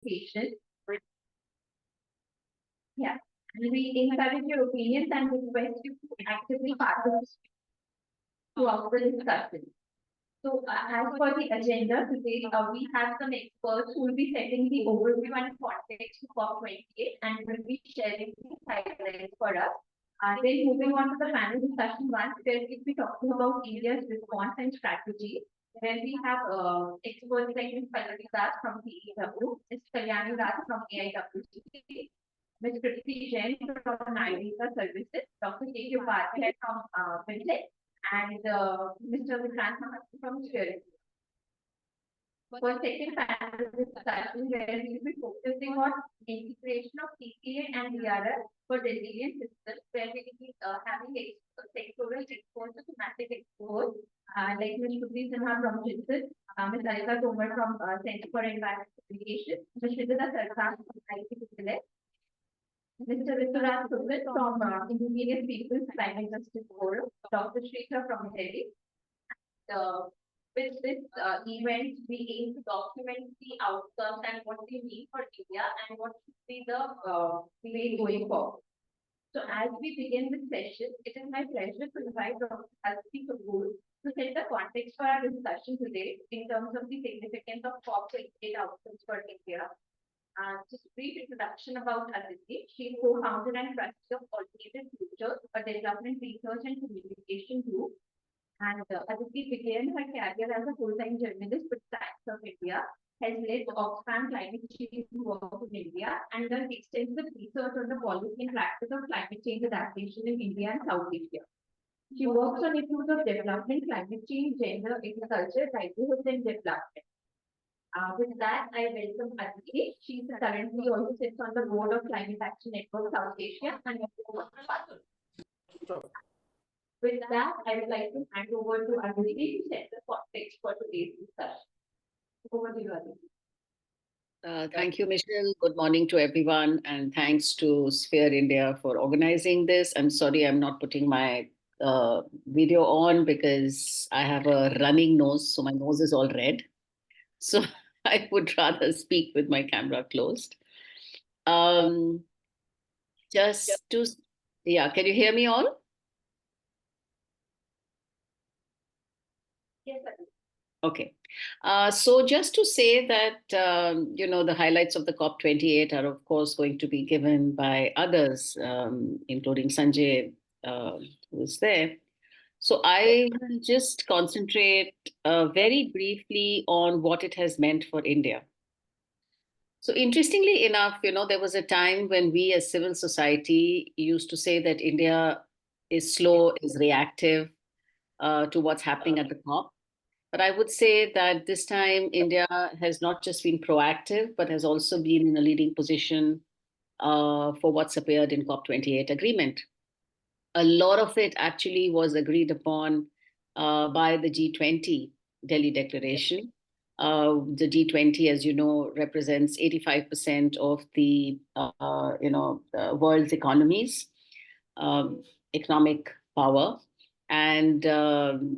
consultation. Yeah, and we encourage your opinions and request you to actively participate throughout the discussion. So, as for the agenda today, we have some experts who will be setting the overview and context to COP28 and will be sharing the highlights for us. Then moving on to the panel discussion one, where we'll be talking about India's response and strategy, where we have experts like Ms. Pallavi Das from PEW, Ms. Kalyani Das from AIWC, Ms. Kriti Jain from Navika Services, Dr. K.Q. Bhatia from Fintech, and Mr. Vikrant Mahathir from Security. For second panel discussion, where we will be focusing on integration of TPA and DRS for resilient systems, where we will be having sectoral exposure to thematic exposure, like Ms. Shruti Sinha from GISIS, Ms. Alika Tomar from Center for Environmental Education, Ms. Shridhara Sarkar from ICT, Mr. Rituraj Subrat from Indigenous Peoples Climate Justice Forum, Dr. Shrikar from Delhi. With this event, we aim to document the outcomes and what we mean for India and what should be the way going forward. So as we begin this session, it is my pleasure to invite Dr. Asfi Kapoor to set the context for our discussion today in terms of the significance of COP28 outcomes for India. Just a brief introduction about Aditi. She is co-founder and trustee of Alternative Futures, a development research and communication group. And Aditi began her career as a full-time journalist with Times of India, has led Oxfam climate change work in India, and done extensive research on the policy and practice of climate change adaptation in India and South Asia. She works on issues of development, climate change, gender, agriculture, livelihoods, and development. With that, I welcome Aditi. She currently also sits on the board of Climate Action Network South Asia and with that, I would like to hand over to Aditi to set the context for today's discussion. Over to you, Aditi. Thank you, Michelle. Good morning to everyone, and thanks to Sphere India for organizing this. I'm sorry I'm not putting my video on because I have a running nose, so my nose is all red. So I would rather speak with my camera closed. Can you hear me all? Yes, sir. Okay. So just to say that, the highlights of the COP28 are, of course, going to be given by others, including Sanjay, who is there. So I will just concentrate very briefly on what it has meant for India. So interestingly enough, there was a time when we as civil society used to say that India is slow, is reactive to what's happening at the COP. But I would say that this time India has not just been proactive, but has also been in a leading position for what's appeared in COP28 agreement. A lot of it actually was agreed upon by the G20 Delhi Declaration. The G20, as you know, represents 85% of the world's economies, economic power. And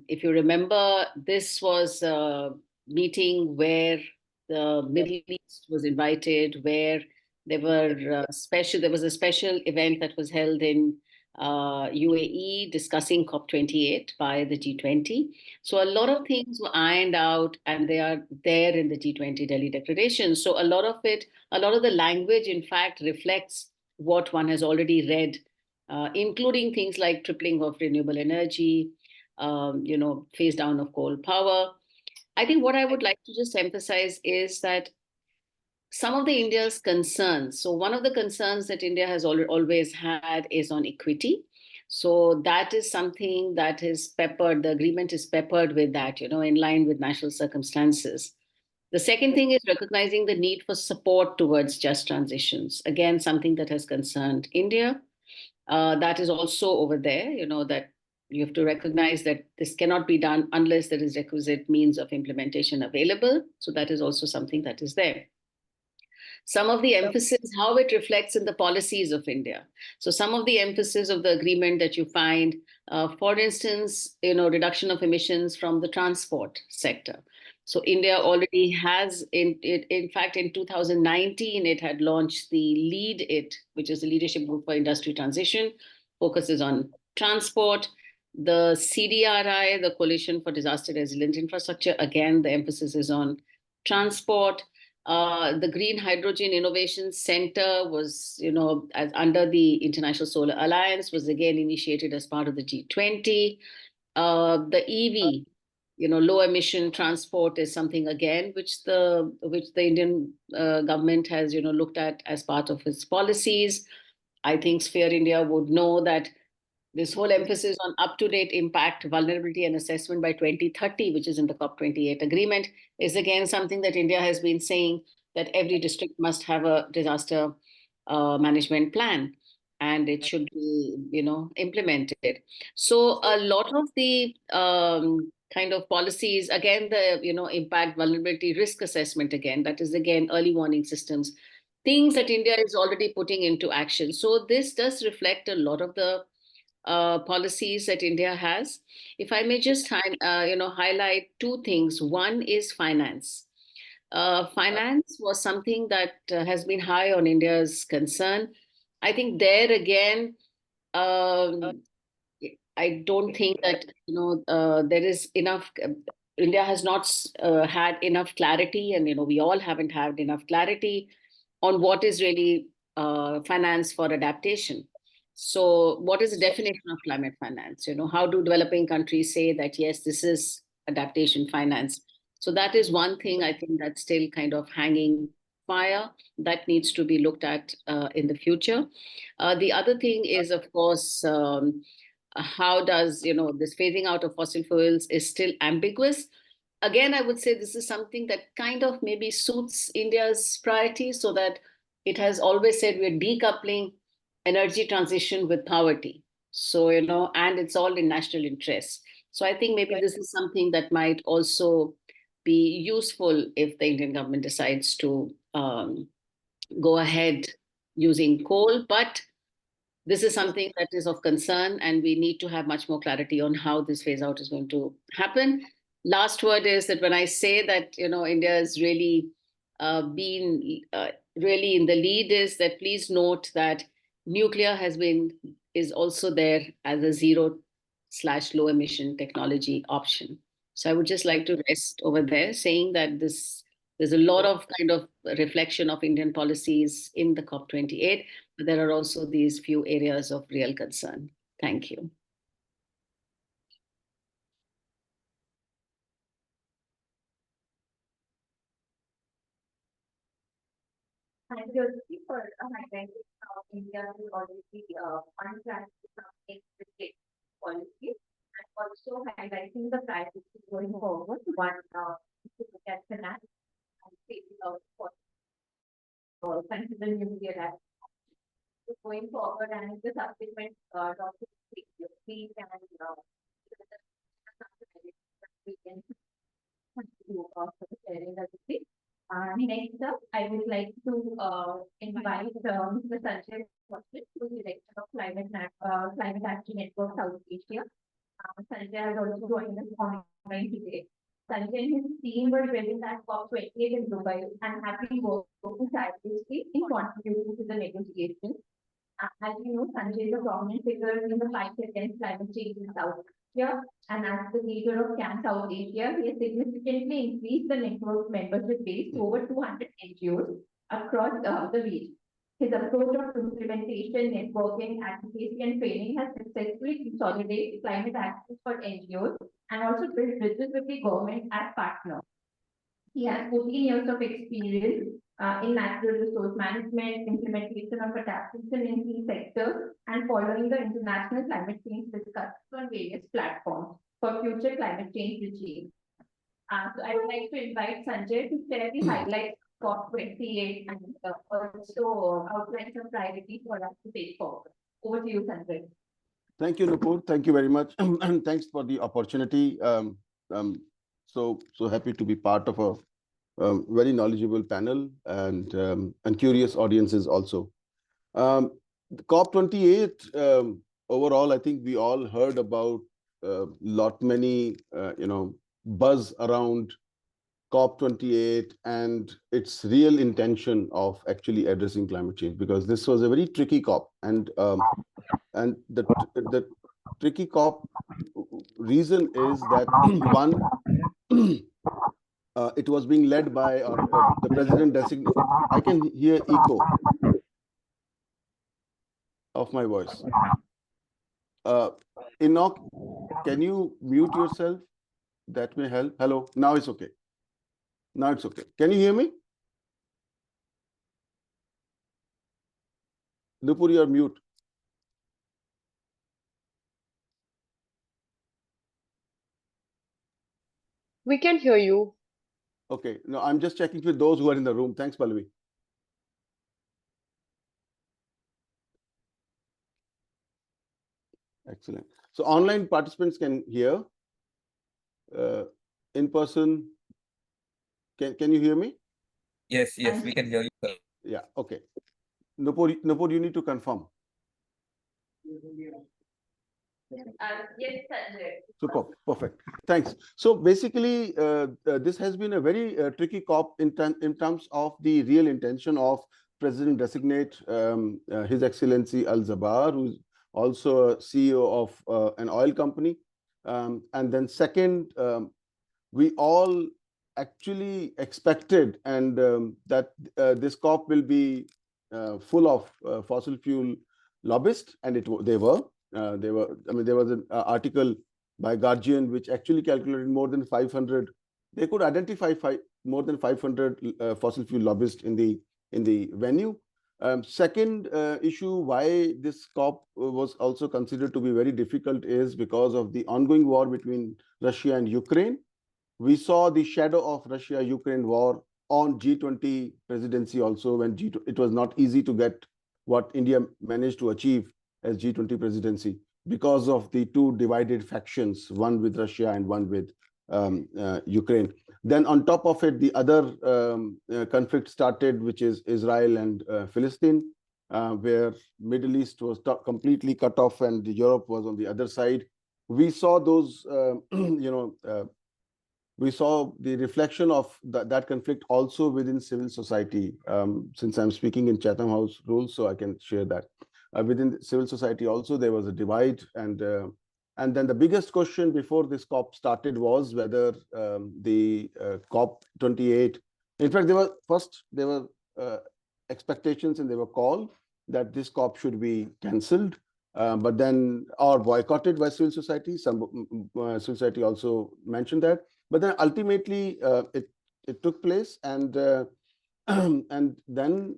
if you remember, this was a meeting where the Middle East was invited, where there was a special event that was held in UAE discussing COP28 by the G20. So a lot of things were ironed out and they are there in the G20 Delhi Declaration. So a lot of the language, in fact, reflects what one has already read, including things like tripling of renewable energy, phase down of coal power. I think what I would like to just emphasize is that some of the India's concerns. So one of the concerns that India has always had is on equity. So that is something that is peppered, the agreement is peppered with that, in line with national circumstances. The second thing is recognizing the need for support towards just transitions. Again, something that has concerned India. That is also over there, that you have to recognize that this cannot be done unless there is requisite means of implementation available. So that is also something that is there. Some of the emphasis, how it reflects in the policies of India. So some of the emphasis of the agreement that you find, for instance, reduction of emissions from the transport sector. So India already has, in fact, in 2019, it had launched the Lead It, which is the Leadership Group for Industry Transition, focuses on transport. The CDRI, the Coalition for Disaster Resilient Infrastructure, again, the emphasis is on transport. The Green Hydrogen Innovation Center was, as under the International Solar Alliance, was again initiated as part of the G20. The EV, low emission transport is something again which the Indian government has, looked at as part of its policies. I think Sphere India would know that this whole emphasis on up-to-date impact, vulnerability, and assessment by 2030, which is in the COP28 agreement, is again something that India has been saying that every district must have a disaster management plan, and it should be, implemented. So a lot of the kind of policies, again, the, impact, vulnerability, risk assessment, again, that is again early warning systems, things that India is already putting into action. So this does reflect a lot of the policies that India has. If I may just highlight two things. One is finance. Finance was something that has been high on India's concern. I think there again, I don't think that there is enough. India has not had enough clarity, and we all haven't had enough clarity on what is really finance for adaptation. So, what is the definition of climate finance? How do developing countries say that yes, this is adaptation finance? So that is one thing I think that's still kind of hanging fire that needs to be looked at in the future. The other thing is, of course, how does this phasing out of fossil fuels is still ambiguous. Again, I would say this is something that kind of maybe suits India's priorities, so that it has always said we're decoupling energy transition with poverty. So, and it's all in national interest. So I think maybe this is something that might also be useful if the Indian government decides to go ahead using coal. But this is something that is of concern, and we need to have much more clarity on how this phase out is going to happen. Last word is that when I say that India has really been really in the lead, is that please note that nuclear is also there as a zero/low emission technology option. So I would just like to rest over there, saying that there's a lot of kind of reflection of Indian policies in the COP28, but there are also these few areas of real concern. Thank you. Thank you for highlighting how India will already on track to make the policies, and also highlighting the priorities going forward. One, to look at finance and phasing out for consider nuclear as going forward, and the subsequent document we can we can continue for the sharing that we. Next up, I would like to invite Mr. Sanjay, who is Director of Climate Action Network South Asia. Sanjay has also joined us online today. Sanjay and his team were present at COP28 in Dubai and have been working tirelessly in contributing to the negotiations. As you know, Sanjay is a prominent figure in the fight against climate change in South Asia, and as the leader of Cansa South Asia, he has significantly increased the network membership base to over 200 NGOs across the region. His approach of implementation, networking, advocacy, and training has successfully consolidated climate access for NGOs and also built bridges with the government as partner. He has 14 years of experience in natural resource management, implementation of adaptation in key sectors, and following the international climate change discussions on various platforms for future climate change regime. So I would like to invite Sanjay to share the highlights of COP28 and also outline some priorities for us to take forward. Over to you, Sanjay. Thank you, Nupur. Thank you very much, and thanks for the opportunity. So happy to be part of a very knowledgeable panel and curious audiences also. The COP28 overall, I think we all heard about many buzz around COP28 and its real intention of actually addressing climate change, because this was a very tricky COP, and the tricky COP reason is that one, it was being led by the president designate. I can hear echo of my voice. Enoch, can you mute yourself? That may help. Hello, now it's okay. Now it's okay. Can you hear me? Nupur, you're mute. We can hear you. Okay, no, I'm just checking with those who are in the room. Thanks, Pallavi. Excellent. So online participants can hear. In person, can you hear me? Yes, we can hear you, sir. Yeah, okay. Nupur, you need to confirm. Yes, Sanjay. Super, perfect. Thanks. So basically, this has been a very tricky COP in terms of the real intention of President Designate, His Excellency Al-Zabar, who's also a CEO of an oil company. And then second, we all actually expected that this COP will be full of fossil fuel lobbyists, and they were. I mean, there was an article by Guardian which actually calculated more than 500. They could identify more than 500 fossil fuel lobbyists in the venue. Second issue why this COP was also considered to be very difficult is because of the ongoing war between Russia and Ukraine. We saw the shadow of Russia-Ukraine war on G20 presidency also, when it was not easy to get what India managed to achieve as G20 presidency because of the two divided factions, one with Russia and one with Ukraine. Then on top of it, the other conflict started, which is Israel and Palestine, where Middle East was completely cut off and Europe was on the other side. We saw those, we saw the reflection of that conflict also within civil society. Since I'm speaking in Chatham House rules, so I can share that. Within civil society also, there was a divide. And then the biggest question before this COP started was whether the COP28, in fact, there were expectations and they were called that this COP should be cancelled, but then, or boycotted by civil society. Some civil society also mentioned that. But then ultimately, it took place, and and then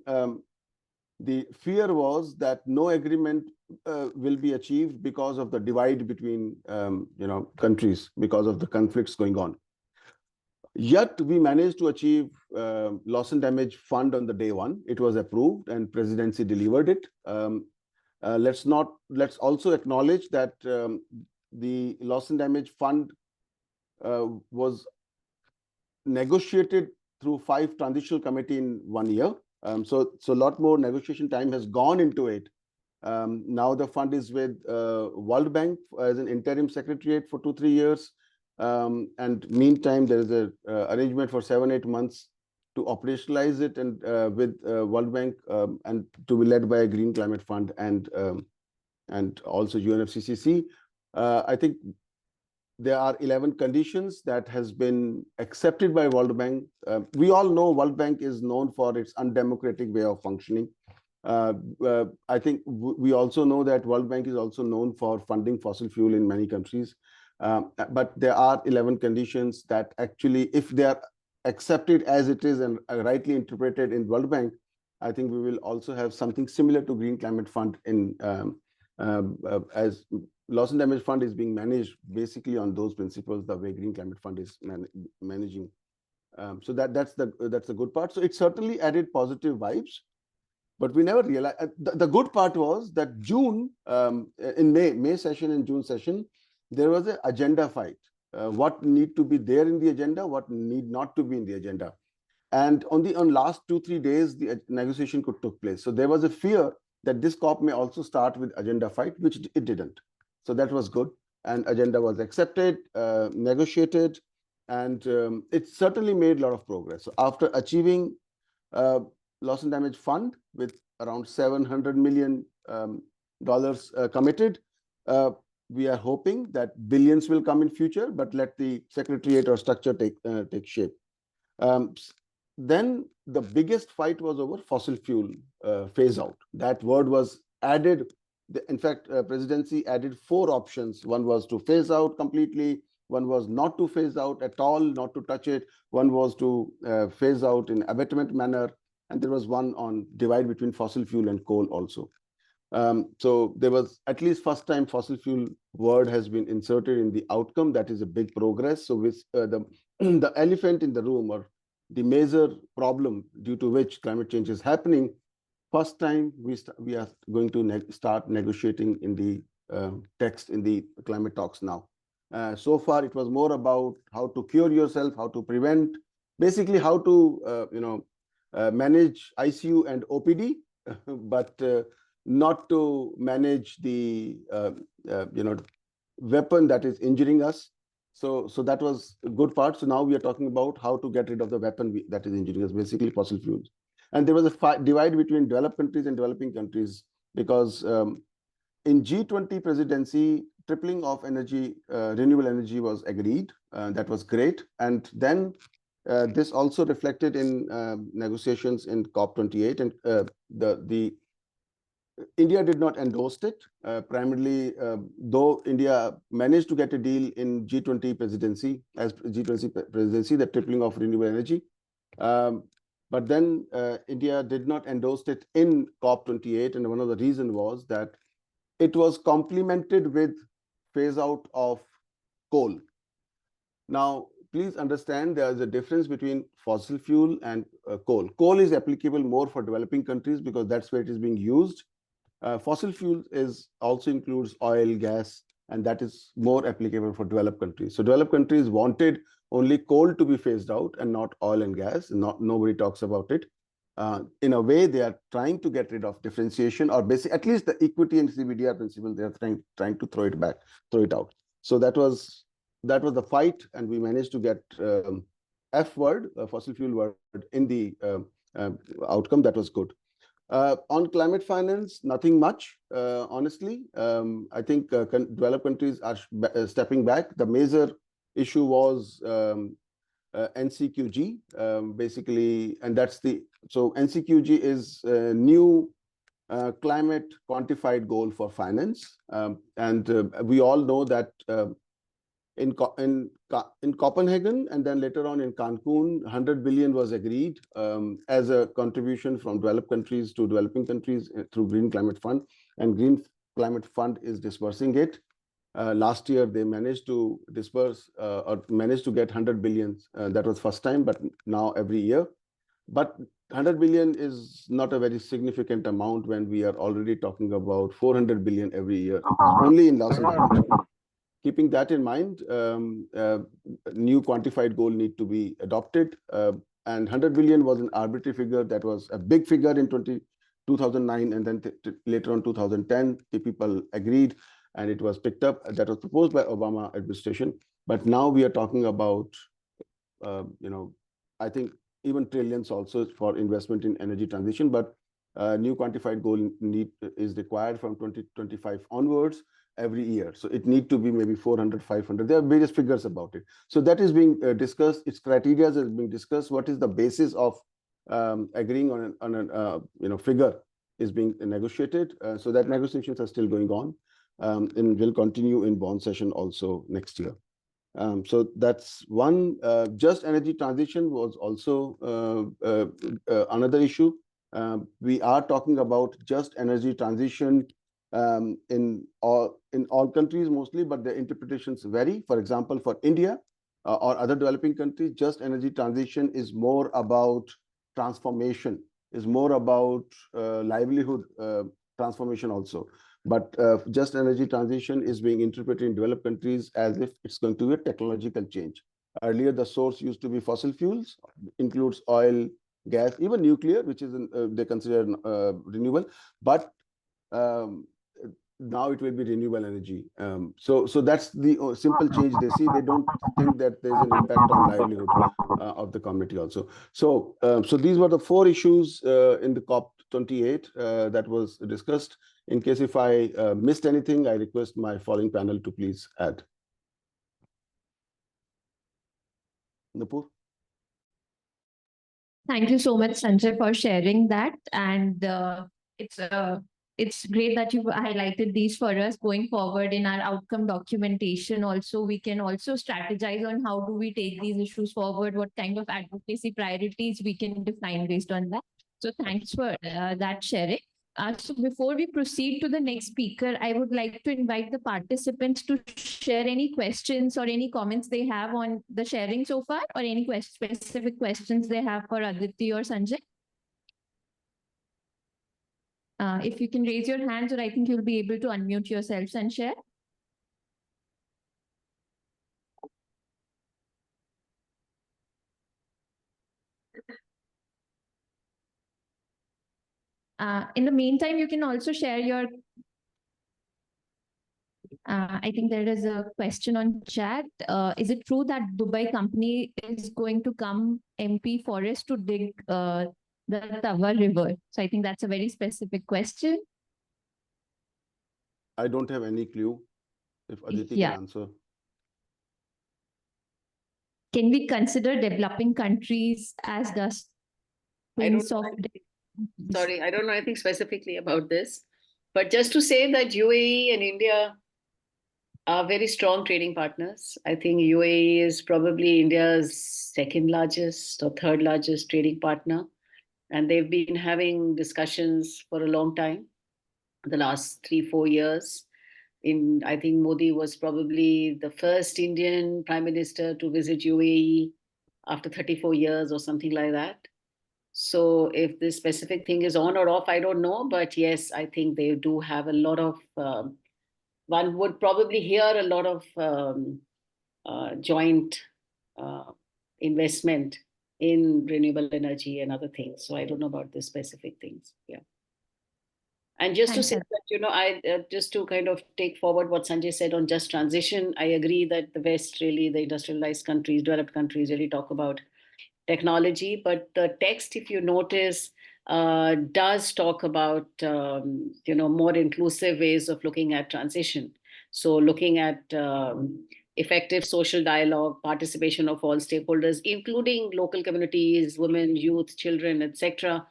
the fear was that no agreement will be achieved because of the divide between countries, because of the conflicts going on. Yet we managed to achieve loss and damage fund on the day one. It was approved, and presidency delivered it. Let's also acknowledge that the loss and damage fund was negotiated through 5 transitional committee in 1 year. So a lot more negotiation time has gone into it. Now the fund is with World Bank as an interim secretariat for 2-3 years. And meantime, there is a arrangement for 7-8 months to operationalize it, and with World Bank, and to be led by a Green Climate Fund and also UNFCCC. I think there are 11 conditions that has been accepted by World Bank. We all know World Bank is known for its undemocratic way of functioning. I think we also know that World Bank is also known for funding fossil fuel in many countries. But there are 11 conditions that actually, if they are accepted as it is and rightly interpreted in World Bank, I think we will also have something similar to Green Climate Fund in as loss and damage fund is being managed basically on those principles, the way Green Climate Fund is managing. So that's the good part. So it certainly added positive vibes, but we never realized. The good part was that June, in May session and June session, there was an agenda fight. What need to be there in the agenda, what need not to be in the agenda. And on last 2-3 days, the negotiation took place. So there was a fear that this COP may also start with agenda fight, which it didn't. So that was good. And agenda was accepted, negotiated, and it certainly made a lot of progress. So after achieving loss and damage fund with around $700 million committed, we are hoping that billions will come in future, but let the secretariat or structure take shape. Then the biggest fight was over fossil fuel phase out. That word was added. In fact, presidency added 4 options. One was to phase out completely. One was not to phase out at all, not to touch it. One was to phase out in abatement manner. And there was one on divide between fossil fuel and coal also. So there was at least first time fossil fuel word has been inserted in the outcome. That is a big progress. So with the elephant in the room, or the major problem due to which climate change is happening, first time we are going to start negotiating in the text in the climate talks now. So far, it was more about how to cure yourself, how to prevent, basically how to manage ICU and OPD, but not to manage the weapon that is injuring us. So that was a good part. So now we are talking about how to get rid of the weapon that is injuring us, basically fossil fuels. And there was a divide between developed countries and developing countries, because in G20 presidency, tripling of energy, renewable energy was agreed. That was great. And then this also reflected in negotiations in COP28, and the India did not endorse it, primarily, though India managed to get a deal in G20 presidency, the tripling of renewable energy. But then India did not endorse it in COP28, and one of the reasons was that it was complemented with phase out of coal. Now, please understand there is a difference between fossil fuel and coal. Coal is applicable more for developing countries because that's where it is being used. Fossil fuel also includes oil, gas, and that is more applicable for developed countries. So developed countries wanted only coal to be phased out and not oil and gas. Nobody talks about it. In a way, they are trying to get rid of differentiation, or basically at least the equity and CBDR principle. They are trying to throw it out. So that was the fight, and we managed to get F word, fossil fuel word, in the outcome. That was good. On climate finance, nothing much, honestly. I think developed countries are stepping back. The major issue was NCQG, basically, and so NCQG is a new climate quantified goal for finance. And we all know that in Copenhagen and then later on in Cancun, 100 billion was agreed as a contribution from developed countries to developing countries through Green Climate Fund, and Green Climate Fund is dispersing it. Last year, they managed to disperse or managed to get 100 billion. That was first time, but now every year. But 100 billion is not a very significant amount when we are already talking about 400 billion every year, only in loss and damage. Keeping that in mind, new quantified goal need to be adopted. And 100 billion was an arbitrary figure. That was a big figure in 2009, and then later on 2010, the people agreed, and it was picked up. That was proposed by Obama administration. But now we are talking about, I think even trillions also for investment in energy transition. But new quantified goal is required from 2025 onwards every year. So it need to be maybe 400, 500. There are various figures about it. So that is being discussed. Its criteria is being discussed. What is the basis of agreeing on a figure is being negotiated. So that negotiations are still going on, and will continue in bond session also next year. So that's one. Just energy transition was also another issue. We are talking about just energy transition in all countries mostly, but the interpretations vary. For example, for India or other developing countries, just energy transition is more about transformation, is more about livelihood transformation also. But just energy transition is being interpreted in developed countries as if it's going to be a technological change. Earlier, the source used to be fossil fuels, includes oil, gas, even nuclear, which is they consider renewable. But now it will be renewable energy. So that's the simple change they see. They don't think that there's an impact on livelihood of the community also. So so these were the 4 issues in the COP28 that was discussed. In case if I missed anything, I request my following panel to please add. Nupur? Thank you so much, Sanjay, for sharing that. And it's great that you've highlighted these for us going forward in our outcome documentation. Also, we can also strategize on how do we take these issues forward, what kind of advocacy priorities we can define based on that. So thanks for that sharing. So before we proceed to the next speaker, I would like to invite the participants to share any questions or any comments they have on the sharing so far, or any specific questions they have for Aditi or Sanjay. If you can raise your hands, or I think you'll be able to unmute yourselves and share. In the meantime, you can also share your I think there is a question on chat. Is it true that Dubai company is going to come MP Forest to dig the Tava River? So I think that's a very specific question. I don't have any clue. If Aditi can answer. Can we consider developing countries as the twins of... Sorry, I don't know anything specifically about this. But just to say that UAE and India are very strong trading partners. I think UAE is probably India's second largest or third largest trading partner. And they've been having discussions for a long time, the last 3-4 years. I think Modi was probably the first Indian prime minister to visit UAE after 34 years or something like that. So if this specific thing is on or off, I don't know. But yes, I think they do have a lot of, one would probably hear a lot of joint investment in renewable energy and other things. So I don't know about the specific things. Yeah. And just to say that, just to kind of take forward what Sanjay said on just transition, I agree that the West, really, the industrialized countries, developed countries really talk about technology, but the text, if you notice, does talk about, more inclusive ways of looking at transition. So looking at effective social dialogue, participation of all stakeholders, including local communities, women, youth, children, etc.,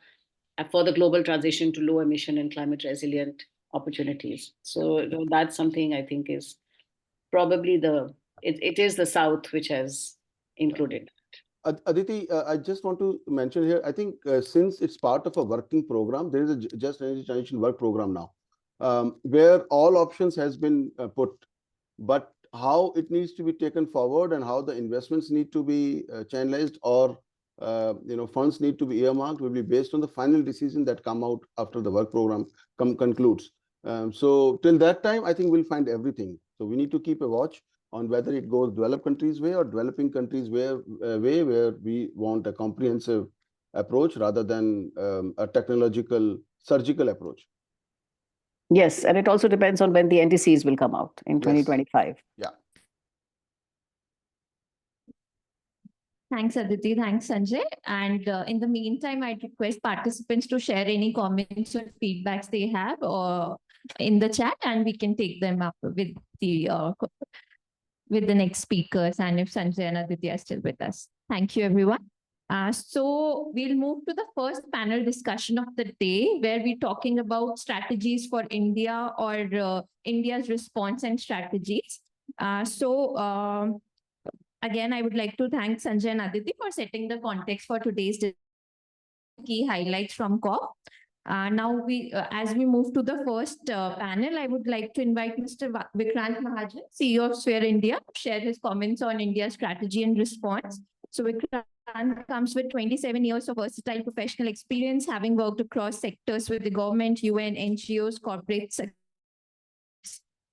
for the global transition to low emission and climate resilient opportunities. So that's something I think is probably it is the South which has included. Aditi, I just want to mention here, I think since it's part of a working program, there is a Just Energy Transition work program now, where all options has been put, but how it needs to be taken forward and how the investments need to be channelized or funds need to be earmarked will be based on the final decision that come out after the work program concludes. So till that time, I think we'll find everything. So we need to keep a watch on whether it goes developed countries way or developing countries where we want a comprehensive approach rather than a technological surgical approach. Yes, and it also depends on when the NDCs will come out in 2025. Yeah. Thanks, Aditi. Thanks, Sanjay. And in the meantime, I'd request participants to share any comments or feedbacks they have or in the chat, and we can take them up with the next speakers, and if Sanjay and Aditi are still with us. Thank you, everyone. So we'll move to the first panel discussion of the day, where we're talking about strategies for India or India's response and strategies. Again, I would like to thank Sanjay and Aditi for setting the context for today's key highlights from COP. Now, as we move to the first panel, I would like to invite Mr. Vikrant Mahajan, CEO of Sphere India, to share his comments on India's strategy and response. So Vikrant comes with 27 years of versatile professional experience, having worked across sectors with the government, UN, NGOs, corporates.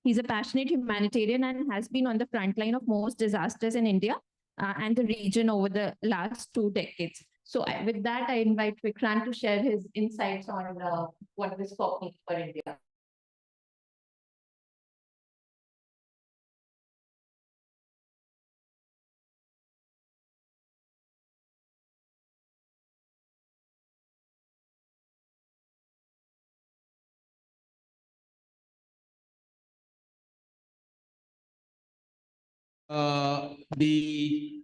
He's a passionate humanitarian and has been on the front line of most disasters in India and the region over the last 2 decades. So with that, I invite Vikrant to share his insights on what this COP means for India. the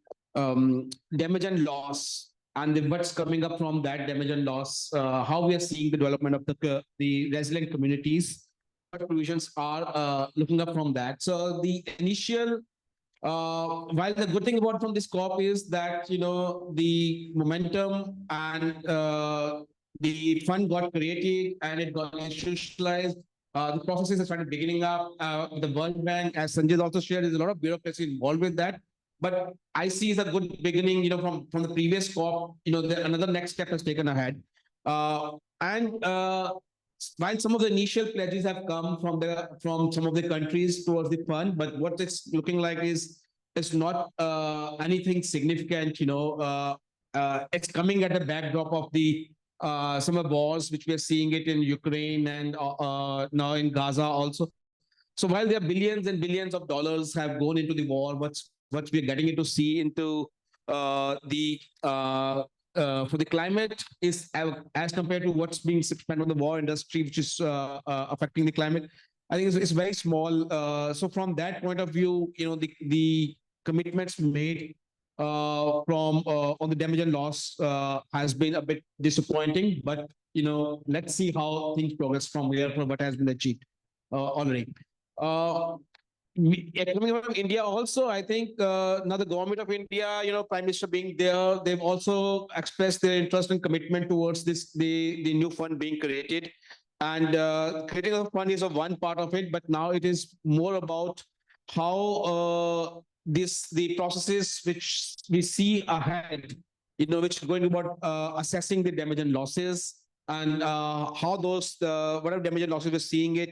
damage and loss and what's coming up from that damage and loss, how we are seeing the development of the resilient communities, what provisions are looking up from that. So the initial, while the good thing about from this COP is that, the momentum and the fund got created and it got institutionalized. The processes have started beginning up. The World Bank, as Sanjay also shared, there's a lot of bureaucracy involved with that. But I see it's a good beginning, from the previous COP, another next step has taken ahead. And while some of the initial pledges have come from some of the countries towards the fund, but what it's looking like is not anything significant. It's coming at the backdrop of the summer wars, which we are seeing it in Ukraine and now in Gaza also. So while there are billions and billions of dollars have gone into the war, what we're getting into see into the for the climate is as compared to what's being spent on the war industry, which is affecting the climate. I think it's very small. So from that point of view, the commitments made from on the damage and loss has been a bit disappointing. But let's see how things progress from here for what has been achieved already. Coming from India also, I think now the government of India, Prime Minister being there, they've also expressed their interest and commitment towards the new fund being created. And creating a fund is one part of it, but now it is more about how the processes which we see ahead, which are going about assessing the damage and losses, and how those whatever damage and losses we're seeing it,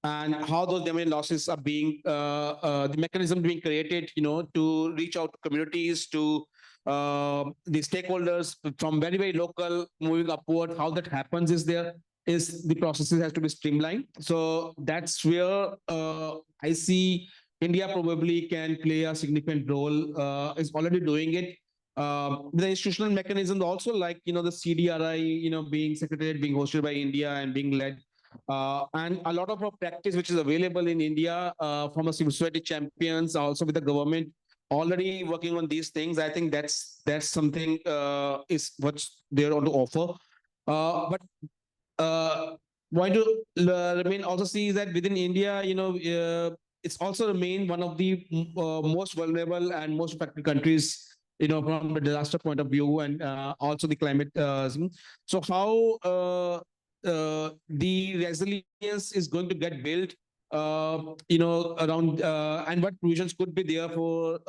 and how those damage and losses are being the mechanism being created, to reach out to communities, to the stakeholders from very, very local moving upward. How that happens is the processes has to be streamlined. So that's where I see India probably can play a significant role, is already doing it. The institutional mechanisms also, like, the CDRI, being secretariat, being hosted by India and being led. And a lot of our practice which is available in India from the civil society champions, also with the government, already working on these things. I think that's something is what's there on to offer. But want to remain also see that within India, it's also remain one of the most vulnerable and most affected countries, from the disaster point of view, and also the climate. So how the resilience is going to get built, around and what provisions could be there for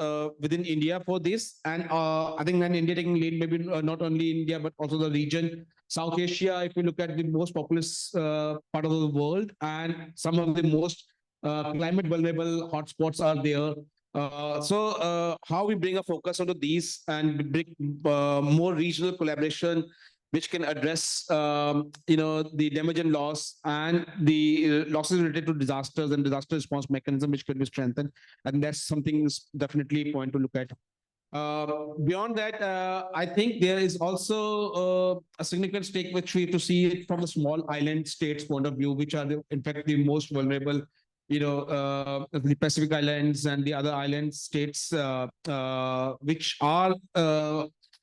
within India for this. And I think then India taking lead, maybe not only India, but also the region, South Asia, if you look at the most populous part of the world, and some of the most climate vulnerable hotspots are there. So how we bring a focus onto these and bring more regional collaboration, which can address, the damage and loss and the losses related to disasters and disaster response mechanism, which could be strengthened. And that's something is definitely a point to look at. Beyond that, I think there is also a significant stake which we have to see it from the small island states point of view, which are in fact the most vulnerable, the Pacific Islands and the other island states, which are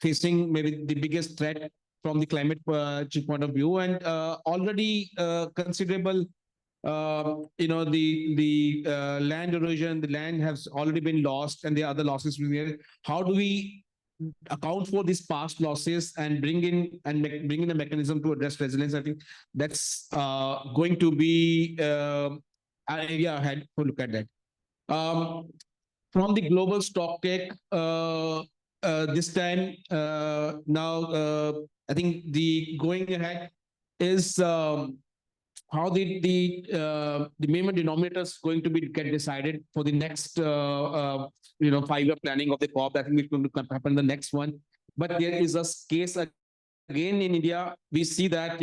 facing maybe the biggest threat from the climate point of view, and already considerable, the land erosion, the land has already been lost, and the other losses will be there. How do we account for these past losses and bring in a mechanism to address resilience? I think that's going to be an area ahead to look at that. From the global stock take, this time now, I think the going ahead is how the minimum denominator is going to be get decided for the next 5-year planning of the COP. I think it's going to happen the next one. But there is a case again in India. We see that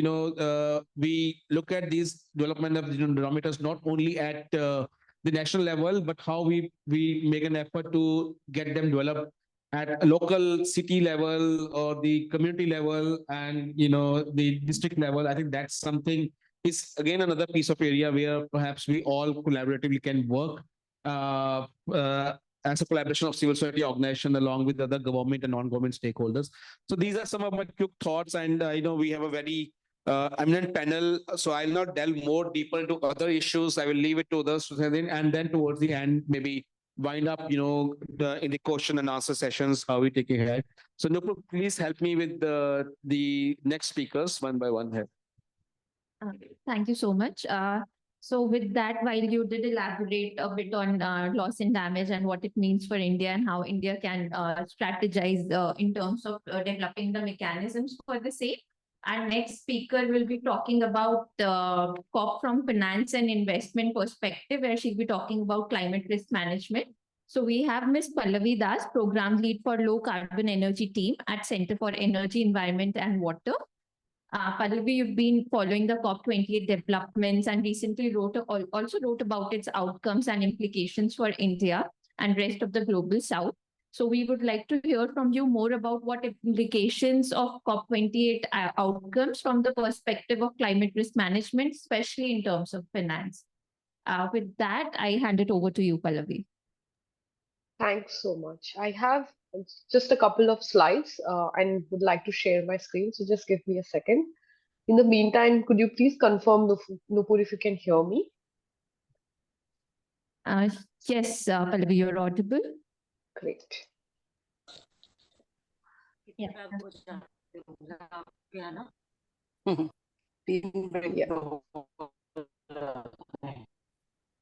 we look at these development of the denominators not only at the national level, but how we make an effort to get them developed at a local city level or the community level and the district level. I think that's something is again another piece of area where perhaps we all collaboratively can work as a collaboration of civil society organization along with other government and non-government stakeholders. So these are some of my quick thoughts, and I know we have a very eminent panel, so I'll not delve more deeper into other issues. I will leave it to others to say, and then towards the end, maybe wind up, in the question and answer sessions, how we take it ahead. So Nupur, please help me with the next speakers one by one here. Thank you so much. So with that, while you did elaborate a bit on loss and damage and what it means for India and how India can strategize in terms of developing the mechanisms for the same, our next speaker will be talking about COP from finance and investment perspective, where she'll be talking about climate risk management. So we have Ms. Pallavi Das, Program Lead for Low Carbon Energy Team at Center for Energy, Environment and Water. Pallavi, you've been following the COP28 developments and recently also wrote about its outcomes and implications for India and rest of the global south. So we would like to hear from you more about what implications of COP28 outcomes from the perspective of climate risk management, especially in terms of finance. With that, I hand it over to you, Pallavi. Thanks so much. I have just a couple of slides and would like to share my screen. So just give me a second. In the meantime, could you please confirm, Nupur, if you can hear me? Yes, Pallavi, you're audible. Great. Yeah.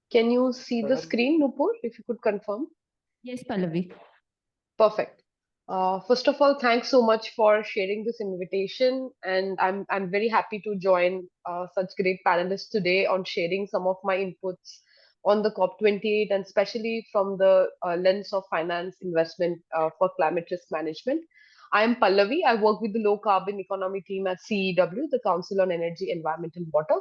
Can you see the screen, Nupur, if you could confirm? Yes, Pallavi. Perfect. First of all, thanks so much for sharing this invitation, and I'm very happy to join such great panelists today on sharing some of my inputs on the COP28, and especially from the lens of finance investment for climate risk management. I am Pallavi. I work with the low carbon economy team at CEW, the Council on Energy, Environment and Water.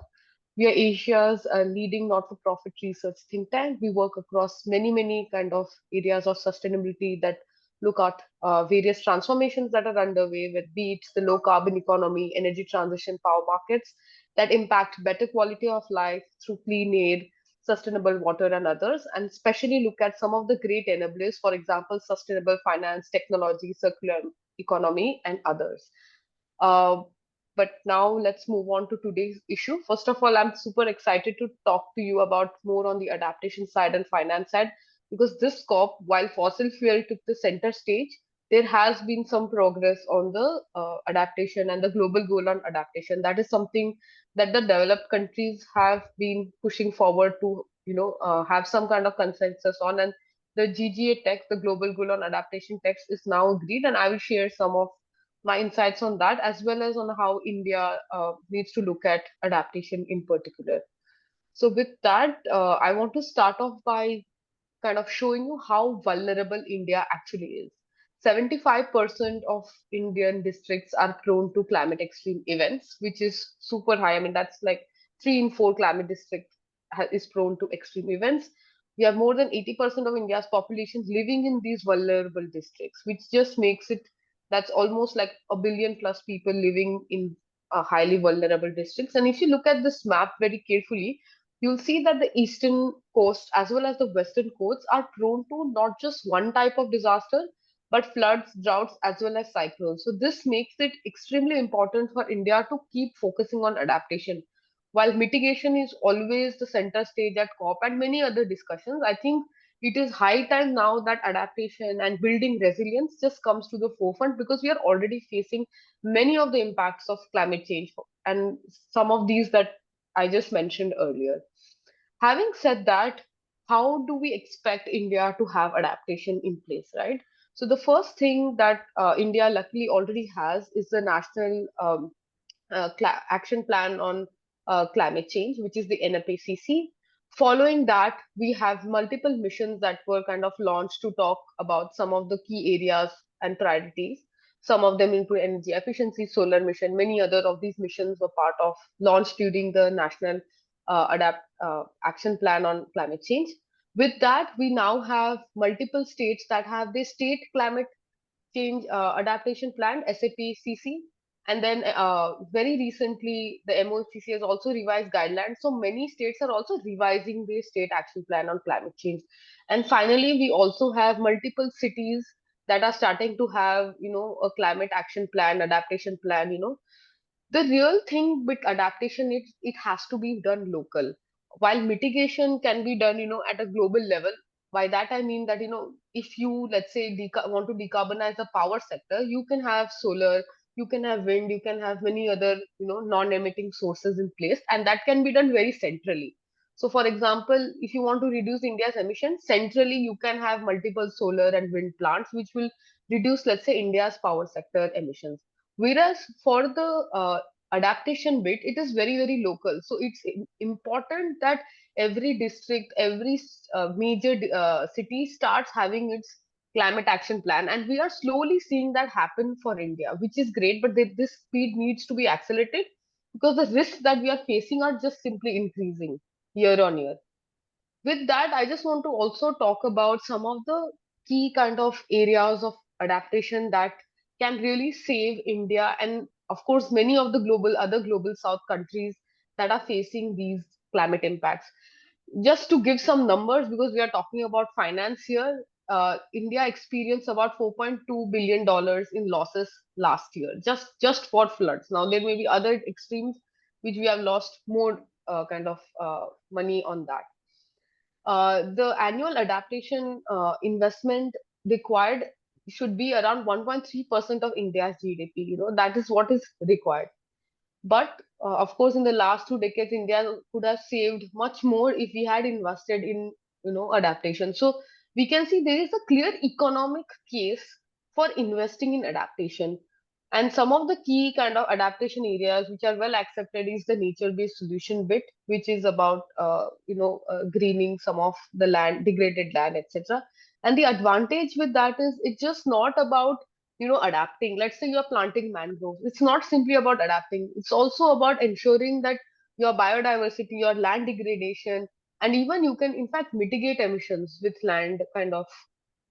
We are Asia's leading not-for-profit research think tank. We work across many kind of areas of sustainability that look at various transformations that are underway, with be it the low carbon economy, energy transition, power markets that impact better quality of life through clean air, sustainable water and others, and especially look at some of the great enablers, for example, sustainable finance, technology, circular economy and others. But now let's move on to today's issue. First of all, I'm super excited to talk to you about more on the adaptation side and finance side, because this COP, while fossil fuel took the center stage, there has been some progress on the adaptation and the global goal on adaptation. That is something that the developed countries have been pushing forward to, have some kind of consensus on. And the GGA text, the global goal on adaptation text, is now agreed, and I will share some of my insights on that, as well as on how India needs to look at adaptation in particular. So with that, I want to start off by kind of showing you how vulnerable India actually is. 75% of Indian districts are prone to climate extreme events, which is super high. I mean, that's like 3 in 4 climate districts is prone to extreme events. We have more than 80% of India's population living in these vulnerable districts, which just makes it, that's almost like a billion plus people living in highly vulnerable districts. And if you look at this map very carefully, you'll see that the eastern coast as well as the western coasts are prone to not just one type of disaster, but floods, droughts, as well as cyclones. So this makes it extremely important for India to keep focusing on adaptation. While mitigation is always the center stage at COP and many other discussions, I think it is high time now that adaptation and building resilience just comes to the forefront, because we are already facing many of the impacts of climate change, and some of these that I just mentioned earlier. Having said that, how do we expect India to have adaptation in place, right? So the first thing that India luckily already has is the National Action Plan on Climate Change, which is the NAPCC. Following that, we have multiple missions that were kind of launched to talk about some of the key areas and priorities. Some of them include energy efficiency, solar mission. Many other of these missions were part of launched during the National Action Plan on Climate Change. With that, we now have multiple states that have the State Climate Change Adaptation Plan, SAPCC, And then very recently, the MOCC has also revised guidelines. So many states are also revising their state action plan on climate change. And finally, we also have multiple cities that are starting to have, a climate action plan, adaptation plan. The real thing with adaptation is it has to be done local. While mitigation can be done, at a global level. By that I mean that, if you, let's say, want to decarbonize the power sector, you can have solar, you can have wind, you can have many other, non-emitting sources in place, and that can be done very centrally. So for example, if you want to reduce India's emissions centrally, you can have multiple solar and wind plants which will reduce, let's say, India's power sector emissions. Whereas for the adaptation bit, it is very, very local. So it's important that every district, every major city starts having its climate action plan. And we are slowly seeing that happen for India, which is great, but this speed needs to be accelerated because the risks that we are facing are just simply increasing year on year. With that, I just want to also talk about some of the key kind of areas of adaptation that can really save India and, of course, many of the other global south countries that are facing these climate impacts. Just to give some numbers, because we are talking about finance here, India experienced about $4.2 billion in losses last year, just for floods. Now, there may be other extremes which we have lost more kind of money on that. The annual adaptation investment required should be around 1.3% of India's GDP. That is what is required. But of course, in the last 2 decades, India could have saved much more if we had invested in, adaptation. So we can see there is a clear economic case for investing in adaptation. And some of the key kind of adaptation areas which are well accepted is the nature-based solution bit, which is about, greening some of the land, degraded land, etc. And the advantage with that is it's just not about adapting. Let's say you're planting mangroves, it's not simply about adapting, it's also about ensuring that your biodiversity, your land degradation, and even you can in fact mitigate emissions with land kind of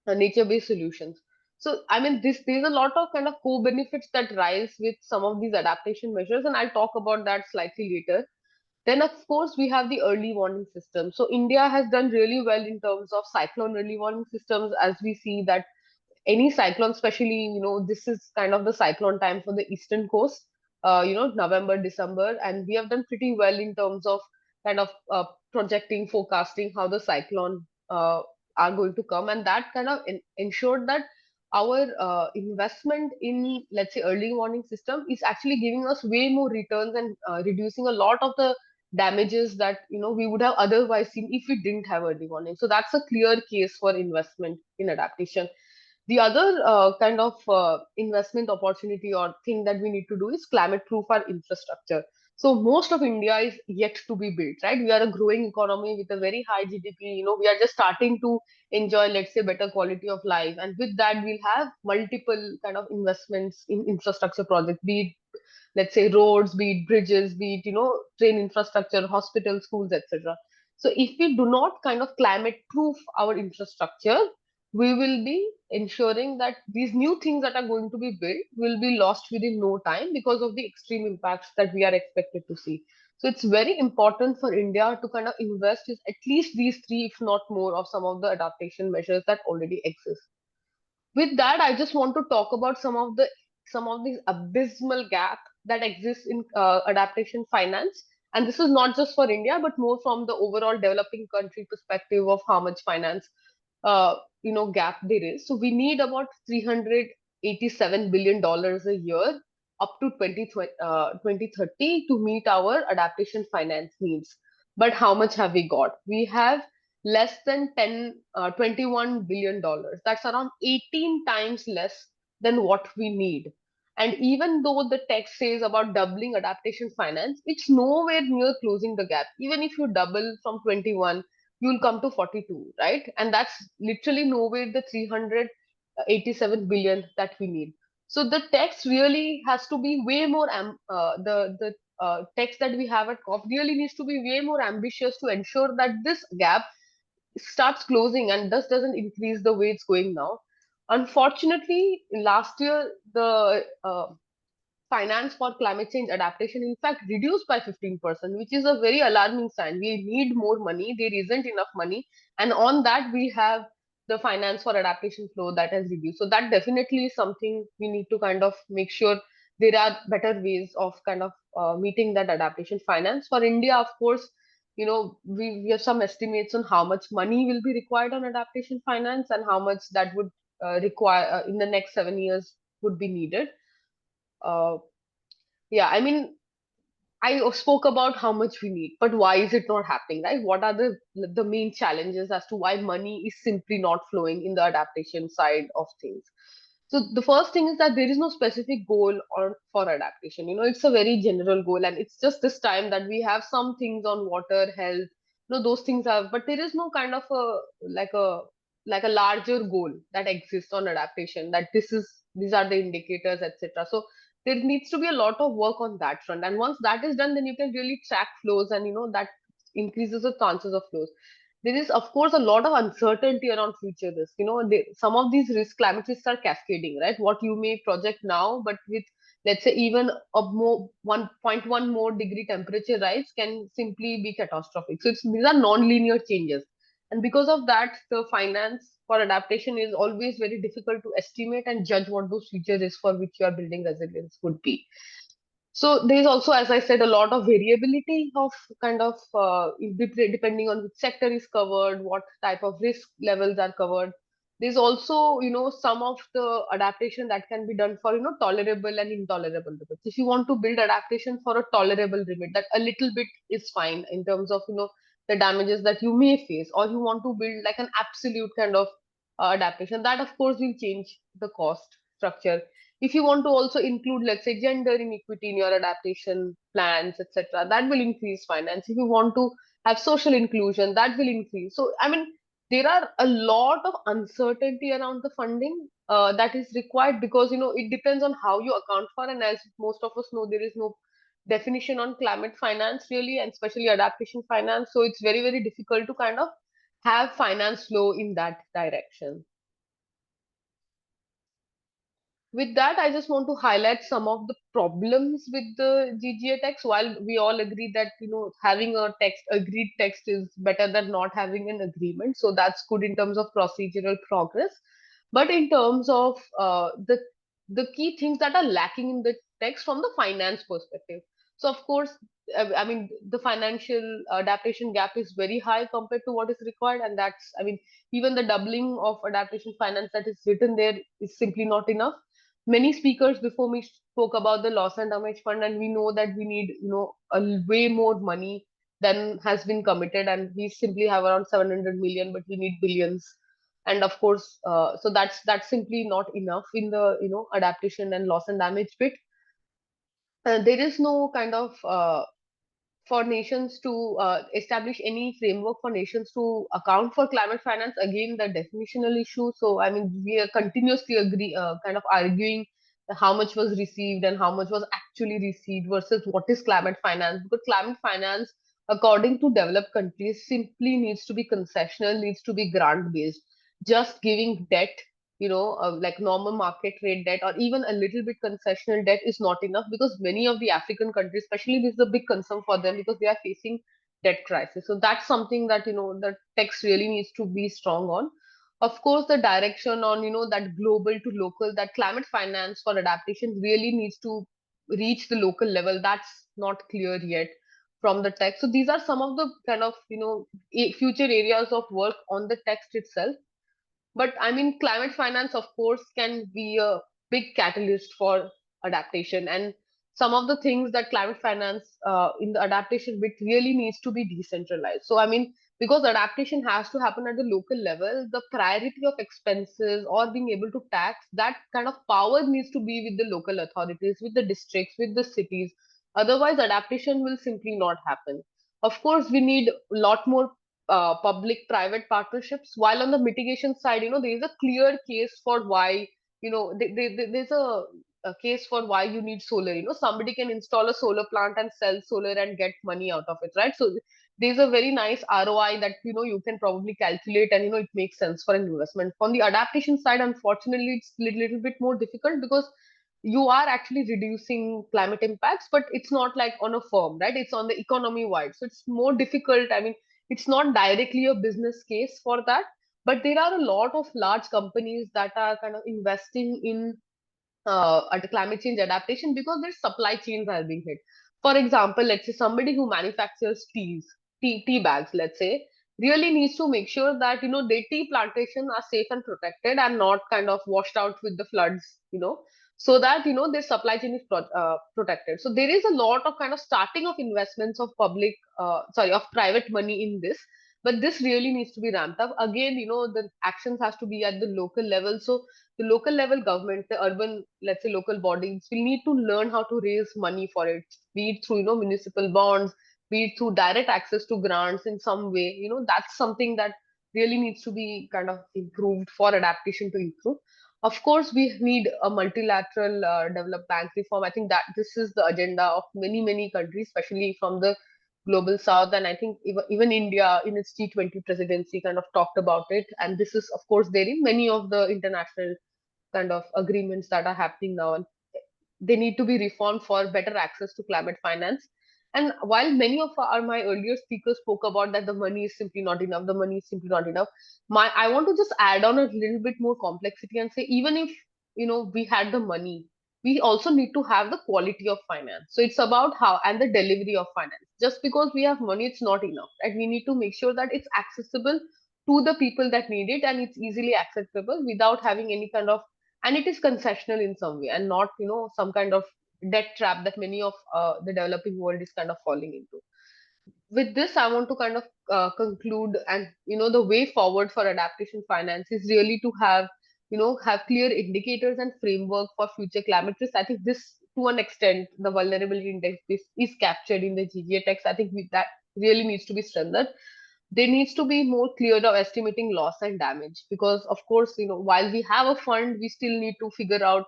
nature based solutions. So I mean, there's a lot of kind of co-benefits that rise with some of these adaptation measures, and I'll talk about that slightly later. Then, of course, we have the early warning system. So India has done really well in terms of cyclone early warning systems, as we see that any cyclone, especially, this is kind of the cyclone time for the eastern coast, November, December, and we have done pretty well in terms of kind of projecting, forecasting how the cyclone are going to come, and that kind of ensured that our investment in, let's say, early warning system is actually giving us way more returns and reducing a lot of the damages that we would have otherwise seen if we didn't have early warning. So that's a clear case for investment in adaptation. The other kind of investment opportunity or thing that we need to do is climate proof our infrastructure. So most of India is yet to be built, right? We are a growing economy with a very high GDP. We are just starting to enjoy, let's say, better quality of life. And with that, we'll have multiple kind of investments in infrastructure projects, be it, let's say, roads, be it bridges, be it, train infrastructure, hospitals, schools, etc. So if we do not kind of climate proof our infrastructure, we will be ensuring that these new things that are going to be built will be lost within no time because of the extreme impacts that we are expected to see. So it's very important for India to kind of invest in at least these three, if not more, of some of the adaptation measures that already exist. With that, I just want to talk about some of these abysmal gap that exists in adaptation finance. And this is not just for India, but more from the overall developing country perspective of how much finance uh, gap there is. So we need about $387 billion a year up to 2030 to meet our adaptation finance needs. But how much have we got? We have less than $21 billion. That's around 18 times less than what we need. And even though the text says about doubling adaptation finance, it's nowhere near closing the gap. Even if you double from 21, you'll come to 42, right? And that's literally nowhere the 387 billion that we need. So the text really has to be way more, the text that we have at COP really needs to be way more ambitious to ensure that this gap starts closing and thus doesn't increase the way it's going now. Unfortunately, last year, the finance for climate change adaptation in fact reduced by 15%, which is a very alarming sign. We need more money. There isn't enough money. And on that, we have the finance for adaptation flow that has reduced. So that definitely is something we need to kind of make sure there are better ways of kind of meeting that adaptation finance. For India, of course, we have some estimates on how much money will be required on adaptation finance and how much that would require in the next 7 years would be needed. Yeah, I mean, I spoke about how much we need, but why is it not happening, right? What are the main challenges as to why money is simply not flowing in the adaptation side of things? So the first thing is that there is no specific goal or for adaptation. It's a very general goal, and it's just this time that we have some things on water, health. Those things have, but there is no kind of a like a larger goal that exists on adaptation. That these are the indicators, etc. So there needs to be a lot of work on that front, and once that is done, then you can really track flows, and that increases the chances of flows. There is of course a lot of uncertainty around future risk. Some of these climate risks are cascading, right? What you may project now, but with, let's say, even a more 1.1 more degree temperature rise can simply be catastrophic. So these are non-linear changes, and because of that, the finance for adaptation is always very difficult to estimate and judge what those future risks for which you are building resilience would be. So there is also, as I said, a lot of variability of kind of depending on which sector is covered, what type of risk levels are covered. There's also, some of the adaptation that can be done for, tolerable and intolerable limits. If you want to build adaptation for a tolerable limit, that a little bit is fine in terms of, the damages that you may face, or you want to build like an absolute kind of adaptation, that of course will change the cost structure. If you want to also include, let's say, gender inequity in your adaptation plans, etc., that will increase finance. If you want to have social inclusion, that will increase. So, I mean, there are a lot of uncertainty around the funding that is required, because it depends on how you account for, and as most of us know, there is no definition on climate finance really, and especially adaptation finance. So it's very, very difficult to kind of have finance flow in that direction. With that, I just want to highlight some of the problems with the GGA text. While we all agree that having a agreed text is better than not having an agreement, so that's good in terms of procedural progress. But in terms of the key things that are lacking in the text from the finance perspective, so of course, I mean, the financial adaptation gap is very high compared to what is required, and that's, I mean, even the doubling of adaptation finance that is written there is simply not enough. Many speakers before me spoke about the loss and damage fund, and we know that we need a way more money than has been committed, and we simply have around 700 million, but we need billions. And of course, so that's simply not enough in the adaptation and loss and damage bit. There is no kind of for nations to establish any framework for nations to account for climate finance. Again, the definitional issue. So, I mean, we are continuously kind of arguing how much was received and how much was actually received versus what is climate finance. Because climate finance, according to developed countries, simply needs to be concessional, needs to be grant based. Just giving debt, like normal market rate debt or even a little bit concessional debt is not enough, because many of the African countries, especially, this is a big concern for them because they are facing debt crisis. So that's something that the text really needs to be strong on. Of course, the direction on that global to local, that climate finance for adaptation really needs to reach the local level. That's not clear yet from the text. So these are some of the kind of future areas of work on the text itself. But I mean, climate finance, of course, can be a big catalyst for adaptation. And some of the things that climate finance in the adaptation bit really needs to be decentralized. So, I mean, because adaptation has to happen at the local level, the priority of expenses or being able to tax, that kind of power needs to be with the local authorities, with the districts, with the cities. Otherwise, adaptation will simply not happen. Of course, we need a lot more public-private partnerships. While on the mitigation side, there is a clear case for why, there's a case for why you need solar. Somebody can install a solar plant and sell solar and get money out of it, right? So there's a very nice ROI that, you can probably calculate, and, it makes sense for an investment. On the adaptation side, unfortunately, it's a little bit more difficult, because you are actually reducing climate impacts, but it's not like on a firm, right? It's on the economy wide. So it's more difficult. I mean, it's not directly a business case for that, but there are a lot of large companies that are kind of investing in at climate change adaptation because their supply chains are being hit. For example, let's say somebody who manufactures tea bags, let's say, really needs to make sure that their tea plantation are safe and protected and not kind of washed out with the floods, so that their supply chain is protected. So there is a lot of kind of starting of investments of of private money in this, but this really needs to be ramped up. Again, the actions has to be at the local level. So the local level government, the urban, let's say local bodies, will need to learn how to raise money for it, be it through municipal bonds, be it through direct access to grants in some way. That's something that really needs to be kind of improved for adaptation to improve. Of course, we need a multilateral developed bank reform. I think that this is the agenda of many countries, especially from the global south, and I think even India in its G20 presidency kind of talked about it. And this is of course there in many of the international kind of agreements that are happening now, and they need to be reformed for better access to climate finance. And while many of my earlier speakers spoke about that the money is simply not enough, the money is simply not enough, I want to just add on a little bit more complexity and say, even if we had the money, we also need to have the quality of finance. So it's about how and the delivery of finance. Just because we have money, it's not enough, right? We need to make sure that it's accessible to the people that need it, and it's easily accessible without having any kind of, and it is concessional in some way, and not some kind of debt trap that many of the developing world is kind of falling into. With this, I want to kind of conclude, and the way forward for adaptation finance is really to have have clear indicators and framework for future climate risk. I think this, to an extent, the vulnerability index is captured in the GGA text. I think that really needs to be strengthened. There needs to be more clear of estimating loss and damage, because of course while we have a fund, we still need to figure out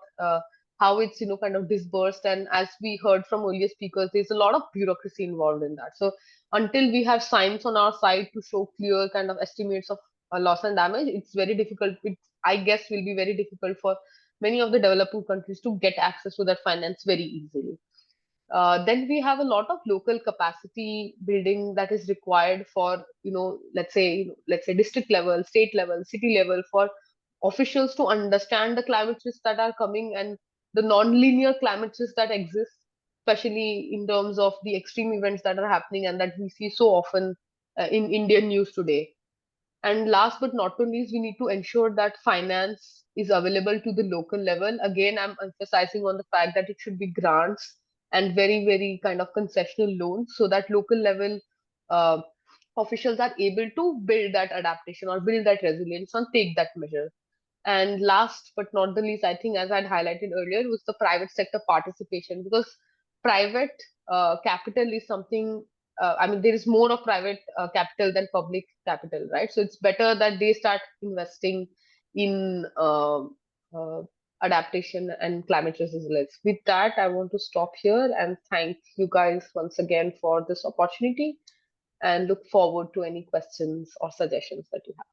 how it's kind of disbursed. And as we heard from earlier speakers, there's a lot of bureaucracy involved in that. So until we have science on our side to show clear kind of estimates of loss and damage, it's very difficult. It, I guess, will be very difficult for many of the developing countries to get access to that finance very easily. Then we have a lot of local capacity building that is required for let's say district level, state level, city level, for officials to understand the climate risks that are coming and the non-linear climate risks that exist, especially in terms of the extreme events that are happening and that we see so often in Indian news today. And last but not least, we need to ensure that finance is available to the local level. Again, I'm emphasizing on the fact that it should be grants and very kind of concessional loans, so that local level uh, officials are able to build that adaptation or build that resilience and take that measure. And last but not the least, I think, as I'd highlighted earlier, was the private sector participation, because private capital is something, I mean, there is more of private capital than public capital, right? So it's better that they start investing in adaptation and climate resilience. With that, I want to stop here and thank you guys once again for this opportunity, and look forward to any questions or suggestions that you have.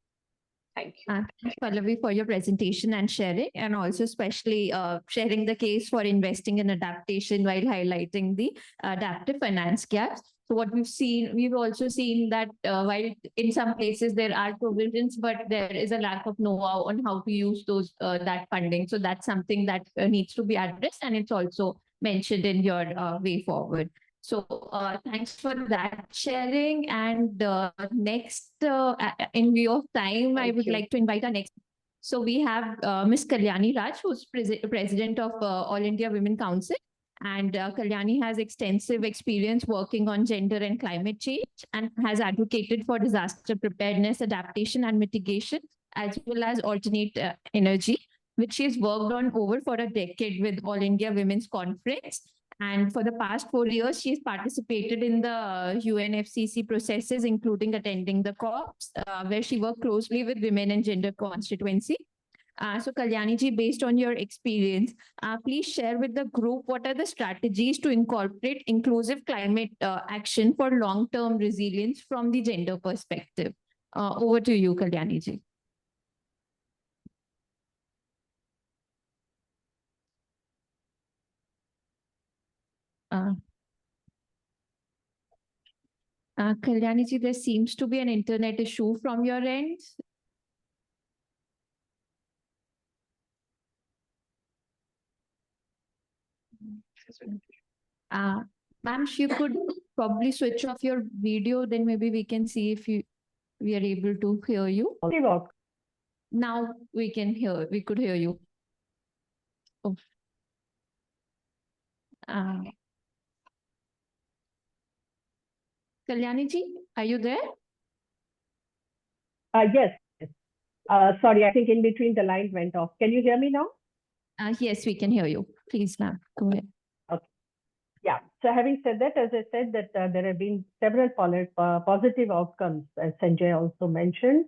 Thank you. Thanks, Pallavi, for your presentation and sharing, and also especially sharing the case for investing in adaptation while highlighting the adaptive finance gaps. So what we've also seen that while in some places there are provisions, but there is a lack of know-how on how to use those that funding. So that's something that needs to be addressed, and it's also mentioned in your way forward. So thanks for that sharing. And next, in view of time, I would like to invite our next. So we have Ms. Kalyani Raj, who's president of All India Women Council. And Kalyani has extensive experience working on gender and climate change, and has advocated for disaster preparedness, adaptation and mitigation, as well as alternate energy, which she's worked on over for a decade with All India Women's Conference. And for the past 4 years, she's participated in the UNFCCC processes, including attending the COPs, where she worked closely with women and gender constituency. So Kalyani ji, based on your experience, please share with the group what are the strategies to incorporate inclusive climate action for long-term resilience from the gender perspective. Over to you, Kalyani ji. Uh, Kalyani ji, there seems to be an internet issue from your end. Ma'am, you could probably switch off your video, then maybe we can see if we are able to hear you. Now we could hear you. Oh. Kalyani ji, are you there? Yes. Sorry, I think in between the line went off. Can you hear me now? Yes, we can hear you. Please, ma'am, go ahead. Okay. Yeah. So having said that, as I said, that there have been several positive outcomes, as Sanjay also mentioned.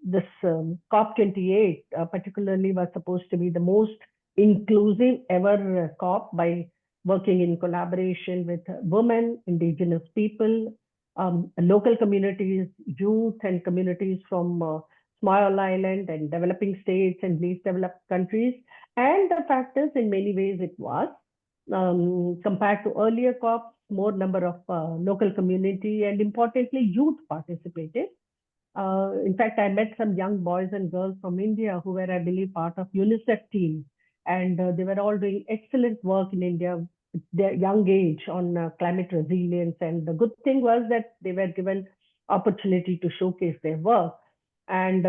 This COP28 particularly was supposed to be the most inclusive ever COP by working in collaboration with women, indigenous people, local communities, youth and communities from small island and developing states and least developed countries. And the fact is, in many ways, it was. Compared to earlier COPs, more number of local community and importantly, youth participated. In fact, I met some young boys and girls from India who were, I believe, part of UNICEF team. And they were all doing excellent work in India at their young age on climate resilience. And the good thing was that they were given opportunity to showcase their work. And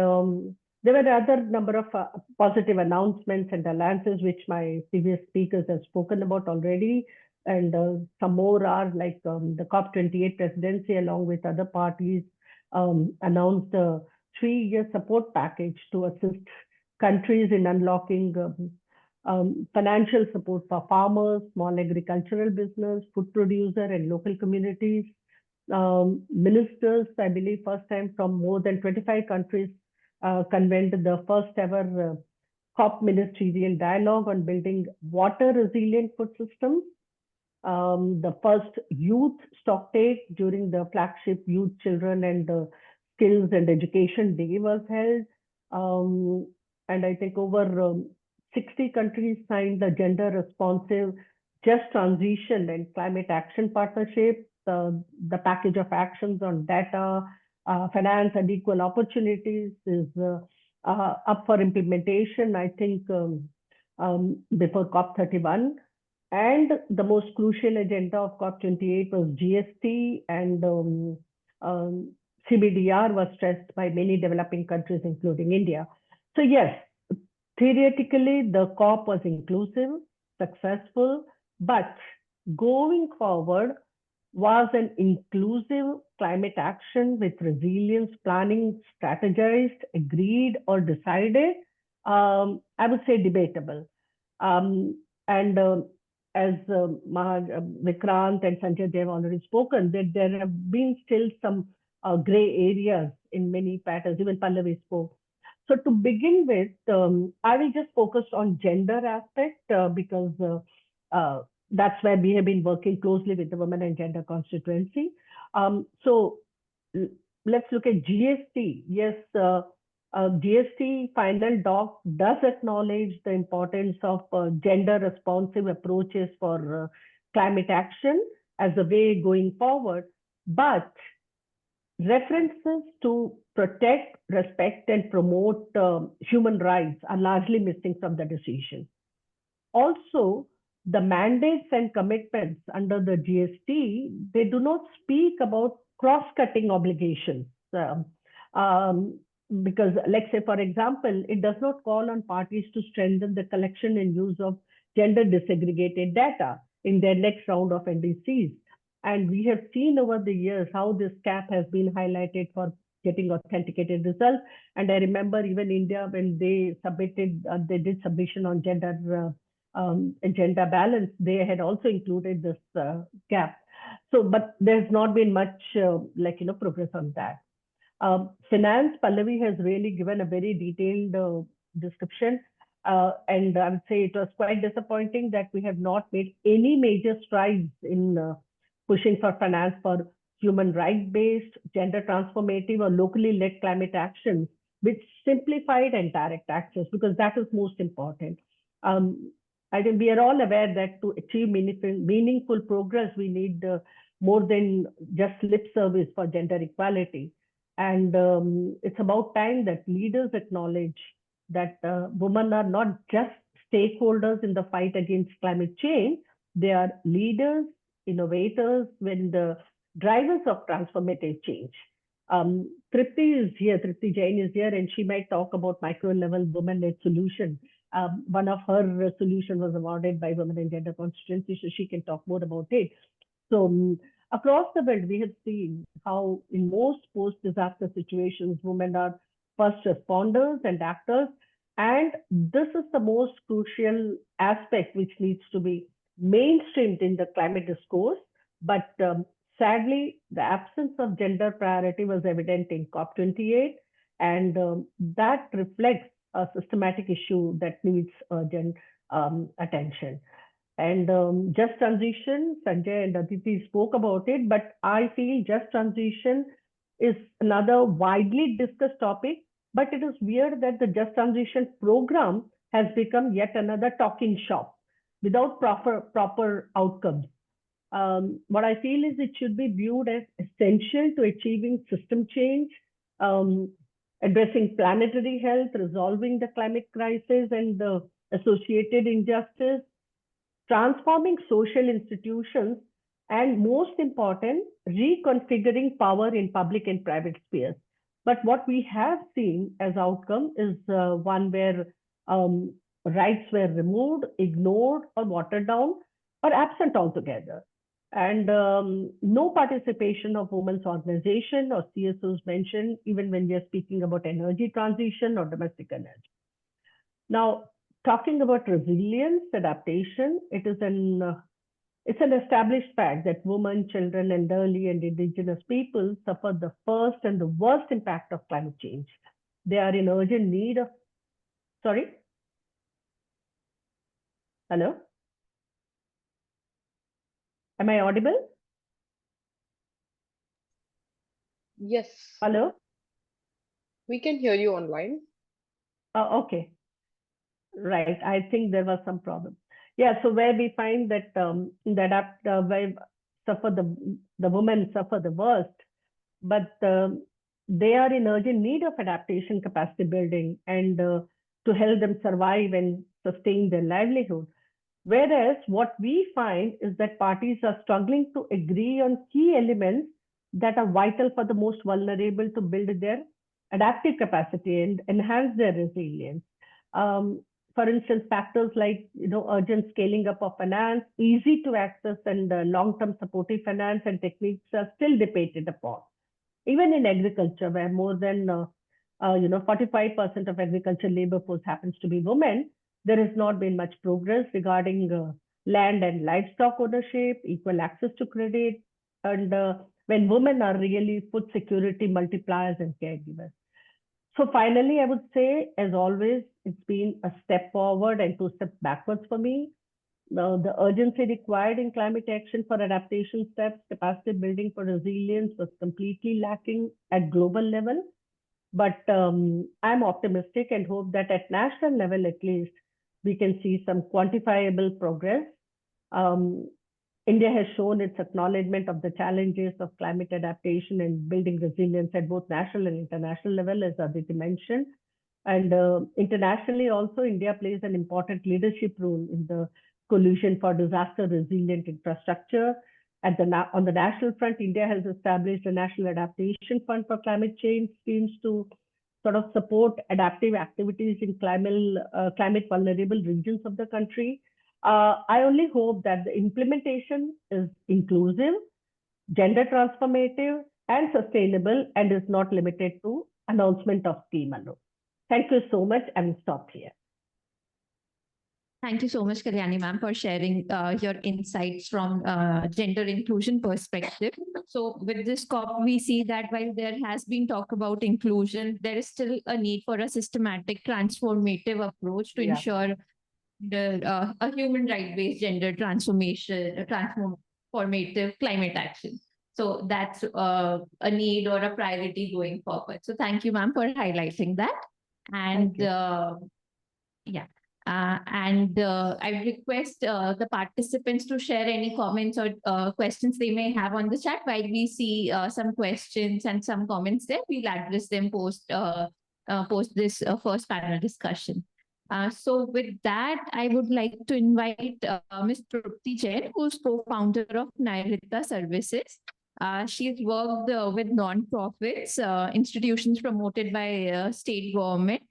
there were other number of positive announcements and alliances, which my previous speakers have spoken about already. And some more are like the COP28 presidency, along with other parties, announced a 3-year support package to assist countries in unlocking financial support for farmers, small agricultural business, food producer, and local communities. Ministers, I believe, first time from more than 25 countries convened the first ever COP ministerial dialogue on building water resilient food systems. The first youth stocktake during the flagship Youth, Children and Skills and Education Day was held. And I think over 60 countries signed the Gender Responsive Just Transition and Climate Action Partnership, the package of actions on data, finance and equal opportunities is up for implementation, I think, before COP31. And the most crucial agenda of COP28 was GST, and CBDR was stressed by many developing countries, including India. So yes, theoretically, the COP was inclusive, successful, but going forward was an inclusive climate action with resilience planning strategized, agreed, or decided? I would say debatable. As Vikrant and Sanjay, they have already spoken, that there have been still some gray areas in many patterns, even Pallavi spoke. So to begin with, I will just focus on gender aspect because that's where we have been working closely with the Women and Gender Constituency. So let's look at GST. Yes, GST final doc does acknowledge the importance of gender responsive approaches for climate action as a way going forward, but references to protect, respect, and promote human rights are largely missing from the decision. Also, the mandates and commitments under the GST, they do not speak about cross-cutting obligations. Because let's say, for example, it does not call on parties to strengthen the collection and use of gender disaggregated data in their next round of NDCs. And we have seen over the years how this gap has been highlighted for getting authenticated results. And I remember even India, when they submitted, they did submission on gender balance, they had also included this gap. So, but there's not been much progress on that. Finance, Pallavi has really given a very detailed description. And I would say it was quite disappointing that we have not made any major strides in pushing for finance for human rights-based, gender transformative, or locally led climate actions with simplified and direct access, because that is most important. I think we are all aware that to achieve meaningful progress, we need more than just lip service for gender equality. And it's about time that leaders acknowledge that women are not just stakeholders in the fight against climate change. They are leaders, innovators, and the drivers of transformative change. Tripti is here, Tripti Jain is here, and she might talk about micro-level women-led solution. One of her solution was awarded by Women and Gender Constituency, so she can talk more about it. So across the world, we have seen how in most post-disaster situations, women are first responders and actors. And this is the most crucial aspect which needs to be mainstreamed in the climate discourse. But sadly, the absence of gender priority was evident in COP28, and that reflects a systematic issue that needs urgent attention. And just transition, Sanjay and Aditi spoke about it, but I feel just transition is another widely discussed topic, but it is weird that the just transition program has become yet another talking shop without proper outcomes. What I feel is it should be viewed as essential to achieving system change, addressing planetary health, resolving the climate crisis and the associated injustice, transforming social institutions, and most important, reconfiguring power in public and private spheres. But what we have seen as outcome is one where rights were removed, ignored, or watered down, or absent altogether. And no participation of women's organization or CSOs mentioned, even when we are speaking about energy transition or domestic energy. Now, talking about resilience, adaptation, it's an established fact that women, children, and elderly and indigenous people suffer the first and the worst impact of climate change. They are in urgent need of, sorry? Hello? Am I audible? Yes. Hello? We can hear you online. Okay. Right. I think there was some problem. Yeah. So where we find that where the women suffer the worst, but they are in urgent need of adaptation, capacity building, and to help them survive and sustain their livelihood. Whereas what we find is that parties are struggling to agree on key elements that are vital for the most vulnerable to build their adaptive capacity and enhance their resilience. For instance, factors like urgent scaling up of finance, easy to access and long-term supportive finance and techniques are still debated upon. Even in agriculture, where more than 45% of agriculture labor force happens to be women, there has not been much progress regarding land and livestock ownership, equal access to credit, and when women are really food security multipliers and caregivers. So finally, I would say, as always, it's been a step forward and 2 steps backwards for me. Now, the urgency required in climate action for adaptation steps, capacity building for resilience was completely lacking at global level. But I'm optimistic and hope that at national level, at least, we can see some quantifiable progress. India has shown its acknowledgement of the challenges of climate adaptation and building resilience at both national and international level, as Aditi mentioned. And internationally also, India plays an important leadership role in the coalition for disaster resilient infrastructure. On the national front, India has established a National Adaptation Fund for climate change schemes to sort of support adaptive activities in climate vulnerable regions of the country. I only hope that the implementation is inclusive, gender transformative, and sustainable, and is not limited to announcement of scheme alone. Thank you so much. I will stop here. Thank you so much, Kalyani ma'am, for sharing your insights from gender inclusion perspective. So with this COP, we see that while there has been talk about inclusion, there is still a need for a systematic transformative approach to ensure a human right-based gender transformative climate action. So that's a need or a priority going forward. So thank you, ma'am, for highlighting that. And I request the participants to share any comments or questions they may have on the chat. While we see some questions and some comments there, we'll address them post this first panel discussion. So with that, I would like to invite Ms. Trupti Jain, who's co-founder of Nairita Services. She's worked with non-profits, institutions promoted by state government,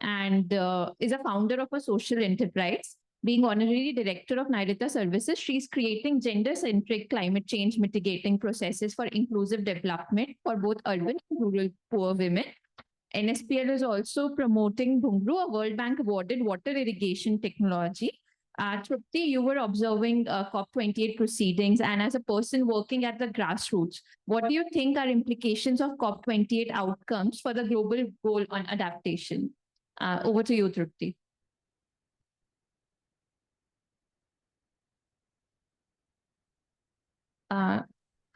and is a founder of a social enterprise. Being honorary director of Nairita Services, she's creating gender-centric climate change mitigating processes for inclusive development for both urban and rural poor women. NSPL is also promoting Bhungru, a World Bank awarded water irrigation technology. Trupti, you were observing COP28 proceedings, and as a person working at the grassroots, what do you think are implications of COP28 outcomes for the global goal on adaptation? Over to you, Trupti.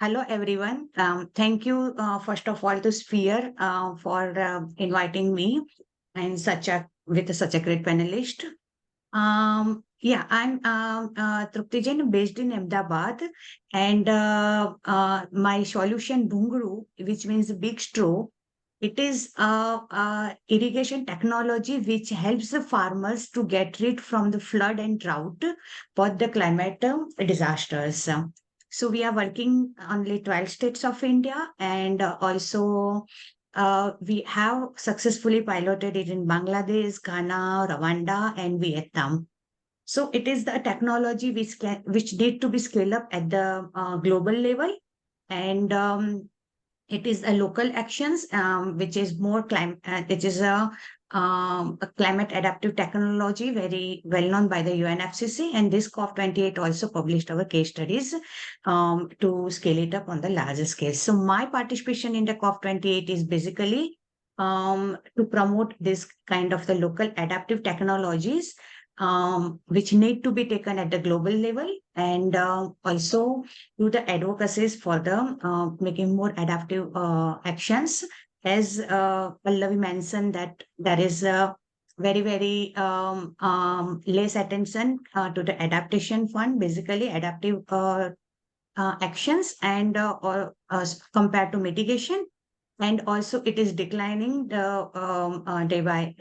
Hello, everyone. Thank you, first of all, to Sphere for inviting me and with such a great panelist. Yeah, I'm Trupti Jain, based in Ahmedabad, and my solution Bhungru, which means big straw, it is irrigation technology which helps the farmers to get rid from the flood and drought, both the climate disasters. So we are working on only 12 states of India, and also we have successfully piloted it in Bangladesh, Ghana, Rwanda, and Vietnam. So it is the technology which need to be scaled up at the global level, and it is a local actions which is more it is a climate adaptive technology, very well known by the UNFCCC, and this COP28 also published our case studies to scale it up on the larger scale. So my participation in the COP28 is basically to promote this kind of the local adaptive technologies which need to be taken at the global level, and also do the advocacies for the making more adaptive actions. As Pallavi mentioned, that there is a very less attention to the adaptation fund, basically adaptive actions, and compared to mitigation. And also it is declining the day by,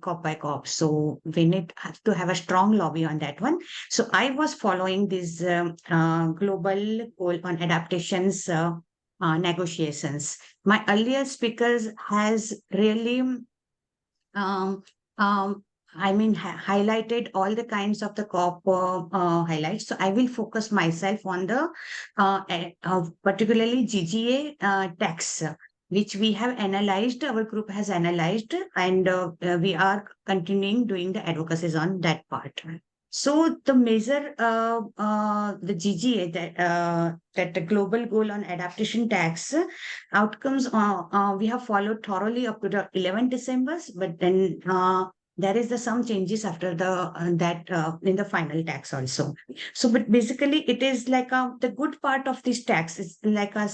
COP by COP. So we have to have a strong lobby on that one. So I was following this global goal on adaptations negotiations. My earlier speakers has really highlighted all the kinds of the COP highlights. So I will focus myself on the particularly GGA tax, which we have analyzed, our group has analyzed, and we are continuing doing the advocacies on that part. So the measure, the GGA, that the global goal on adaptation tax outcomes, we have followed thoroughly up to the 11 December, but then there is some changes after the in the final tax also. So, but basically it is like the good part of this tax is like a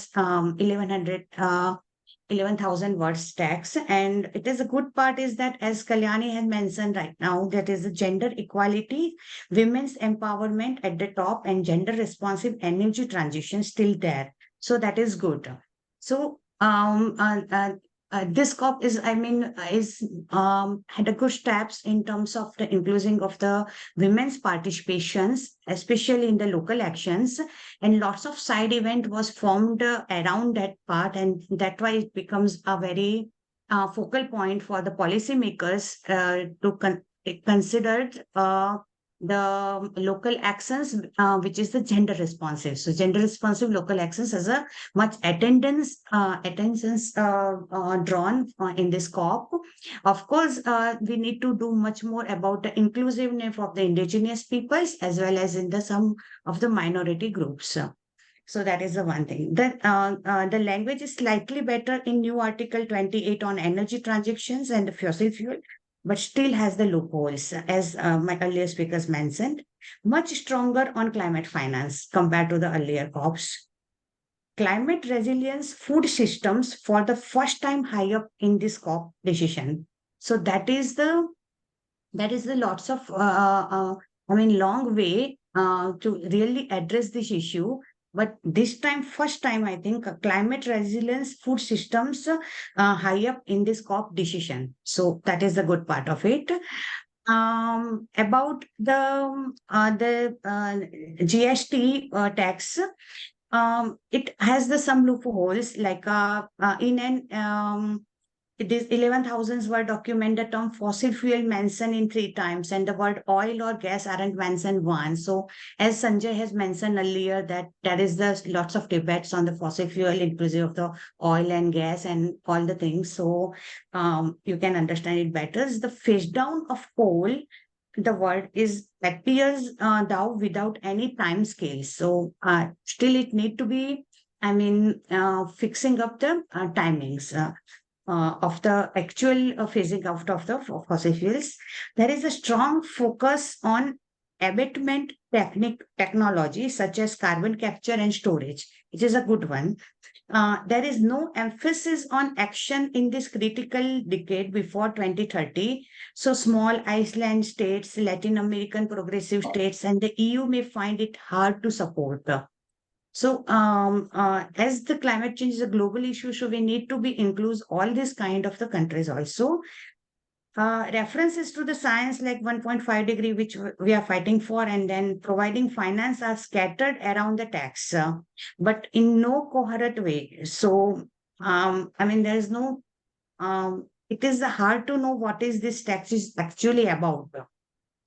11,000 words tax, and it is a good part is that, as Kalyani has mentioned right now, that is the gender equality, women's empowerment at the top, and gender responsive energy transition still there. So that is good. So this COP is, had a good steps in terms of the inclusion of the women's participations, especially in the local actions, and lots of side event was formed around that part, and that's why it becomes a very focal point for the policymakers to consider the local actions, which is the gender responsive. So gender responsive local actions has a much attention drawn in this COP. Of course, we need to do much more about the inclusiveness of the indigenous peoples as well as in some of the minority groups. So that is the one thing. The language is slightly better in new Article 28 on energy transactions and the fossil fuel, but still has the loopholes, as my earlier speakers mentioned. Much stronger on climate finance compared to the earlier COPs. Climate resilience food systems for the first time high up in this COP decision. So that is the there is a lots of, long way to really address this issue. But this time, first time, I think climate resilience food systems high up in this COP decision. So that is the good part of it. About the GST tax, it has the some loopholes like in an it is 11,000 were documented term fossil fuel mentioned in 3 times and the word oil or gas aren't mentioned once. So as Sanjay has mentioned earlier that there is the lots of debates on the fossil fuel inclusive of the oil and gas and all the things. So you can understand it better. The phase down of coal, the word is appears thou without any time scale. So still it need to be, fixing up the timings. Of the actual phasing out of the fossil fuels. There is a strong focus on abatement technology such as carbon capture and storage, which is a good one. There is no emphasis on action in this critical decade before 2030. So small island states, Latin American progressive states, and the EU may find it hard to support. So, as the climate change is a global issue, so we need to be include all these kind of the countries also. References to the science like 1.5 degree, which we are fighting for, and then providing finance are scattered around the tax, but in no coherent way. So, there is no, it is hard to know what is this tax is actually about.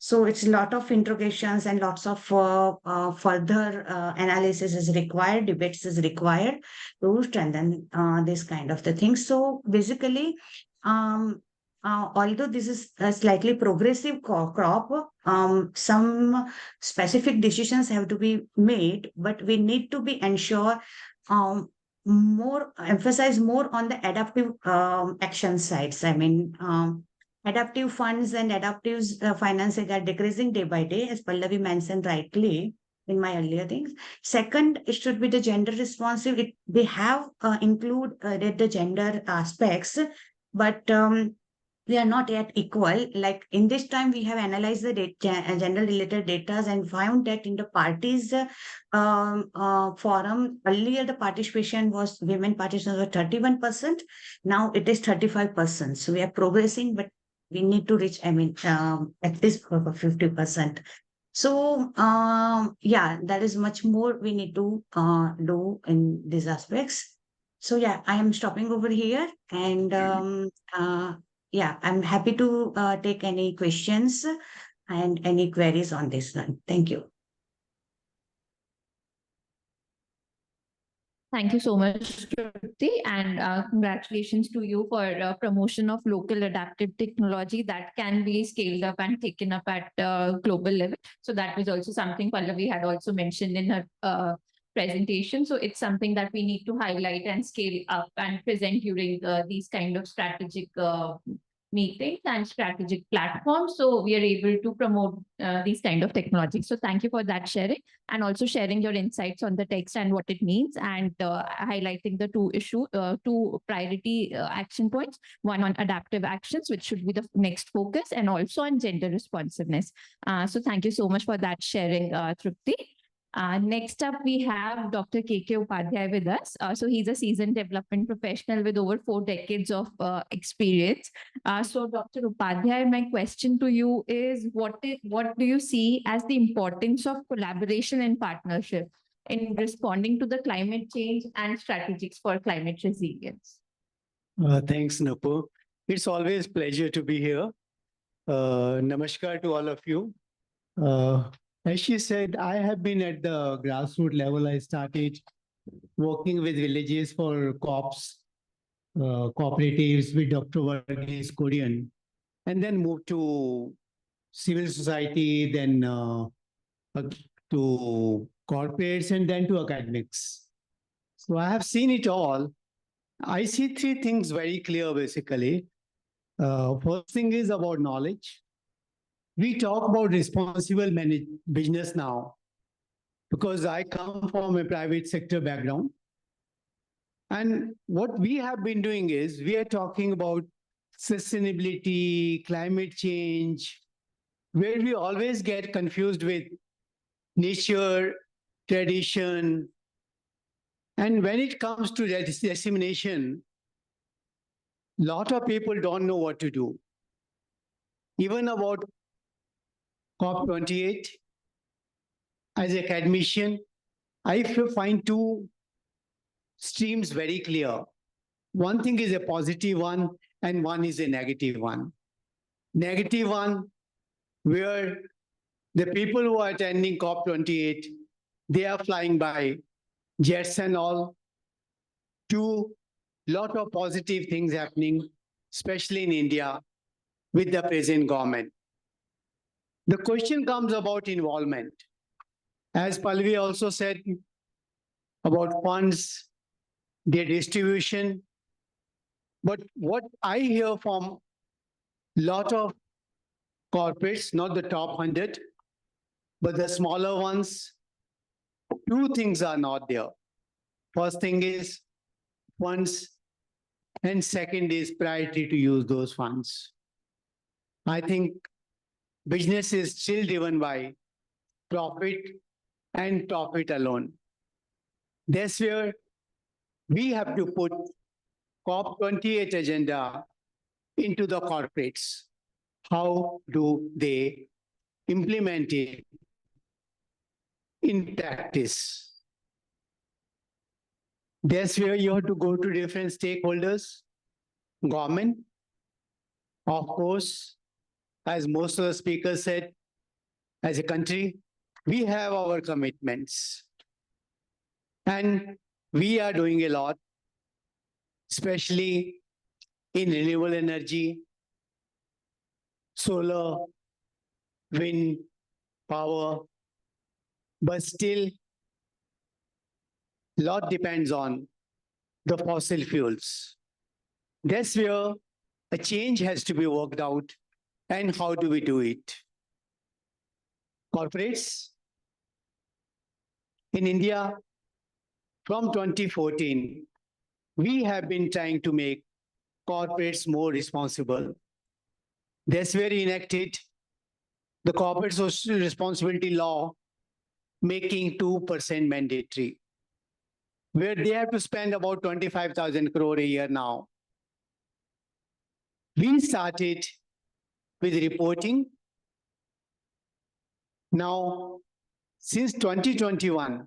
So it's a lot of interrogations and lots of further analysis is required, debates is required to strengthen this kind of the thing. So basically, although this is a slightly progressive crop, some specific decisions have to be made, but we need to be ensure emphasize more on the adaptive action sides. Adaptive funds and adaptive financing are decreasing day by day, as Pallavi mentioned rightly in my earlier things. Second, it should be the gender responsive. They have include the gender aspects, but we are not yet equal. Like in this time, we have analyzed the gender related data and found that in the parties forum, earlier the participation was, women participation was 31%. Now it is 35%. So we are progressing, but we need to reach, at least 50%. So, there is much more we need to do in these aspects. So, I am stopping over here and I'm happy to take any questions and any queries on this one. Thank you. Thank you so much, Shruti, and congratulations to you for promotion of local adaptive technology that can be scaled up and taken up at global level. So that was also something Pallavi had also mentioned in her presentation. So it's something that we need to highlight and scale up and present during these kind of strategic meetings and strategic platforms. So we are able to promote these kind of technologies. So thank you for that sharing, and also sharing your insights on the text and what it means, and highlighting the two priority action points, one on adaptive actions, which should be the next focus, and also on gender responsiveness. So thank you so much for that sharing, Trupti. Next up, we have Dr. K.K. Upadhyay with us. So he's a seasoned development professional with over 4 decades of experience. So Dr. Upadhyay, my question to you is, what do you see as the importance of collaboration and partnership in responding to the climate change and strategies for climate resilience? Thanks, Napo. It's always a pleasure to be here. Namaskar to all of you. As she said, I have been at the grassroots level. I started working with villages for COPs, cooperatives with Dr. Varghese Korean, and then moved to civil society, then to corporates, and then to academics. So I have seen it all. I see 3 things very clear, basically. First thing is about knowledge. We talk about responsible business now because I come from a private sector background. And what we have been doing is we are talking about sustainability, climate change, where we always get confused with nature, tradition, and when it comes to dissemination, lot of people don't know what to do. Even about COP28, as a academician, I find two streams very clear. One thing is a positive one, and one is a negative one. Negative one, where the people who are attending COP28, they are flying by jets and all. Two, lot of positive things happening, especially in India, with the present government. The question comes about involvement. As Pallavi also said about funds, their distribution. But what I hear from lot of corporates, not the top 100, but the smaller ones, two things are not there. First thing is funds, and second is priority to use those funds. I think business is still driven by profit and profit alone. That's where we have to put COP28 agenda into the corporates. How do they implement it in practice? That's where you have to go to different stakeholders, government, of course, as most of the speakers said, as a country, we have our commitments. And we are doing a lot, especially in renewable energy, solar, wind, power, but still a lot depends on the fossil fuels. That's where a change has to be worked out. And how do we do it? Corporates in India, from 2014, we have been trying to make corporates more responsible. That's where we enacted the corporate social responsibility law, making 2% mandatory, where they have to spend about 25,000 crore a year now. We started with reporting. Now, since 2021,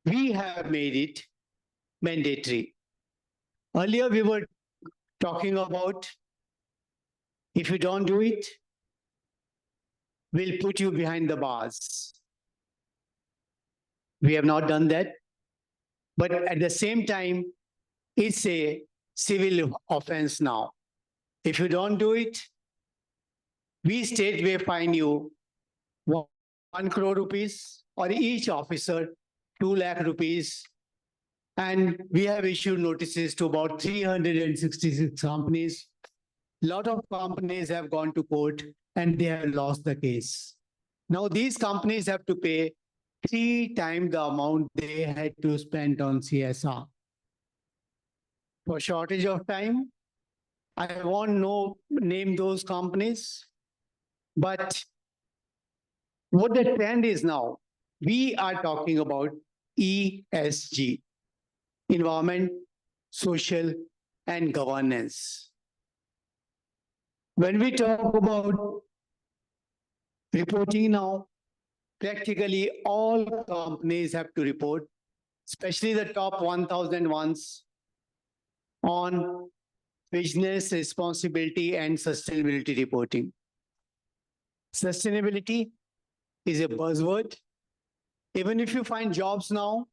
we have made it mandatory. Earlier, we were talking about if you don't do it, we'll put you behind the bars. We have not done that. But at the same time, it's a civil offense now. If you don't do it, we straightway fine you 1 crore rupees, or each officer 2 lakh rupees. And we have issued notices to about 366 companies. A lot of companies have gone to court and they have lost the case. Now these companies have to pay 3 times the amount they had to spend on CSR. For shortage of time, I won't name those companies, but what the trend is now, we are talking about ESG, environment, social, and governance. When we talk about reporting now, practically all companies have to report, especially the top 1,000 ones, on business responsibility and sustainability reporting. Sustainability is a buzzword. Even if you find jobs now,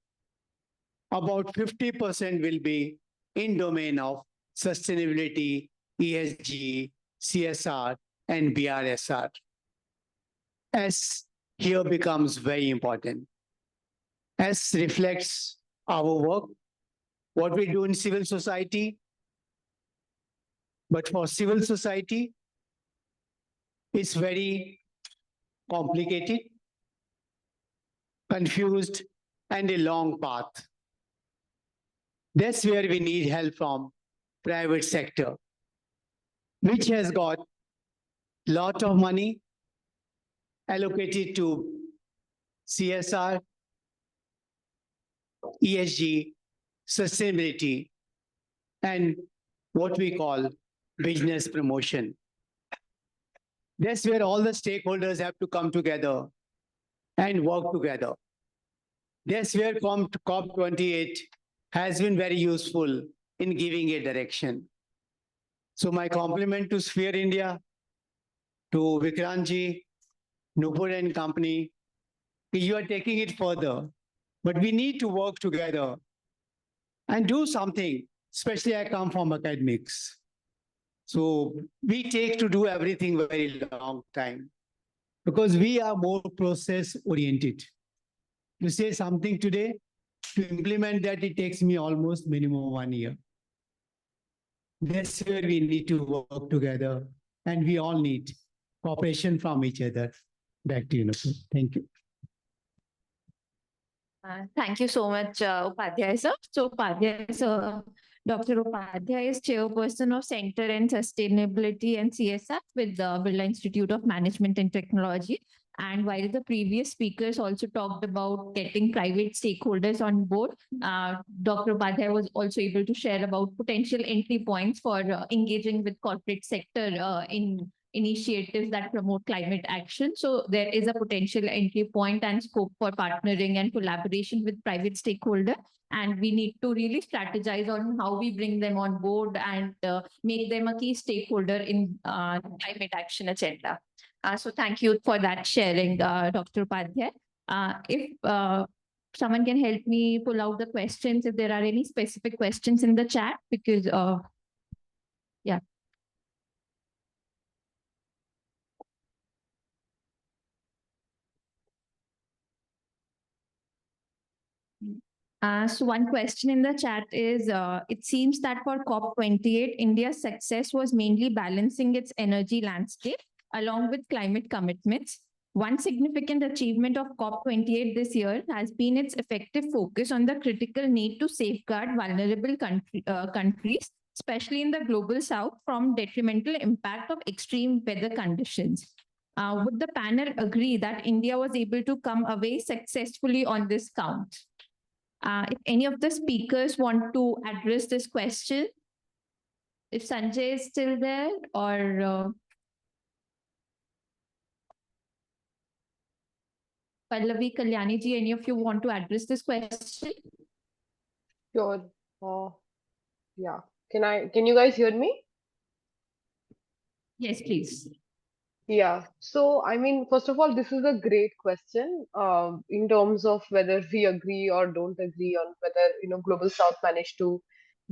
about 50% will be in domain of sustainability, ESG, CSR, and BRSR. S here becomes very important. S reflects our work, what we do in civil society. But for civil society, it's very complicated, confused, and a long path. That's where we need help from private sector, which has got lot of money allocated to CSR, ESG, sustainability, and what we call business promotion. That's where all the stakeholders have to come together and work together. That's where COP28 has been very useful in giving a direction. So my compliment to Sphere India, to Vikrantji, Nupur and company, you are taking it further, but we need to work together and do something, especially I come from academics. So we take to do everything very long time because we are more process oriented. To say something today, to implement that, it takes me almost minimum 1 year. That's where we need to work together and we all need cooperation from each other. Back to you, Nupur. Thank you. Thank you so much, Upadhyay sir. So Upadhyay sir, Dr. Upadhyay is chairperson of Center and Sustainability and CSR with the Birla Institute of Management and Technology. And while the previous speakers also talked about getting private stakeholders on board, Dr. Upadhyay was also able to share about potential entry points for engaging with corporate sector in initiatives that promote climate action. So there is a potential entry point and scope for partnering and collaboration with private stakeholder. And we need to really strategize on how we bring them on board and make them a key stakeholder in climate action agenda. So thank you for that sharing, Dr. Upadhyay. If someone can help me pull out the questions, if there are any specific questions in the chat, because yeah. So one question in the chat is, it seems that for COP28, India's success was mainly balancing its energy landscape along with climate commitments. One significant achievement of COP28 this year has been its effective focus on the critical need to safeguard vulnerable countries, especially in the global south, from detrimental impact of extreme weather conditions. Would the panel agree that India was able to come away successfully on this count? If any of the speakers want to address this question, if Sanjay is still there, or Pallavi, Kalyani ji, any of you want to address this question? Sure. Yeah. Can you guys hear me? Yes, please. Yeah. So, I mean, first of all, this is a great question in terms of whether we agree or don't agree on whether, Global South managed to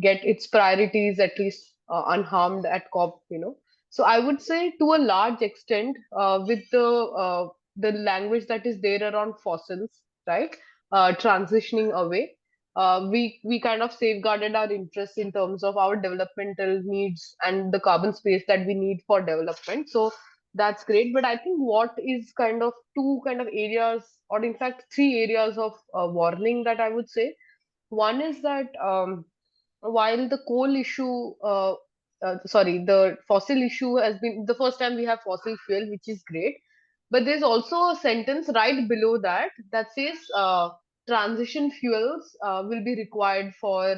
get its priorities at least unharmed at COP. So I would say to a large extent, with the language that is there around fossils, right? Transitioning away. We kind of safeguarded our interests in terms of our developmental needs and the carbon space that we need for development. So that's great. But I think what is kind of two kind of areas, or in fact, three areas of warning that I would say. One is that while the coal issue, the fossil issue has been the first time we have fossil fuel, which is great. But there's also a sentence right below that that says transition fuels will be required for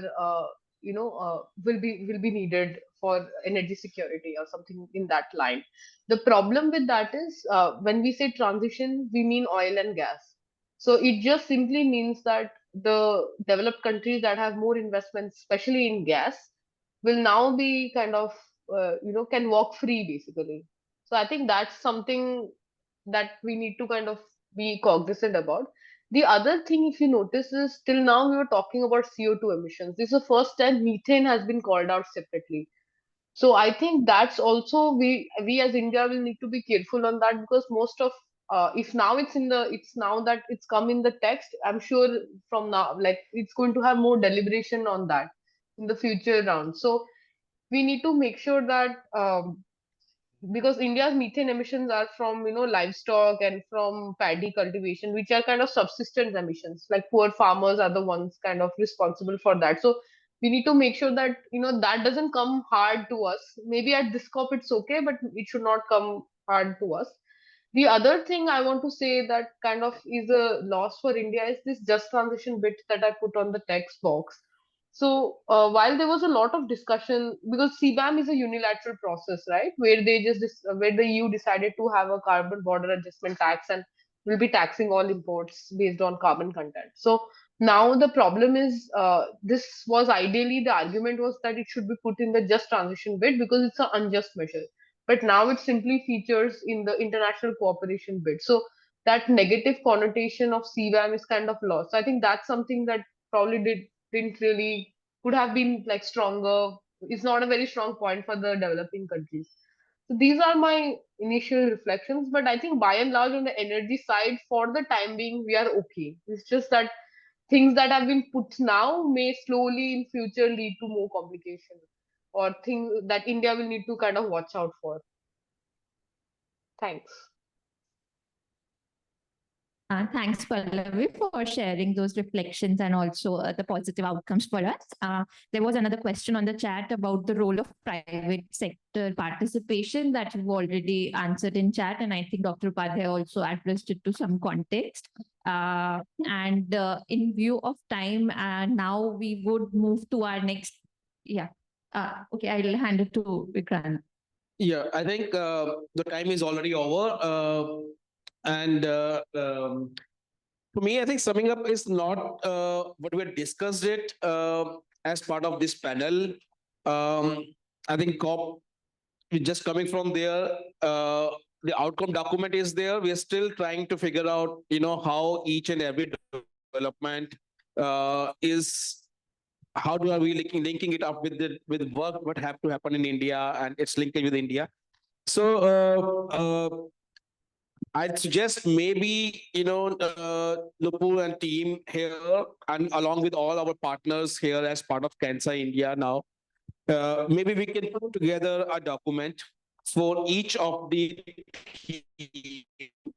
will be needed for energy security or something in that line. The problem with that is when we say transition, we mean oil and gas. So it just simply means that the developed countries that have more investments, especially in gas, will now be kind of can walk free basically. So I think that's something that we need to kind of be cognizant about. The other thing, if you notice, is till now we were talking about CO2 emissions. This is the first time methane has been called out separately. So I think that's also we as India will need to be careful on that, because most of if now it's now that it's come in the text, I'm sure from now, like, it's going to have more deliberation on that in the future round. So we need to make sure that because India's methane emissions are from livestock and from paddy cultivation, which are kind of subsistence emissions. Like, poor farmers are the ones kind of responsible for that. So we need to make sure that that doesn't come hard to us. Maybe at this COP it's okay, but it should not come hard to us. The other thing I want to say that kind of is a loss for India is this just transition bit that I put on the text box. So while there was a lot of discussion, because CBAM is a unilateral process, right, where they just where the EU decided to have a carbon border adjustment tax and will be taxing all imports based on carbon content. So now the problem is this was ideally the argument was that it should be put in the just transition bit because it's an unjust measure, but now it simply features in the international cooperation bit. So that negative connotation of CBAM is kind of lost. So I think that's something that probably didn't really could have been like stronger. It's not a very strong point for the developing countries. So these are my initial reflections, but I think by and large on the energy side, for the time being, we are okay. It's just that things that have been put now may slowly in future lead to more complication or things that India will need to kind of watch out for. Thanks. Thanks, Pallavi, for sharing those reflections and also the positive outcomes for us. There was another question on the chat about the role of private sector participation that you've already answered in chat, and I think Dr. Upadhyay also addressed it to some context. In view of time, now we would move to our next. Yeah. Okay, I'll hand it to Vikrant. Yeah, I think the time is already over. For me, I think summing up is not what we had discussed it as part of this panel. I think COP, just coming from there, the outcome document is there. We are still trying to figure out, how each and every development is. How are we linking it up with work? What have to happen in India and its linkage with India? So I'd suggest maybe, Nupur and team here, and along with all our partners here as part of Cansa India now, maybe we can put together a document for each of the,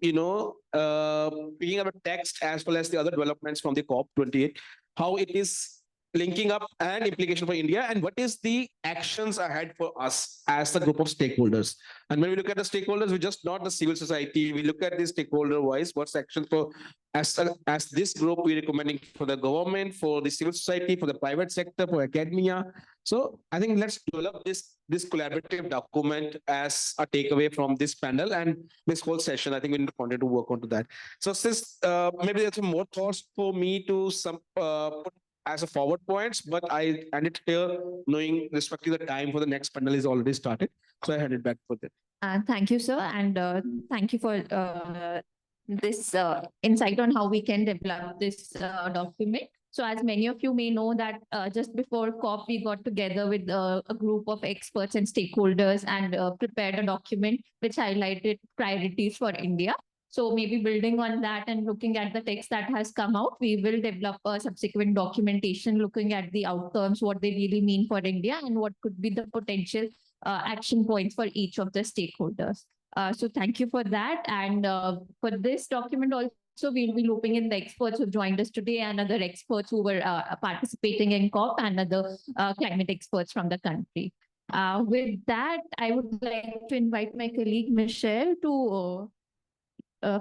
picking up a text as well as the other developments from the COP28, how it is linking up and implication for India, and what is the actions ahead for us as a group of stakeholders. And when we look at the stakeholders, we just not the civil society, we look at the stakeholder wise, what's actions for as this group we're recommending for the government, for the civil society, for the private sector, for academia. So I think let's develop this collaborative document as a takeaway from this panel and this whole session. I think we wanted to work onto that. So since maybe there's some more thoughts for me to put as a forward points, but I end it here knowing respecting the time for the next panel is already started. So I hand it back for that. Thank you, sir. And thank you for this insight on how we can develop this document. So as many of you may know that just before COP, we got together with a group of experts and stakeholders and prepared a document which highlighted priorities for India. So maybe building on that and looking at the text that has come out, we will develop a subsequent documentation looking at the outcomes, what they really mean for India, and what could be the potential action points for each of the stakeholders. So thank you for that. And for this document also, we'll be looping in the experts who joined us today and other experts who were participating in COP and other climate experts from the country. With that, I would like to invite my colleague Michelle to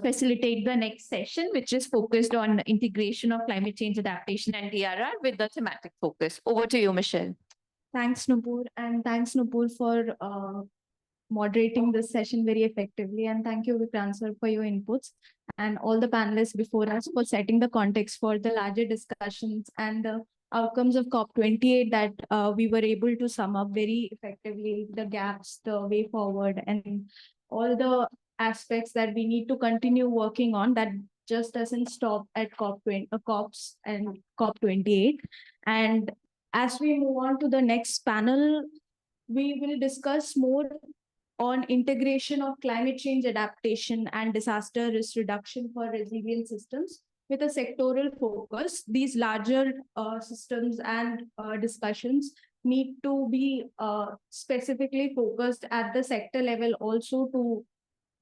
facilitate the next session, which is focused on integration of climate change adaptation and DRR with the thematic focus. Over to you, Michelle. Thanks, Nupur, and thanks, Nupur, for moderating this session very effectively. And thank you, Vikrant sir, for your inputs, and all the panelists before us for setting the context for the larger discussions and the outcomes of COP28 that we were able to sum up very effectively, the gaps, the way forward, and all the aspects that we need to continue working on that just doesn't stop at COPs and COP28. And as we move on to the next panel, we will discuss more on integration of climate change adaptation and disaster risk reduction for resilient systems with a sectoral focus. These larger systems and discussions need to be specifically focused at the sector level also to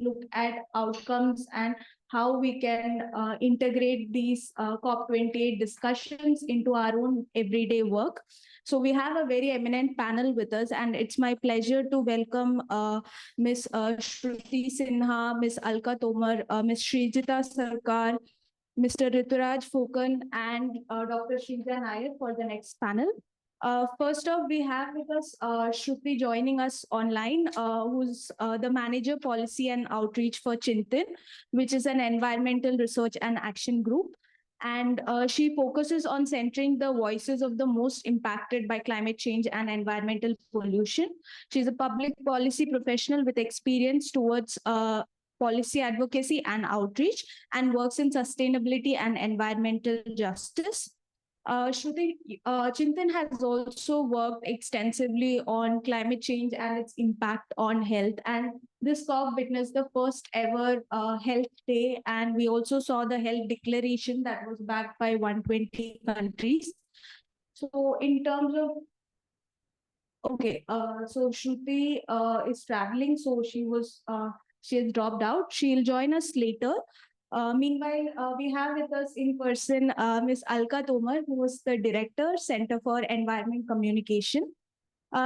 look at outcomes and how we can integrate these COP28 discussions into our own everyday work. So we have a very eminent panel with us, and it's my pleasure to welcome Ms. Shruti Sinha, Ms. Alka Tomar, Ms. Srijita Sarkar, Mr. Rituraj Phukan, and Dr. Shrija Nair for the next panel. First off, we have with us Shruti joining us online, who's the Manager Policy and Outreach for Chintan, which is an environmental research and action group. And she focuses on centering the voices of the most impacted by climate change and environmental pollution. She's a public policy professional with experience towards policy advocacy and outreach, and works in sustainability and environmental justice. Shruti, Chintan has also worked extensively on climate change and its impact on health. And this COP witnessed the first ever health day. And we also saw the health declaration that was backed by 120 countries. So in terms of, okay, so Shruti is traveling. So she has dropped out. She'll join us later. Meanwhile, we have with us in person Ms. Alka Tomar, who is the Director, Center for Environment Communication.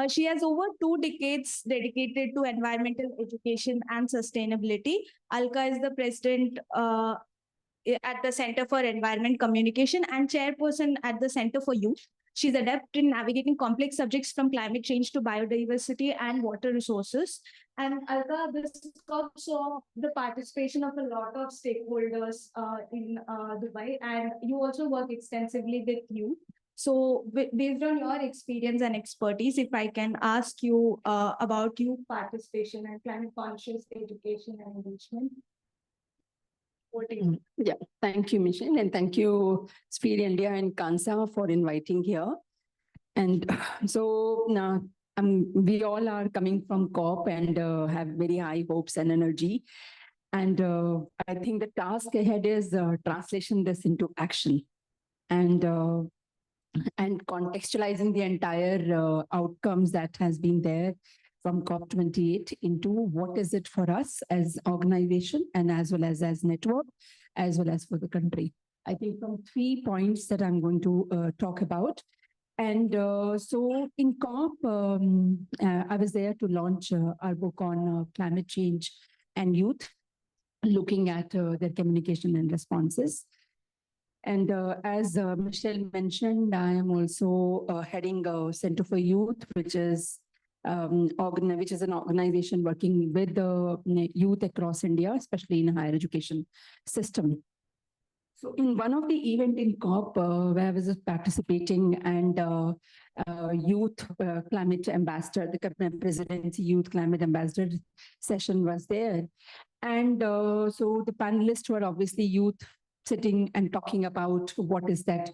She has over 2 decades dedicated to environmental education and sustainability. Alka is the President at the Center for Environment Communication and Chairperson at the Center for Youth. She's adept in navigating complex subjects from climate change to biodiversity and water resources. And Alka, this COP saw the participation of a lot of stakeholders in Dubai, and you also work extensively with youth. So based on your experience and expertise, if I can ask you about youth participation and climate conscious education and engagement. Yeah, thank you, Michelle, and thank you, Sphere India and Cansa for inviting here. And so now we all are coming from COP and have very high hopes and energy. And I think the task ahead is translation this into action and contextualizing the entire outcomes that has been there from COP28 into what is it for us as organization and as well as network, as well as for the country. I think from 3 points that I'm going to talk about. And so in COP, I was there to launch our book on climate change and youth, looking at their communication and responses. And as Michelle mentioned, I am also heading a Center for Youth, which is an organization working with the youth across India, especially in higher education system. So in one of the event in COP where I was participating, and youth climate ambassador, the presidency youth climate ambassador session was there. And so the panelists were obviously youth sitting and talking about what is that.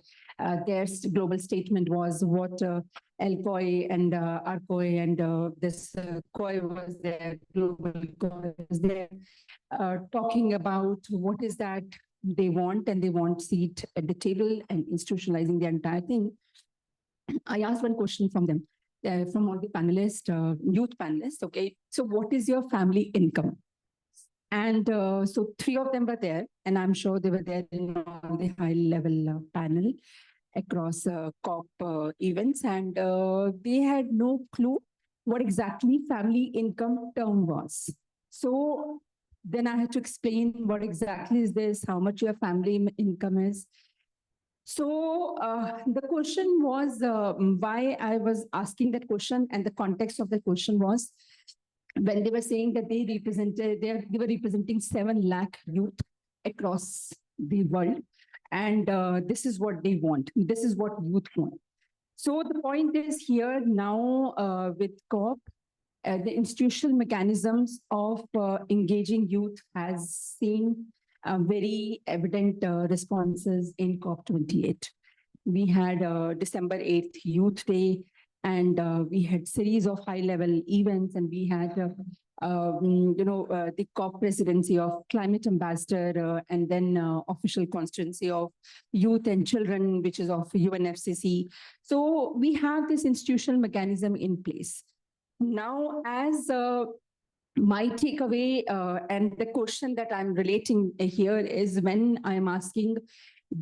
Their global statement was what LCOI and ARCOI and this COI was there, global COI was there, talking about what is that they want, and they want seat at the table and institutionalizing the entire thing. I asked one question from them, from all the panelists, youth panelists, okay, so what is your family income? And so 3 of them were there, and I'm sure they were there in all the high-level panel across COP events, and they had no clue what exactly family income term was. So then I had to explain what exactly is this, how much your family income is. So the question was why I was asking that question, and the context of the question was when they were saying that they were representing 7 lakh youth across the world. And this is what they want. This is what youth want. So the point is here now with COP, the institutional mechanisms of engaging youth has seen very evident responses in COP28. We had December 8th Youth Day, and we had series of high-level events, and we had the COP presidency of climate ambassador, and then official constituency of youth and children, which is of UNFCCC. So we have this institutional mechanism in place. Now, as my takeaway and the question that I'm relating here is when I'm asking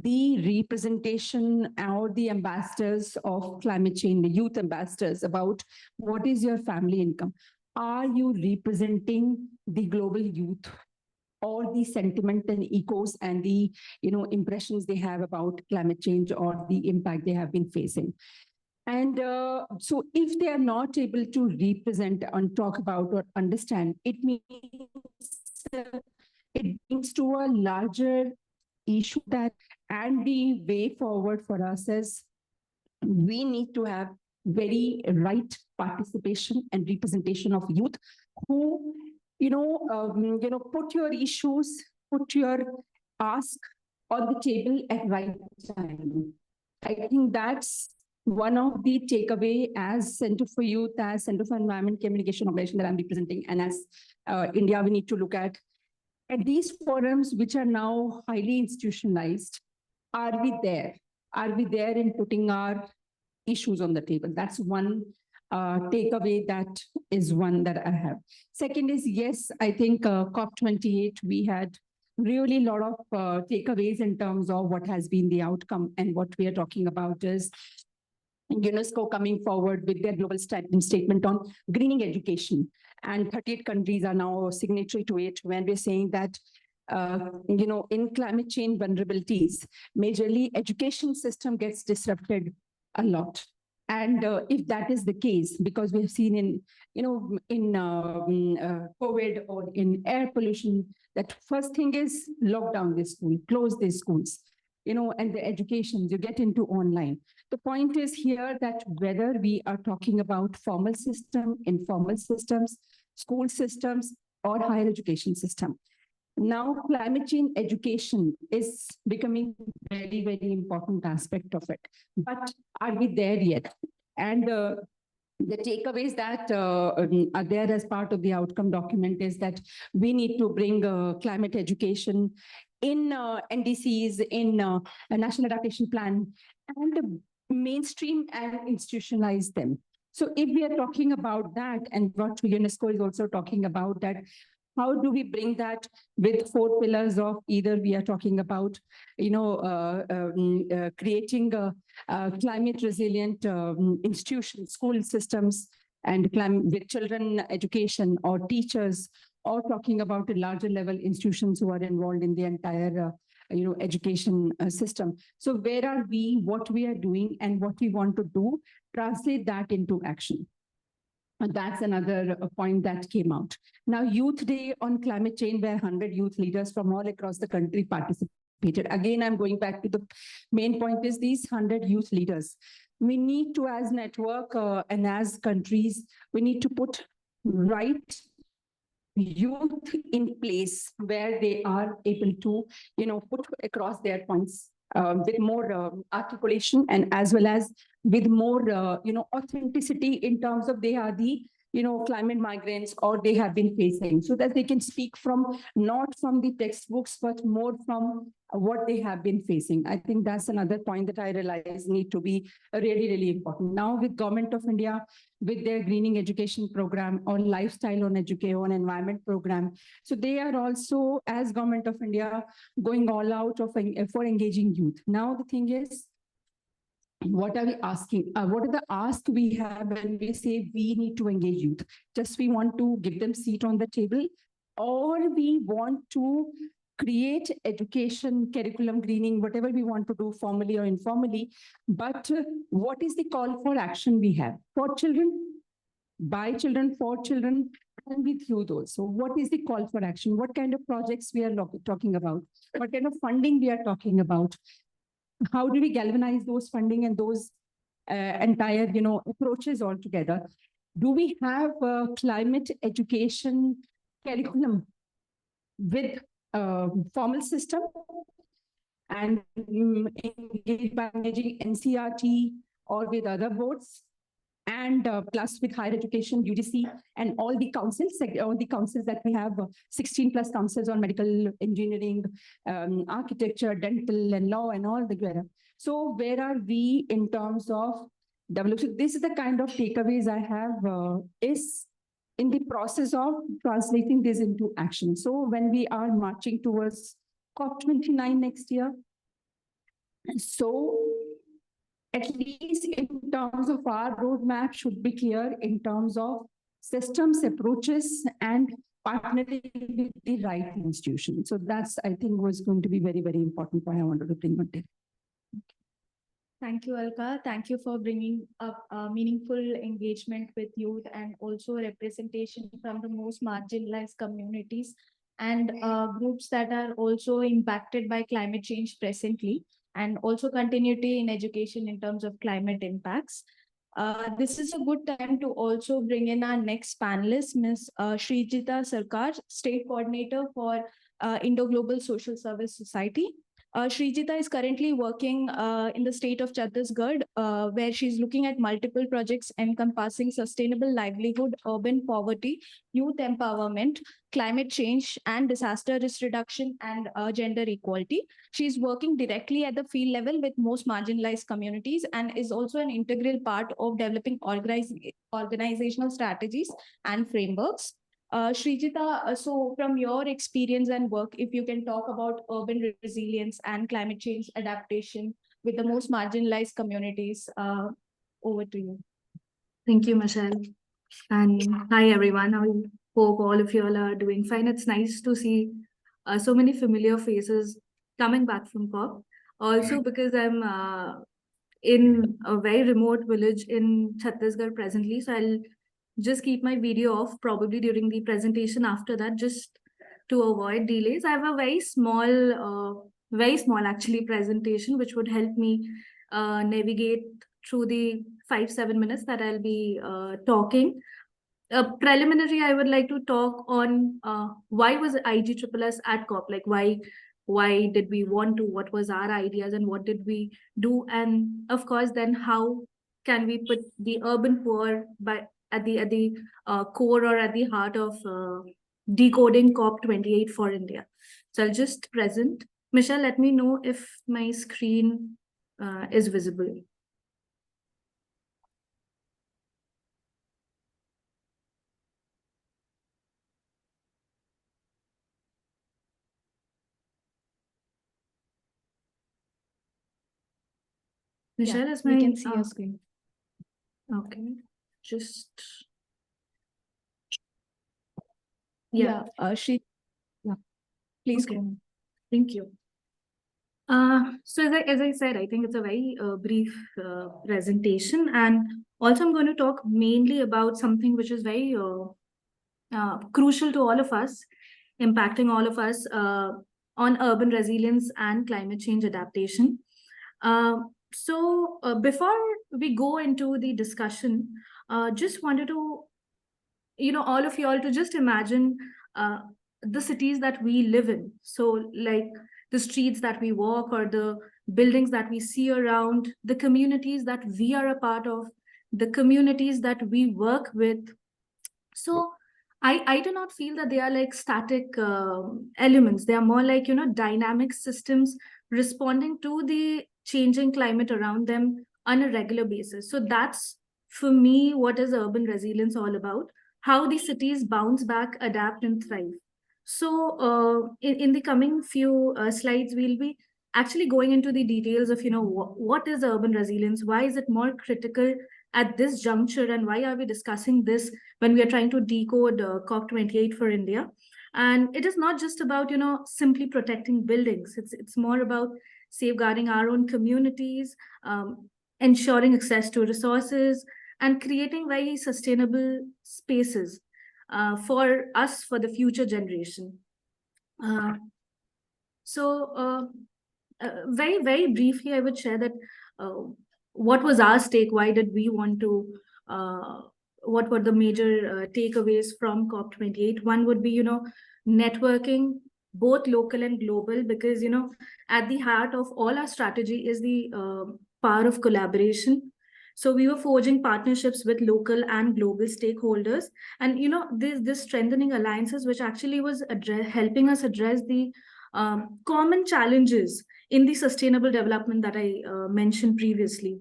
the representation or the ambassadors of climate change, the youth ambassadors, about what is your family income? Are you representing the global youth or the sentiment and echoes and the impressions they have about climate change or the impact they have been facing? And so if they are not able to represent and talk about or understand, it means it brings to a larger issue that, and the way forward for us is we need to have very right participation and representation of youth who, put your issues, put your ask on the table at right time. I think that's one of the takeaway as Center for Youth, as Center for Environment Communication Organization that I'm representing, and as India, we need to look at these forums, which are now highly institutionalized. Are we there? Are we there in putting our issues on the table? That's one takeaway. That is one that I have. Second is, yes, I think COP28, we had really a lot of takeaways in terms of what has been the outcome, and what we are talking about is UNESCO coming forward with their global statement on greening education. And 38 countries are now signatory to it, when we're saying that, in climate change vulnerabilities, majorly education system gets disrupted a lot. And if that is the case, because we've seen in COVID or in air pollution, that first thing is lock down this school, close these schools, and the education, you get into online. The point is here that whether we are talking about formal system, informal systems, school systems, or higher education system. Now, climate change education is becoming very, very important aspect of it. But are we there yet? And the takeaways that are there as part of the outcome document is that we need to bring climate education in NDCs, in a National Adaptation Plan, and mainstream and institutionalize them. So if we are talking about that, and what UNESCO is also talking about, that how do we bring that with 4 pillars of either we are talking about, creating climate resilient institutions, school systems, and with children education or teachers, or talking about a larger level institutions who are involved in the entire education system. So where are we, what we are doing, and what we want to do, translate that into action. And that's another point that came out. Now, Youth Day on climate change, where 100 youth leaders from all across the country participated. Again, I'm going back to the main point is these 100 youth leaders. We need to, as network and as countries, we need to put right youth in place where they are able to, put across their points with more articulation, and as well as with more, authenticity in terms of they are the, climate migrants, or they have been facing, so that they can speak from, not from the textbooks, but more from what they have been facing. I think that's another point that I realize need to be really, really important. Now with Government of India, with their greening education program, or lifestyle on education, on environment program. So they are also, as Government of India, going all out for engaging youth. Now the thing is, what are we asking? What are the ask we have when we say we need to engage youth? Just we want to give them seat on the table, or we want to create education, curriculum greening, whatever we want to do formally or informally. But what is the call for action we have for children, by children, for children, and with youth also? What is the call for action? What kind of projects we are talking about? What kind of funding we are talking about? How do we galvanize those funding and those entire, approaches all together? Do we have a climate education curriculum with formal system, and engaged by NCRT or with other boards, and plus with higher education, UGC, and all the councils that we have, 16 plus councils on medical, engineering, architecture, dental, and law, and all together. So where are we in terms of development? This is the kind of takeaways I have, is in the process of translating this into action. So when we are marching towards COP29 next year, So at least in terms of our roadmap should be clear in terms of systems, approaches, and partnering with the right institution. So that's, I think, was going to be very, very important point I wanted to bring on there. Thank you, Alka. Thank you for bringing up meaningful engagement with youth and also representation from the most marginalized communities and groups that are also impacted by climate change presently, and also continuity in education in terms of climate impacts. This is a good time to also bring in our next panelist, Ms. Srijita Sarkar, State Coordinator for Indo-Global Social Service Society. Srijita is currently working in the state of Chhattisgarh, where she's looking at multiple projects encompassing sustainable livelihood, urban poverty, youth empowerment, climate change, and disaster risk reduction and gender equality. She's working directly at the field level with most marginalized communities and is also an integral part of developing organizational strategies and frameworks. Srijita, so from your experience and work, if you can talk about urban resilience and climate change adaptation with the most marginalized communities, over to you. Thank you, Michelle. And hi, everyone. I hope all of you all are doing fine. It's nice to see so many familiar faces coming back from COP. Also, because I'm in a very remote village in Chhattisgarh presently, so I'll just keep my video off probably during the presentation after that, just to avoid delays. I have a very small actually presentation, which would help me navigate through the 5-7 minutes that I'll be talking. Preliminary, I would like to talk on why was IGSSS at COP, like why did we want to, what was our ideas and what did we do, and of course then how can we put the urban poor at the core or at the heart of decoding COP28 for India. So I'll just present. Michelle, let me know if my screen is visible. Michelle, Yeah, is my... we can see your screen. Okay, just... Yeah, yeah, please okay. go on. Thank you. So as I said, I think it's a very brief presentation, and also I'm going to talk mainly about something which is very crucial to all of us, impacting all of us on urban resilience and climate change adaptation. So before we go into the discussion, just wanted to, all of you all to just imagine the cities that we live in. So like the streets that we walk or the buildings that we see around, the communities that we are a part of, the communities that we work with. So I do not feel that they are like static elements. They are more like, dynamic systems responding to the changing climate around them on a regular basis. So that's, for me, what is urban resilience all about, how the cities bounce back, adapt, and thrive. So in the coming few slides, we'll be actually going into the details of, what is urban resilience, why is it more critical at this juncture, and why are we discussing this when we are trying to decode COP28 for India. And it is not just about, simply protecting buildings. It's more about safeguarding our own communities, ensuring access to resources, and creating very sustainable spaces for us, for the future generation. Very, very briefly, I would share that what was our stake, why did we want to, what were the major takeaways from COP28? One would be, networking, both local and global, because, at the heart of all our strategy is the power of collaboration. So we were forging partnerships with local and global stakeholders, and this strengthening alliances, which actually was helping us address the common challenges in the sustainable development that I mentioned previously.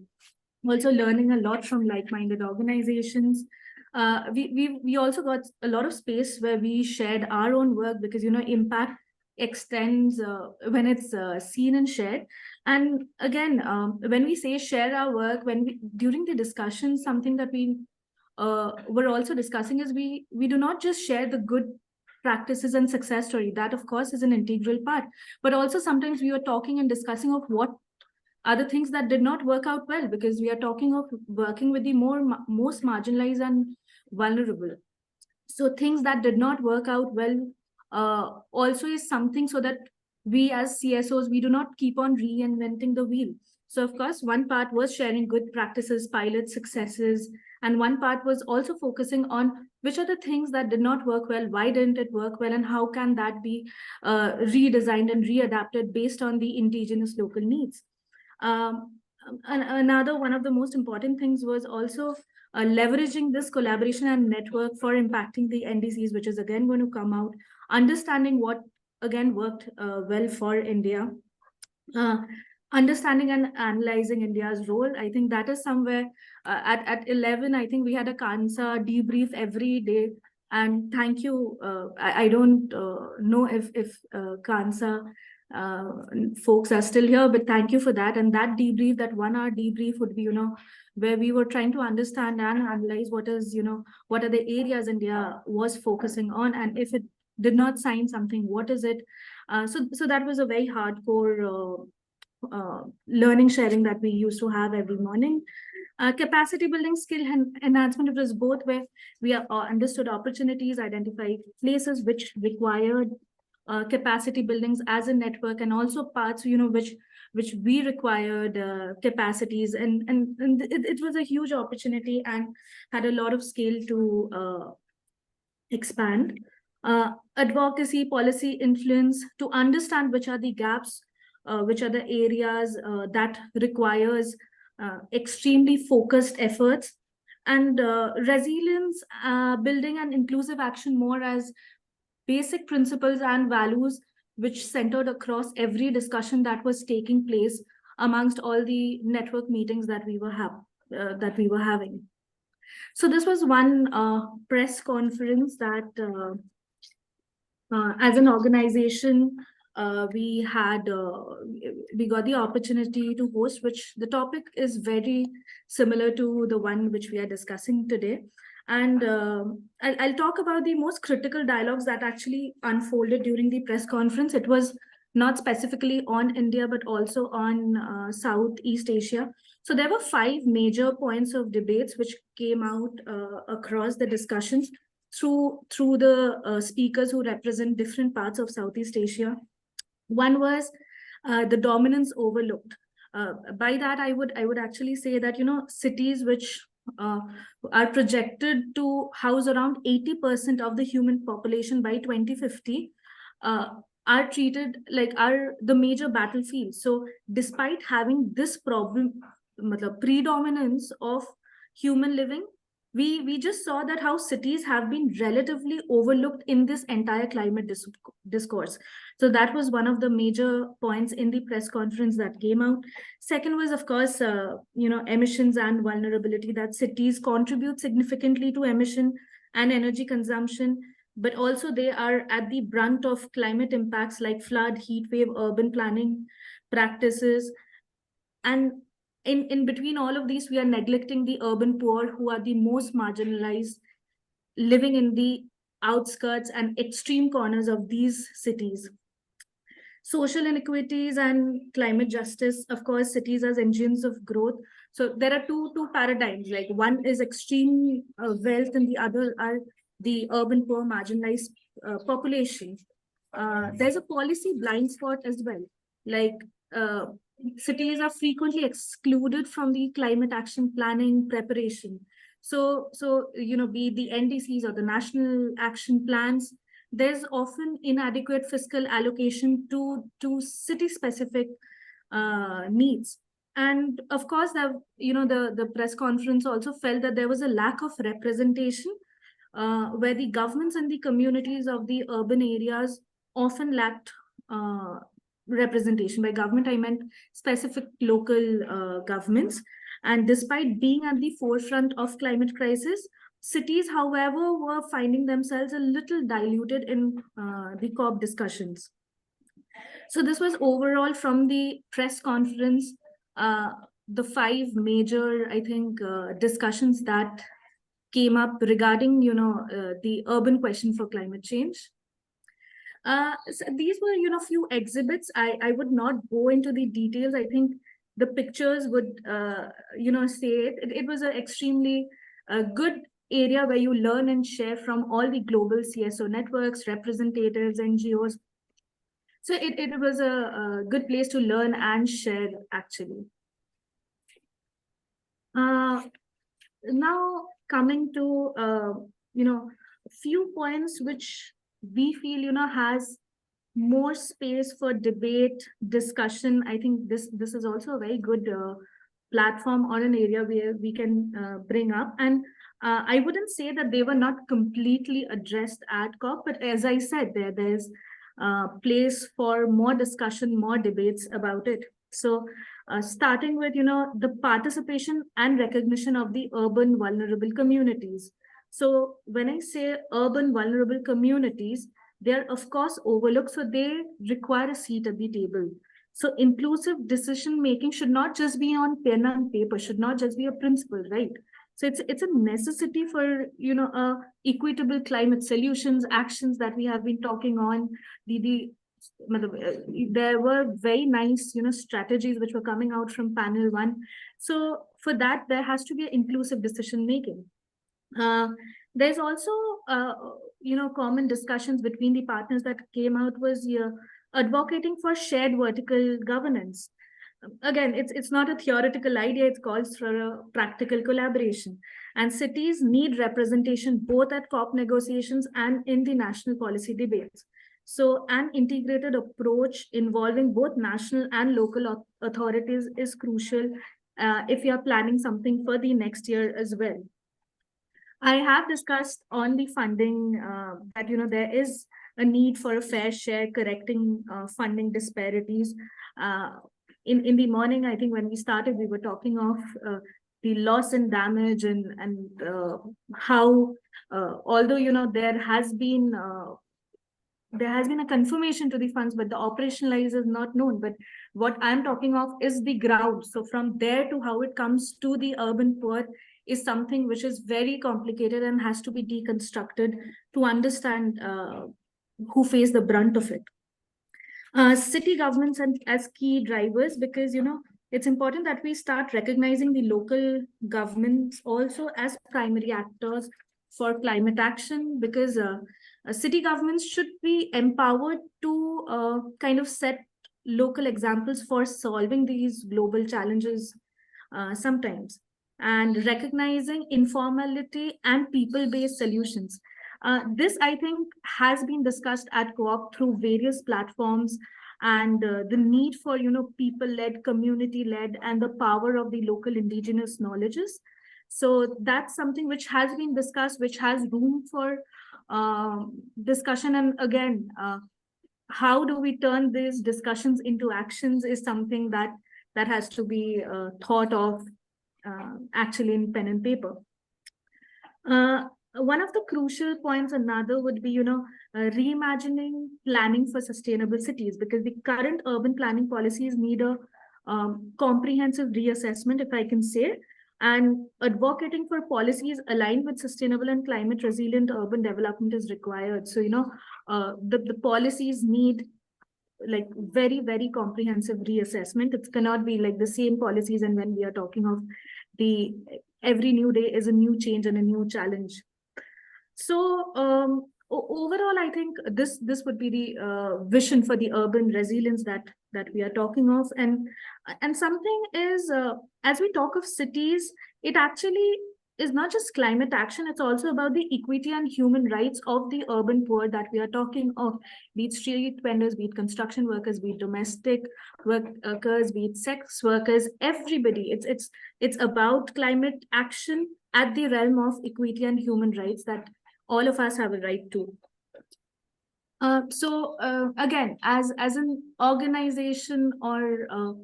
Also learning a lot from like-minded organizations. We also got a lot of space where we shared our own work, because impact extends when it's seen and shared. And again, when we say share our work, during the discussion, something that we're also discussing is we do not just share the good practices and success story. That of course is an integral part, but also sometimes we are talking and discussing of what are the things that did not work out well, because we are talking of working with the most marginalized and vulnerable. So things that did not work out well also is something, so that we as CSOs, we do not keep on reinventing the wheel. So of course, one part was sharing good practices, pilot successes, and one part was also focusing on which are the things that did not work well, why didn't it work well, and how can that be redesigned and readapted based on the indigenous local needs. And another one of the most important things was also leveraging this collaboration and network for impacting the NDCs, which is again going to come out, understanding what again worked well for India, understanding and analyzing India's role. I think that is somewhere at 11, I think we had a Cansa debrief every day. And thank you. I don't know if Cansa folks are still here, but thank you for that. And that debrief, that 1 hour debrief would be, where we were trying to understand and analyze what is, what are the areas India was focusing on, and if it did not sign something, what is it? So that was a very hardcore learning sharing that we used to have every morning. Capacity building, skill enhancement, it was both where we understood opportunities, identified places which required capacity buildings as a network, and also parts, which we required capacities, and it was a huge opportunity and had a lot of scale to expand. Advocacy, policy influence, to understand which are the gaps, which are the areas that requires extremely focused efforts, and resilience building and inclusive action more as basic principles and values which centered across every discussion that was taking place amongst all the network meetings that we were having. So this was one press conference that as an organization we got the opportunity to host, which the topic is very similar to the one which we are discussing today. And I'll talk about the most critical dialogues that actually unfolded during the press conference. It was not specifically on India, but also on Southeast Asia. So there were 5 major points of debates which came out across the discussions through the speakers who represent different parts of Southeast Asia. One was the dominance overlooked. By that, I would actually say that, cities which are projected to house around 80% of the human population by 2050 are treated like the major battlefield. So despite having this problem, predominance of human living, we just saw that how cities have been relatively overlooked in this entire climate discourse. So that was one of the major points in the press conference that came out. Second was, of course, emissions and vulnerability, that cities contribute significantly to emission and energy consumption, but also they are at the brunt of climate impacts like flood, heat wave, urban planning practices. And in between all of these, we are neglecting the urban poor, who are the most marginalized, living in the outskirts and extreme corners of these cities. Social inequities and climate justice, of course, cities as engines of growth. So there are two paradigms, like one is extreme wealth and the other are the urban poor marginalized population. There's a policy blind spot as well, like cities are frequently excluded from the climate action planning preparation. So be the NDCs or the national action plans, there's often inadequate fiscal allocation to city-specific needs. And of course, the press conference also felt that there was a lack of representation, where the governments and the communities of the urban areas often lacked representation. By government, I meant specific local governments. And despite being at the forefront of climate crisis, cities, however, were finding themselves a little diluted in the COP discussions. So this was overall from the press conference, the 5 major, I think, discussions that came up regarding, the urban question for climate change. So these were, few exhibits. I would not go into the details. I think the pictures would, say it. It was an extremely good area where you learn and share from all the global CSO networks, representatives, NGOs. So it was a good place to learn and share, actually. Now coming to, a few points which we feel, has more space for debate, discussion. I think this is also a very good platform or an area where we can bring up. And I wouldn't say that they were not completely addressed at COP, but as I said, there's place for more discussion, more debates about it. So starting with, the participation and recognition of the urban vulnerable communities. So when I say urban vulnerable communities, they're of course overlooked, so they require a seat at the table. So inclusive decision making should not just be on pen and paper, should not just be a principle, right? So it's a necessity for, equitable climate solutions, actions that we have been talking on. There were very nice, strategies which were coming out from panel 1. So for that, there has to be inclusive decision making. There's also, common discussions between the partners that came out was advocating for shared vertical governance. Again, it's not a theoretical idea, it calls for a practical collaboration. And cities need representation both at COP negotiations and in the national policy debates. So an integrated approach involving both national and local authorities is crucial if you are planning something for the next year as well. I have discussed on the funding that, there is a need for a fair share, correcting funding disparities. In the morning, I think when we started, we were talking of the loss and damage and how, although, there has been a confirmation to the funds, but the operationalize is not known. But what I'm talking of is the ground. So from there to how it comes to the urban poor is something which is very complicated and has to be deconstructed to understand who face the brunt of it. City governments and as key drivers, because, it's important that we start recognizing the local governments also as primary actors for climate action, because city governments should be empowered to kind of set local examples for solving these global challenges sometimes, and recognizing informality and people-based solutions. This, I think, has been discussed at COP through various platforms, and the need for, people-led, community-led, and the power of the local indigenous knowledges. So that's something which has been discussed, which has room for discussion. And again, how do we turn these discussions into actions is something that has to be thought of actually in pen and paper. One of the crucial points, another would be, reimagining planning for sustainable cities, because the current urban planning policies need a comprehensive reassessment, if I can say, and advocating for policies aligned with sustainable and climate resilient urban development is required. So, the policies need like very, very comprehensive reassessment. It cannot be like the same policies, and when we are talking of the every new day is a new change and a new challenge. So overall, I think this would be the vision for the urban resilience that we are talking of. And something is, as we talk of cities, it actually is not just climate action, it's also about the equity and human rights of the urban poor that we are talking of, be it street vendors, be it construction workers, be it domestic workers, be it sex workers, everybody. It's about climate action at the realm of equity and human rights that all of us have a right to. So again, as an organization, or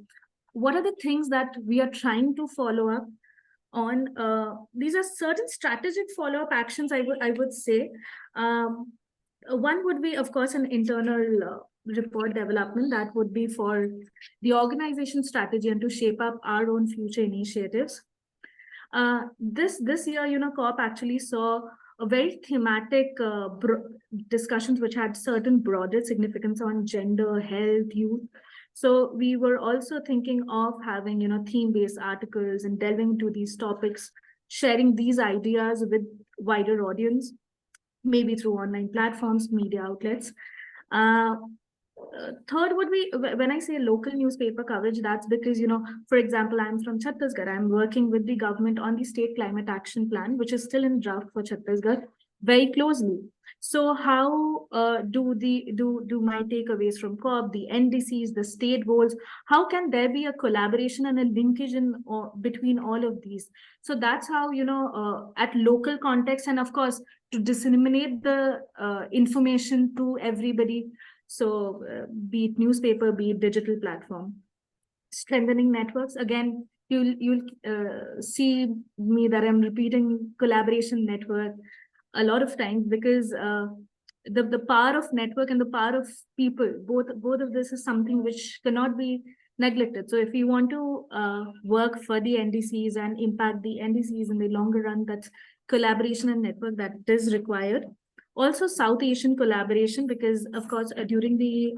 what are the things that we are trying to follow up on? These are certain strategic follow-up actions, I would say. One would be, of course, an internal report development that would be for the organization strategy and to shape up our own future initiatives. This year, COP actually saw a very thematic discussions which had certain broader significance on gender, health, youth. So we were also thinking of having, theme-based articles and delving into these topics, sharing these ideas with wider audience, maybe through online platforms, media outlets. Third would be, when I say local newspaper coverage, that's because, for example, I'm from Chhattisgarh. I'm working with the government on the state climate action plan, which is still in draft for Chhattisgarh, very closely. So how do my takeaways from COP, the NDCs, the state goals, how can there be a collaboration and a linkage between all of these? So that's how, at local context, and of course, to disseminate the information to everybody. So be it newspaper, be it digital platform. Strengthening networks. Again, you'll see me that I'm repeating collaboration network a lot of times, because the power of network and the power of people, both of this is something which cannot be neglected. So if you want to work for the NDCs and impact the NDCs in the longer run, that's collaboration and network that is required. Also South Asian collaboration, because of course during the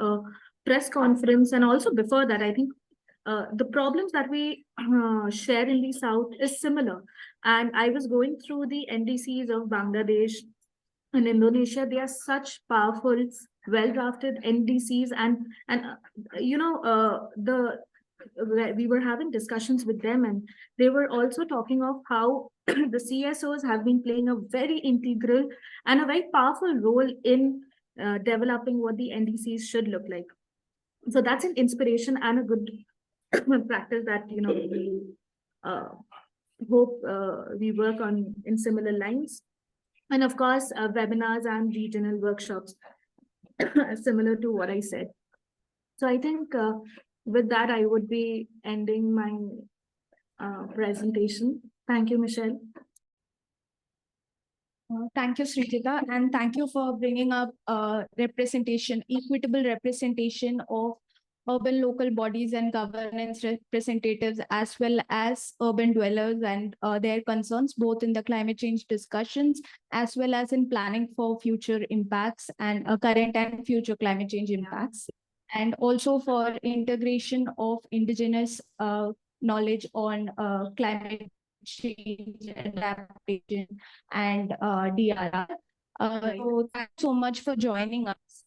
press conference and also before that, I think the problems that we share in the South is similar. And I was going through the NDCs of Bangladesh and Indonesia. They are such powerful, well-drafted NDCs, and we were having discussions with them, and they were also talking of how the CSOs have been playing a very integral and a very powerful role in developing what the NDCs should look like. So that's an inspiration and a good practice that we hope we work on in similar lines. And of course, webinars and regional workshops, similar to what I said. So I think with that, I would be ending my presentation. Thank you, Michelle. Thank you, Srijita, and thank you for bringing up representation, equitable representation of urban local bodies and governance representatives, as well as urban dwellers and their concerns, both in the climate change discussions, as well as in planning for future impacts and current and future climate change impacts, and also for integration of indigenous knowledge on climate change, adaptation, and DRR. So thanks so much for joining us.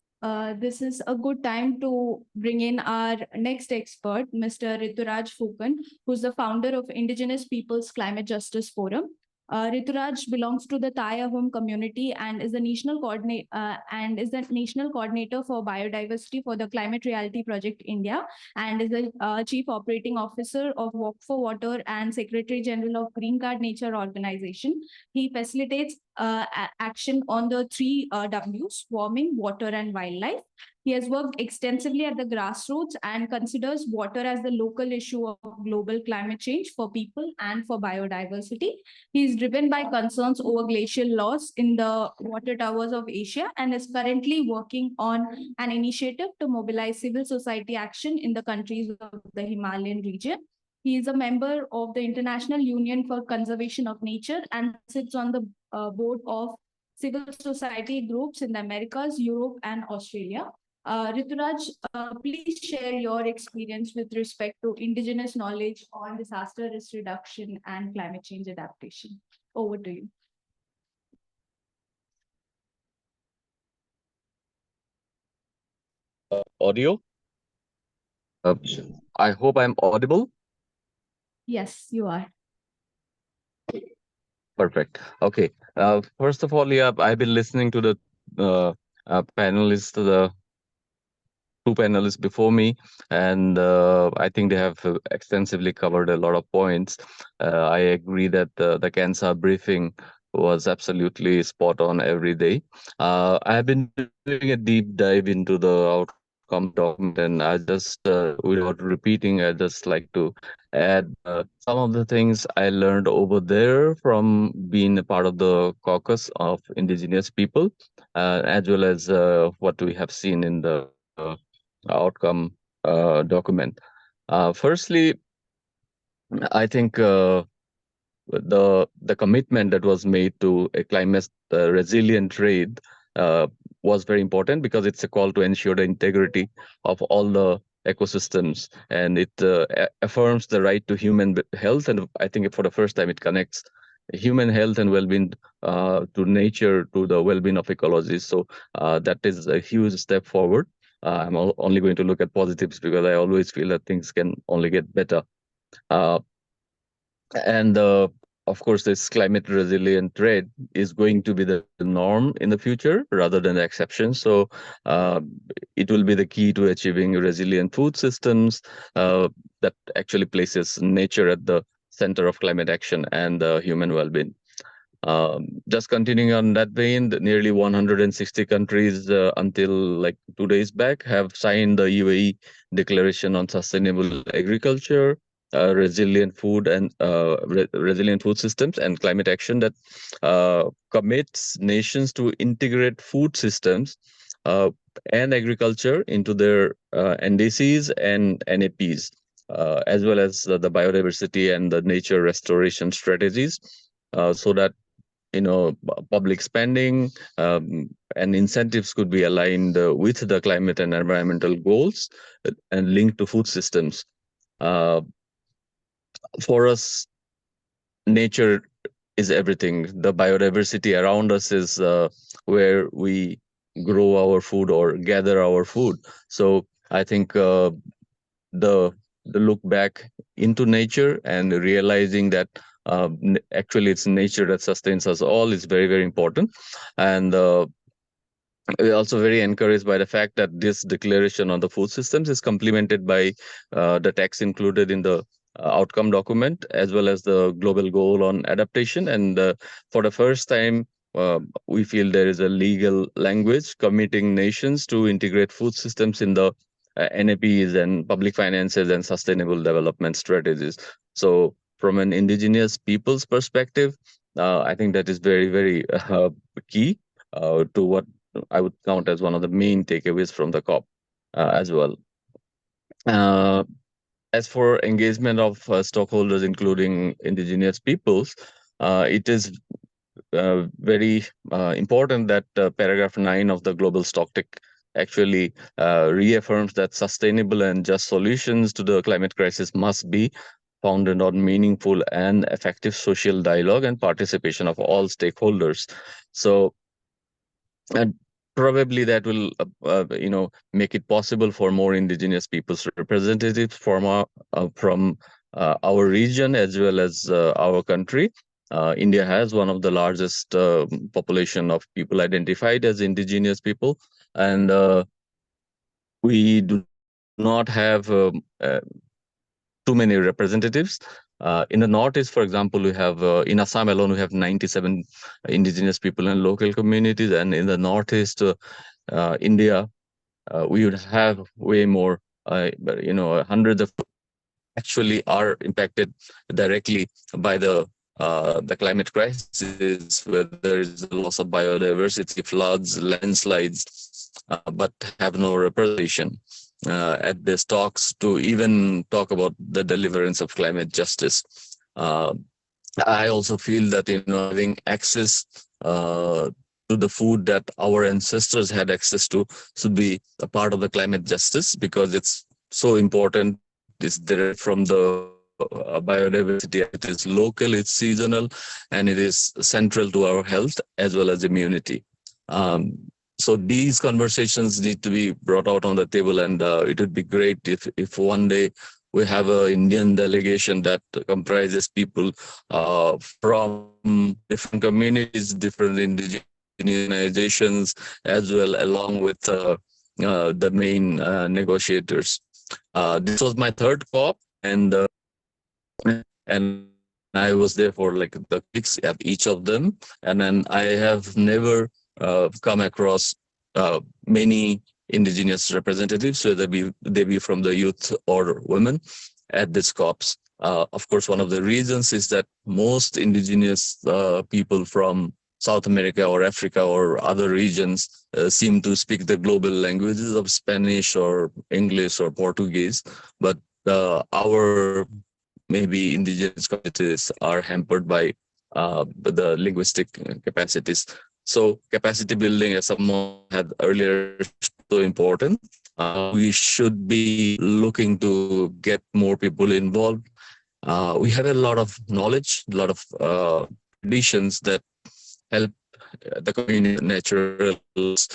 This is a good time to bring in our next expert, Mr. Rituraj Fukan, who's the founder of Indigenous Peoples Climate Justice Forum. Rituraj belongs to the Thai Ahom community and is the national coordinator for biodiversity for the Climate Reality Project India, and is the chief operating officer of Walk for Water and Secretary General of Green Card Nature Organization. He facilitates action on the 3 Ws: warming, water, and wildlife. He has worked extensively at the grassroots and considers water as the local issue of global climate change for people and for biodiversity. He is driven by concerns over glacial loss in the water towers of Asia and is currently working on an initiative to mobilize civil society action in the countries of the Himalayan region. He is a member of the International Union for Conservation of Nature and sits on the board of civil society groups in the Americas, Europe, and Australia. Rituraj, please share your experience with respect to indigenous knowledge on disaster risk reduction and climate change adaptation. Over to you. Audio? I hope I'm audible. Yes, you are. Perfect. Okay. First of all, yeah, I've been listening to the panelists, the 2 panelists before me, and I think they have extensively covered a lot of points. I agree that the Cansa briefing was absolutely spot on every day. I have been doing a deep dive into the outcome document, and I just, without repeating, I just like to add some of the things I learned over there from being a part of the caucus of indigenous people, as well as what we have seen in the outcome document. Firstly, I think the commitment that was made to a climate resilient trade was very important, because it's a call to ensure the integrity of all the ecosystems, and it affirms the right to human health. And I think for the first time it connects human health and well-being to nature, to the well-being of ecology. So that is a huge step forward. I'm only going to look at positives, because I always feel that things can only get better. And of course, this climate resilient trade is going to be the norm in the future rather than the exception. So it will be the key to achieving resilient food systems that actually places nature at the center of climate action and human well-being. Just continuing on that vein, nearly 160 countries until like 2 days back have signed the UAE Declaration on Sustainable Agriculture, resilient food and resilient food systems and climate action, that commits nations to integrate food systems and agriculture into their NDCs and NAPs, as well as the biodiversity and the nature restoration strategies, so that public spending and incentives could be aligned with the climate and environmental goals and linked to food systems. For us, nature is everything. The biodiversity around us is where we grow our food or gather our food. So I think the look back into nature and realizing that actually it's nature that sustains us all is very, very important. And we're also very encouraged by the fact that this declaration on the food systems is complemented by the text included in the outcome document, as well as the global goal on adaptation. And for the first time, we feel there is a legal language committing nations to integrate food systems in the NAPs and public finances and sustainable development strategies. So from an indigenous people's perspective, I think that is very, very key to what I would count as one of the main takeaways from the COP as well. As for engagement of stockholders, including indigenous peoples, it is very important that paragraph 9 of the Global Stocktake actually reaffirms that sustainable and just solutions to the climate crisis must be founded on meaningful and effective social dialogue and participation of all stakeholders. So, and probably that will make it possible for more indigenous people's representatives from our region as well as our country. India has one of the largest population of people identified as indigenous people, and we do not have too many representatives. In the Northeast, for example, we have in Assam alone, we have 97 indigenous people and local communities, and in the Northeast India, we would have way more. Hundreds of actually are impacted directly by the climate crisis, where there is a loss of biodiversity, floods, landslides, but have no representation at these talks to even talk about the deliverance of climate justice. I also feel that having access to the food that our ancestors had access to should be a part of the climate justice, because it's so important. It's there from the biodiversity. It is local, it's seasonal, and it is central to our health as well as immunity. So these conversations need to be brought out on the table, and it would be great if one day we have an Indian delegation that comprises people from different communities, different indigenous organizations, as well, along with the main negotiators. This was my third COP, and I was there for like the weeks at each of them, and then I have never come across many indigenous representatives, whether they be from the youth or women at these COPs. Of course, one of the reasons is that most indigenous people from South America or Africa or other regions seem to speak the global languages of Spanish or English or Portuguese, but our maybe indigenous communities are hampered by the linguistic capacities. So capacity building, as someone had earlier, is so important. We should be looking to get more people involved. We have a lot of knowledge, a lot of traditions that help the community, naturals,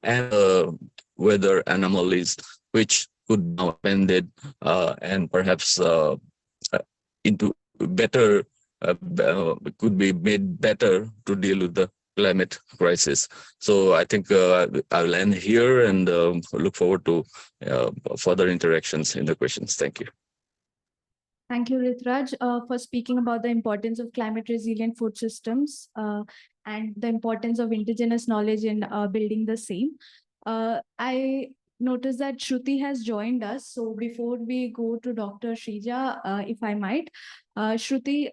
and weather anomalies, which could now amended and perhaps into better, could be made better to deal with the climate crisis. So I think I'll end here and look forward to further interactions in the questions. Thank you. Thank you, Ritraj, for speaking about the importance of climate resilient food systems and the importance of indigenous knowledge in building the same. I noticed that Shruti has joined us. So before we go to Dr. Shrija, if I might, Shruti,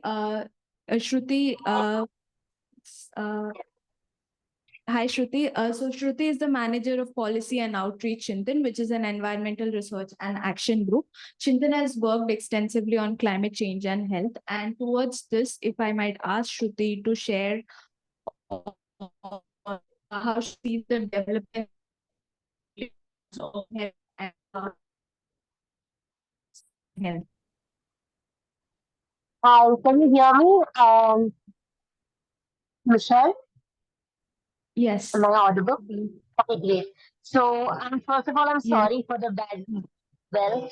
hi, Shruti. So Shruti is the manager of policy and outreach Chintan, which is an environmental research and action group. Chintan has worked extensively on climate change and health. And towards this, if I might ask Shruti to share how she sees the development of health and health. Can you hear me, Michelle? Yes. Am I audible? Okay, great. So, first of all, I'm sorry for the bad well,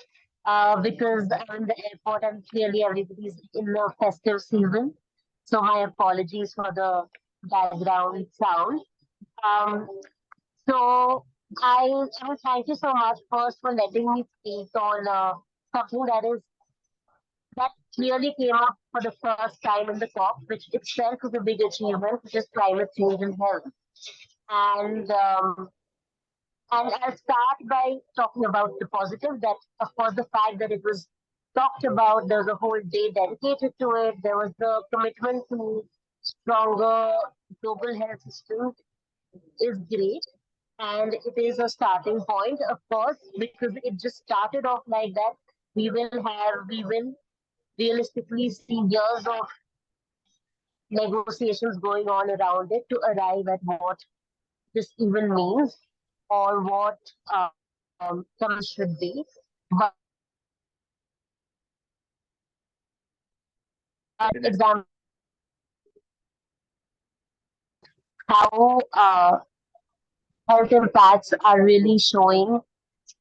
because I'm in the airport and clearly everybody's in the festive season. So my apologies for the background sound. So I thank you so much first for letting me speak on something that clearly came up for the first time in the COP, which itself is a big achievement, which is climate change and health. And I'll start by talking about the positive. That, of course, the fact that it was talked about, there was a whole day dedicated to it. There was the commitment to stronger global health system is great. And it is a starting point, of course, because it just started off like that. We will realistically see years of negotiations going on around it to arrive at what this even means or what some should be. But example, how health impacts are really showing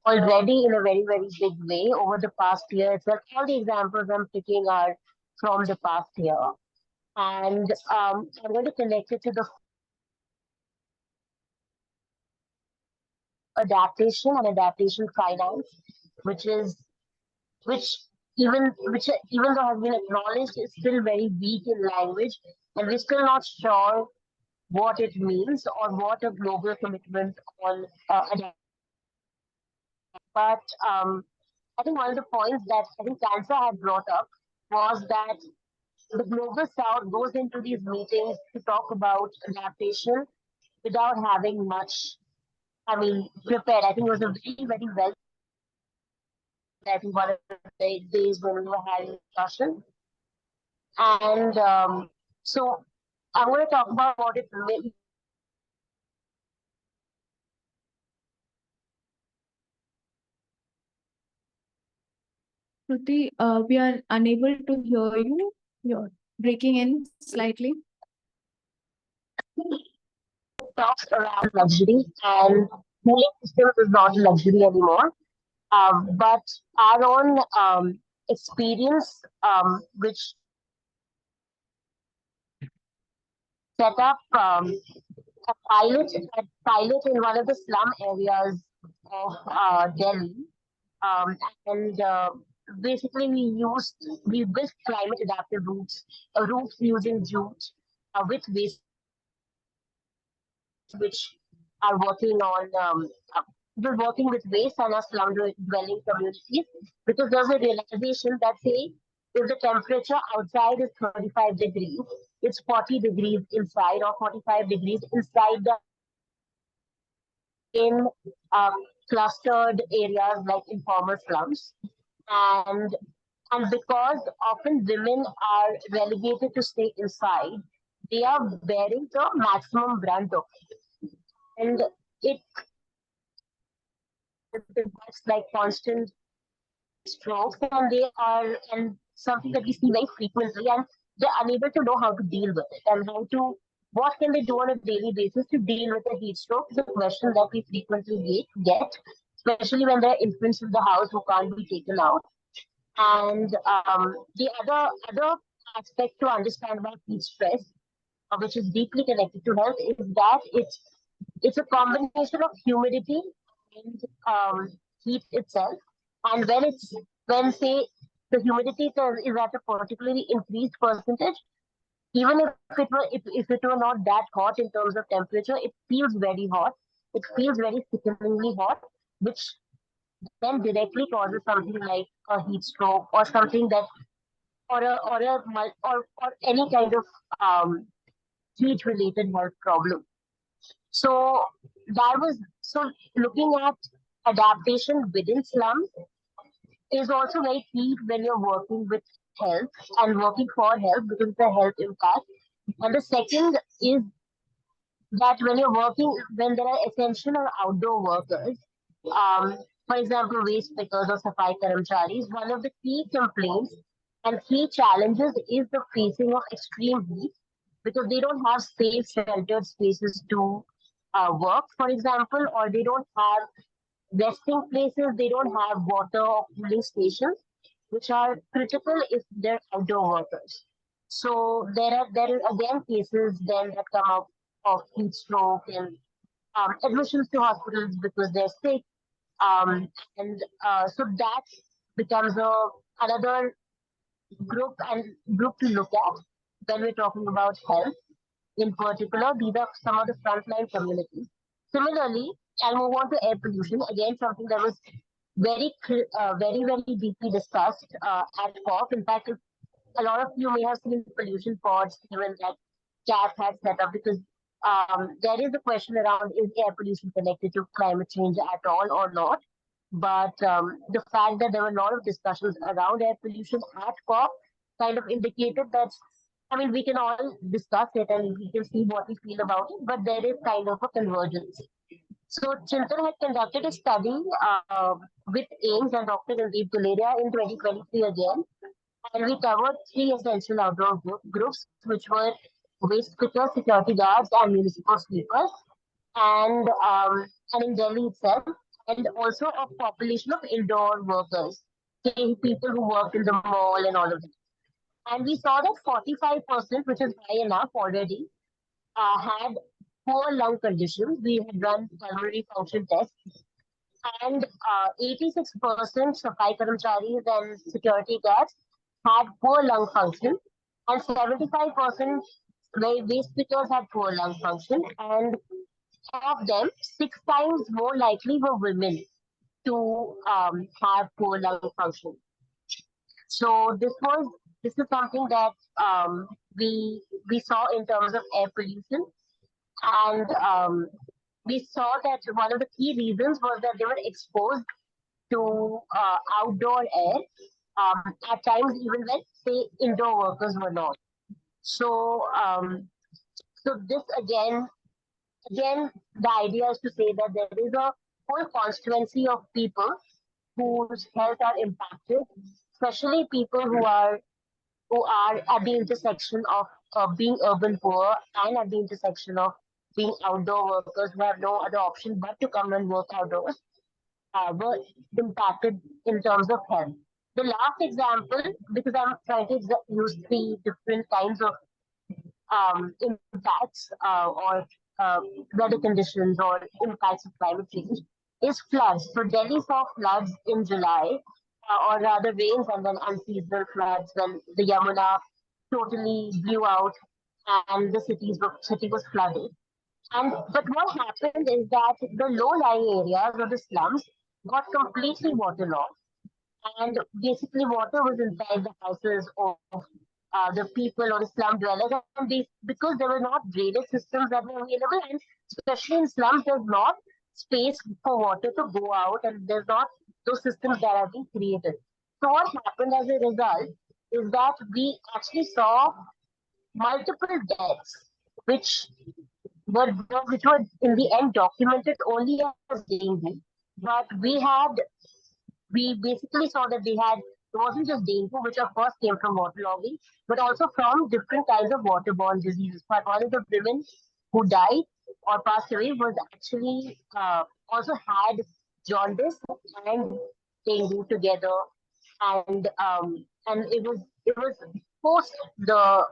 already in a very, very big way over the past year itself. All the examples I'm picking are from the past year. And I'm going to connect it to the adaptation and adaptation finance, which even though has been acknowledged, is still very weak in language, and we're still not sure what it means or what a global commitment on but I think one of the points that I think Cansa had brought up was that the global south goes into these meetings to talk about adaptation without having much, prepared. I think it was a very, very well. I think one of the days when we were having a discussion. And so I'm going to talk about what it means. Shruti, we are unable to hear you. You're breaking in slightly. Talks around luxury, and cooling systems is not a luxury anymore. But our own experience, which set up a pilot in one of the slum areas of Delhi, and basically we built climate adaptive roofs using jute with waste, which are working on we're working with waste and our slum dwelling communities, because there's a realization that, say, if the temperature outside is 35 degrees, it's 40 degrees inside or 45 degrees inside the in clustered areas like informal slums. And because often women are relegated to stay inside, they are bearing the maximum brunt of it. And it's like constant strokes, and they are, and something that we see very frequently, and they're unable to know how to deal with it and what can they do on a daily basis to deal with a heat stroke is a question that we frequently get, especially when there are infants in the house who can't be taken out. And the other aspect to understand about heat stress, which is deeply connected to health, is that it's a combination of humidity and heat itself. And when say the humidity is at a particularly increased percentage, even if it were not that hot in terms of temperature, it feels very hot. It feels very sickeningly hot, which then directly causes something like a heat stroke or something that or any kind of heat related health problem. So looking at adaptation within slums is also very key when you're working with health and working for health, because the health impact. And the second is that when there are essential or outdoor workers, for example, waste pickers or safai karamcharis, one of the key complaints and key challenges is the facing of extreme heat, because they don't have safe, sheltered spaces to work, for example, or they don't have resting places, they don't have water or cooling stations, which are critical if they're outdoor workers. So there are again cases then that come up of heat stroke and admissions to hospitals because they're sick, and so that becomes another group to look at when we're talking about health. In particular, these are some of the frontline communities. Similarly, I'll move on to air pollution. Again, something that was very deeply discussed at COP. In fact, a lot of you may have seen pollution pods even that CAP had set up, because there is a question around, is air pollution connected to climate change at all or not? But the fact that there were a lot of discussions around air pollution at COP kind of indicated that, I mean, we can all discuss it and we can see what we feel about it, but there is kind of a convergence. So Chintan had conducted a study with AIMS and Dr. Randeep Guleria in 2023 again, and we covered 3 essential outdoor groups, which were waste pickers, security guards, and municipal sweepers, and in Delhi itself, and also a population of indoor workers, people who worked in the mall and all of that. And we saw that 45%, which is high enough already, had poor lung conditions. We had run pulmonary function tests, and 86% safai karamcharis and security guards had poor lung function, and 75% waste pickers had poor lung function, and of them, 6 times more likely were women to have poor lung function. So this is something that we saw in terms of air pollution, and we saw that one of the key reasons was that they were exposed to outdoor air at times, even when, say, indoor workers were not. So this again, the idea is to say that there is a whole constituency of people whose health are impacted, especially people who are at the intersection of being urban poor and at the intersection of being outdoor workers who have no other option but to come and work outdoors, were impacted in terms of health. The last example, because I'm trying to use 3 different kinds of impacts or weather conditions or impacts of climate change, is floods. So Delhi saw floods in July, or rather rains and then unseasonal floods when the Yamuna totally blew out and the city was flooded. And but what happened is that the low-lying areas or the slums got completely waterlogged, and basically water was inside the houses of the people or the slum dwellers, and they, because there were not drainage systems that were available, and especially in slums, there's not space for water to go out, and there's not those systems that have been created. So what happened as a result is that we actually saw multiple deaths, which were in the end documented only as dengue, but we basically saw that they had, it wasn't just dengue, which of course came from waterlogging, but also from different kinds of waterborne diseases. But one of the women who died or passed away was actually also had jaundice and dengue together, and it was post the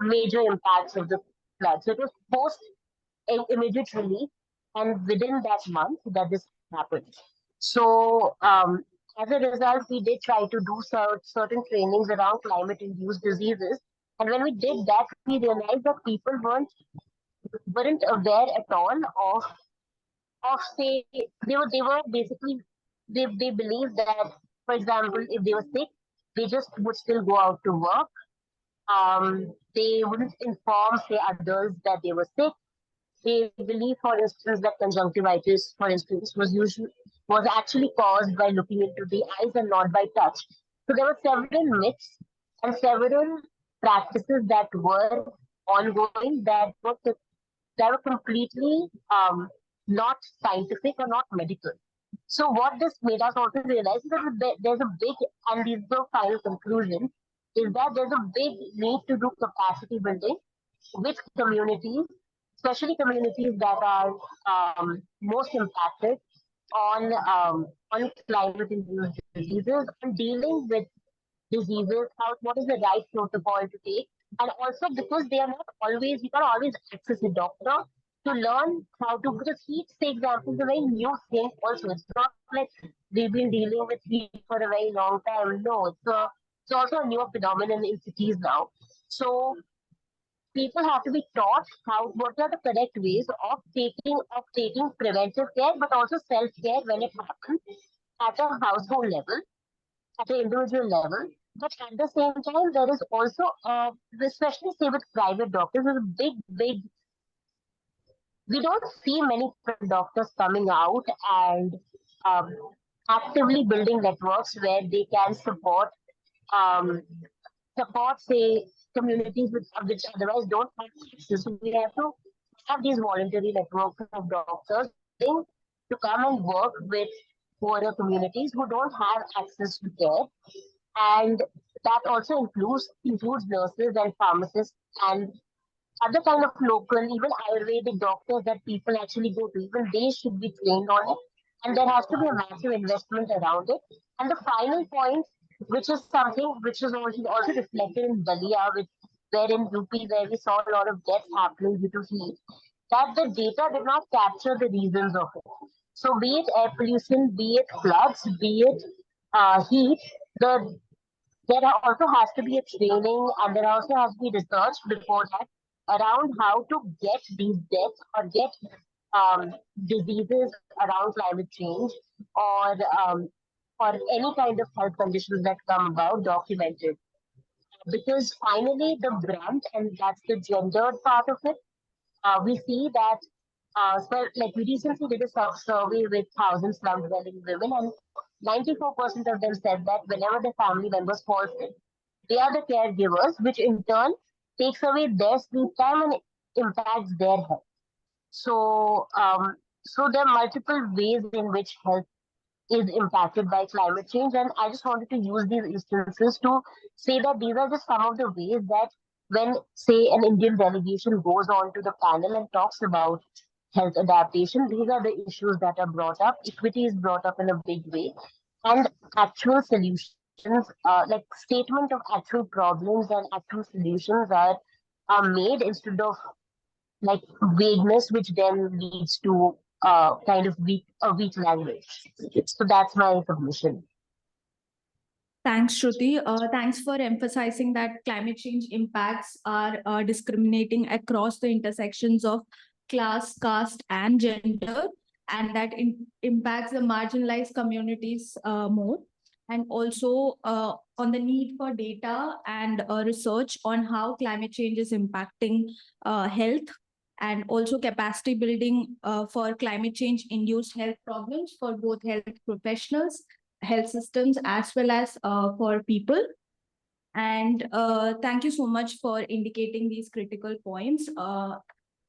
major impacts of the flood. So it was post immediate relief, and within that month that this happened. So as a result, we did try to do certain trainings around climate-induced diseases, and when we did that, we realized that people weren't aware at all of say they were basically they believed that, for example, if they were sick, they just would still go out to work. They wouldn't inform say others that they were sick. They believe, for instance, that conjunctivitis, for instance, was actually caused by looking into the eyes and not by touch. So there were several myths and several practices that were ongoing that were completely not scientific or not medical. So what this made us also realize is that there's a big, and this is the final conclusion, is that there's a big need to do capacity building with communities, especially communities that are most impacted on climate-induced diseases, and dealing with diseases, what is the right protocol to take, and also because they are not always, you can't always access a doctor to learn how to, because heat, say example, is a very new thing also. It's not like they've been dealing with heat for a very long time. No, it's also a new phenomenon in cities now. So people have to be taught what are the correct ways of taking preventive care, but also self-care when it happens at a household level, at an individual level. But at the same time, there is also, especially say with private doctors, there's a big. We don't see many doctors coming out and um, actively building networks where they can um, support, say, communities which otherwise don't have access. So we have to have these voluntary networks of doctors to come and work with poorer communities who don't have access to care. And that also includes nurses and pharmacists and other kind of local, even Ayurvedic doctors that people actually go to. Even they should be trained on it. And there has to be a massive investment around it. And the final point, which is something which is also reflected in Dalia, where in UP, where we saw a lot of deaths happening due to heat, that the data did not capture the reasons of it. So be it air pollution, be it floods, be it heat, there also has to be a training, and there also has to be research before that around how to get these deaths or get diseases around climate change, or any kind of health conditions that come about documented. Because finally the brunt, and that's the gendered part of it, we see that so like we recently did a survey with 1,000 slum dwelling women, and 94% of them said that whenever their family members fall sick, they are the caregivers, which in turn takes away their sleep time and impacts their health. So there are multiple ways in which health is impacted by climate change, and I just wanted to use these instances to say that these are just some of the ways that when, say, an Indian delegation goes on to the panel and talks about health adaptation, these are the issues that are brought up. Equity is brought up in a big way, and actual solutions, like statement of actual problems and actual solutions are made instead of like vagueness, which then leads to kind of weak language. So that's my submission. Thanks, Shruti. Thanks for emphasizing that climate change impacts are discriminating across the intersections of class, caste, and gender, and that impacts the marginalized communities more. And also on the need for data and research on how climate change is impacting health, and also capacity building for climate change induced health problems for both health professionals, health systems, as well as for people. And thank you so much for indicating these critical points.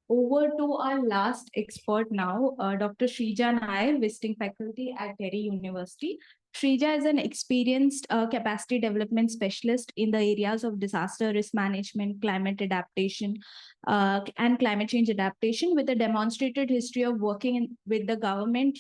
Over to our last expert now, Dr. Shrija Nair, visiting faculty at Terry University. Shrija is an experienced capacity development specialist in the areas of disaster risk management, climate adaptation, and climate change adaptation, with a demonstrated history of working with the government,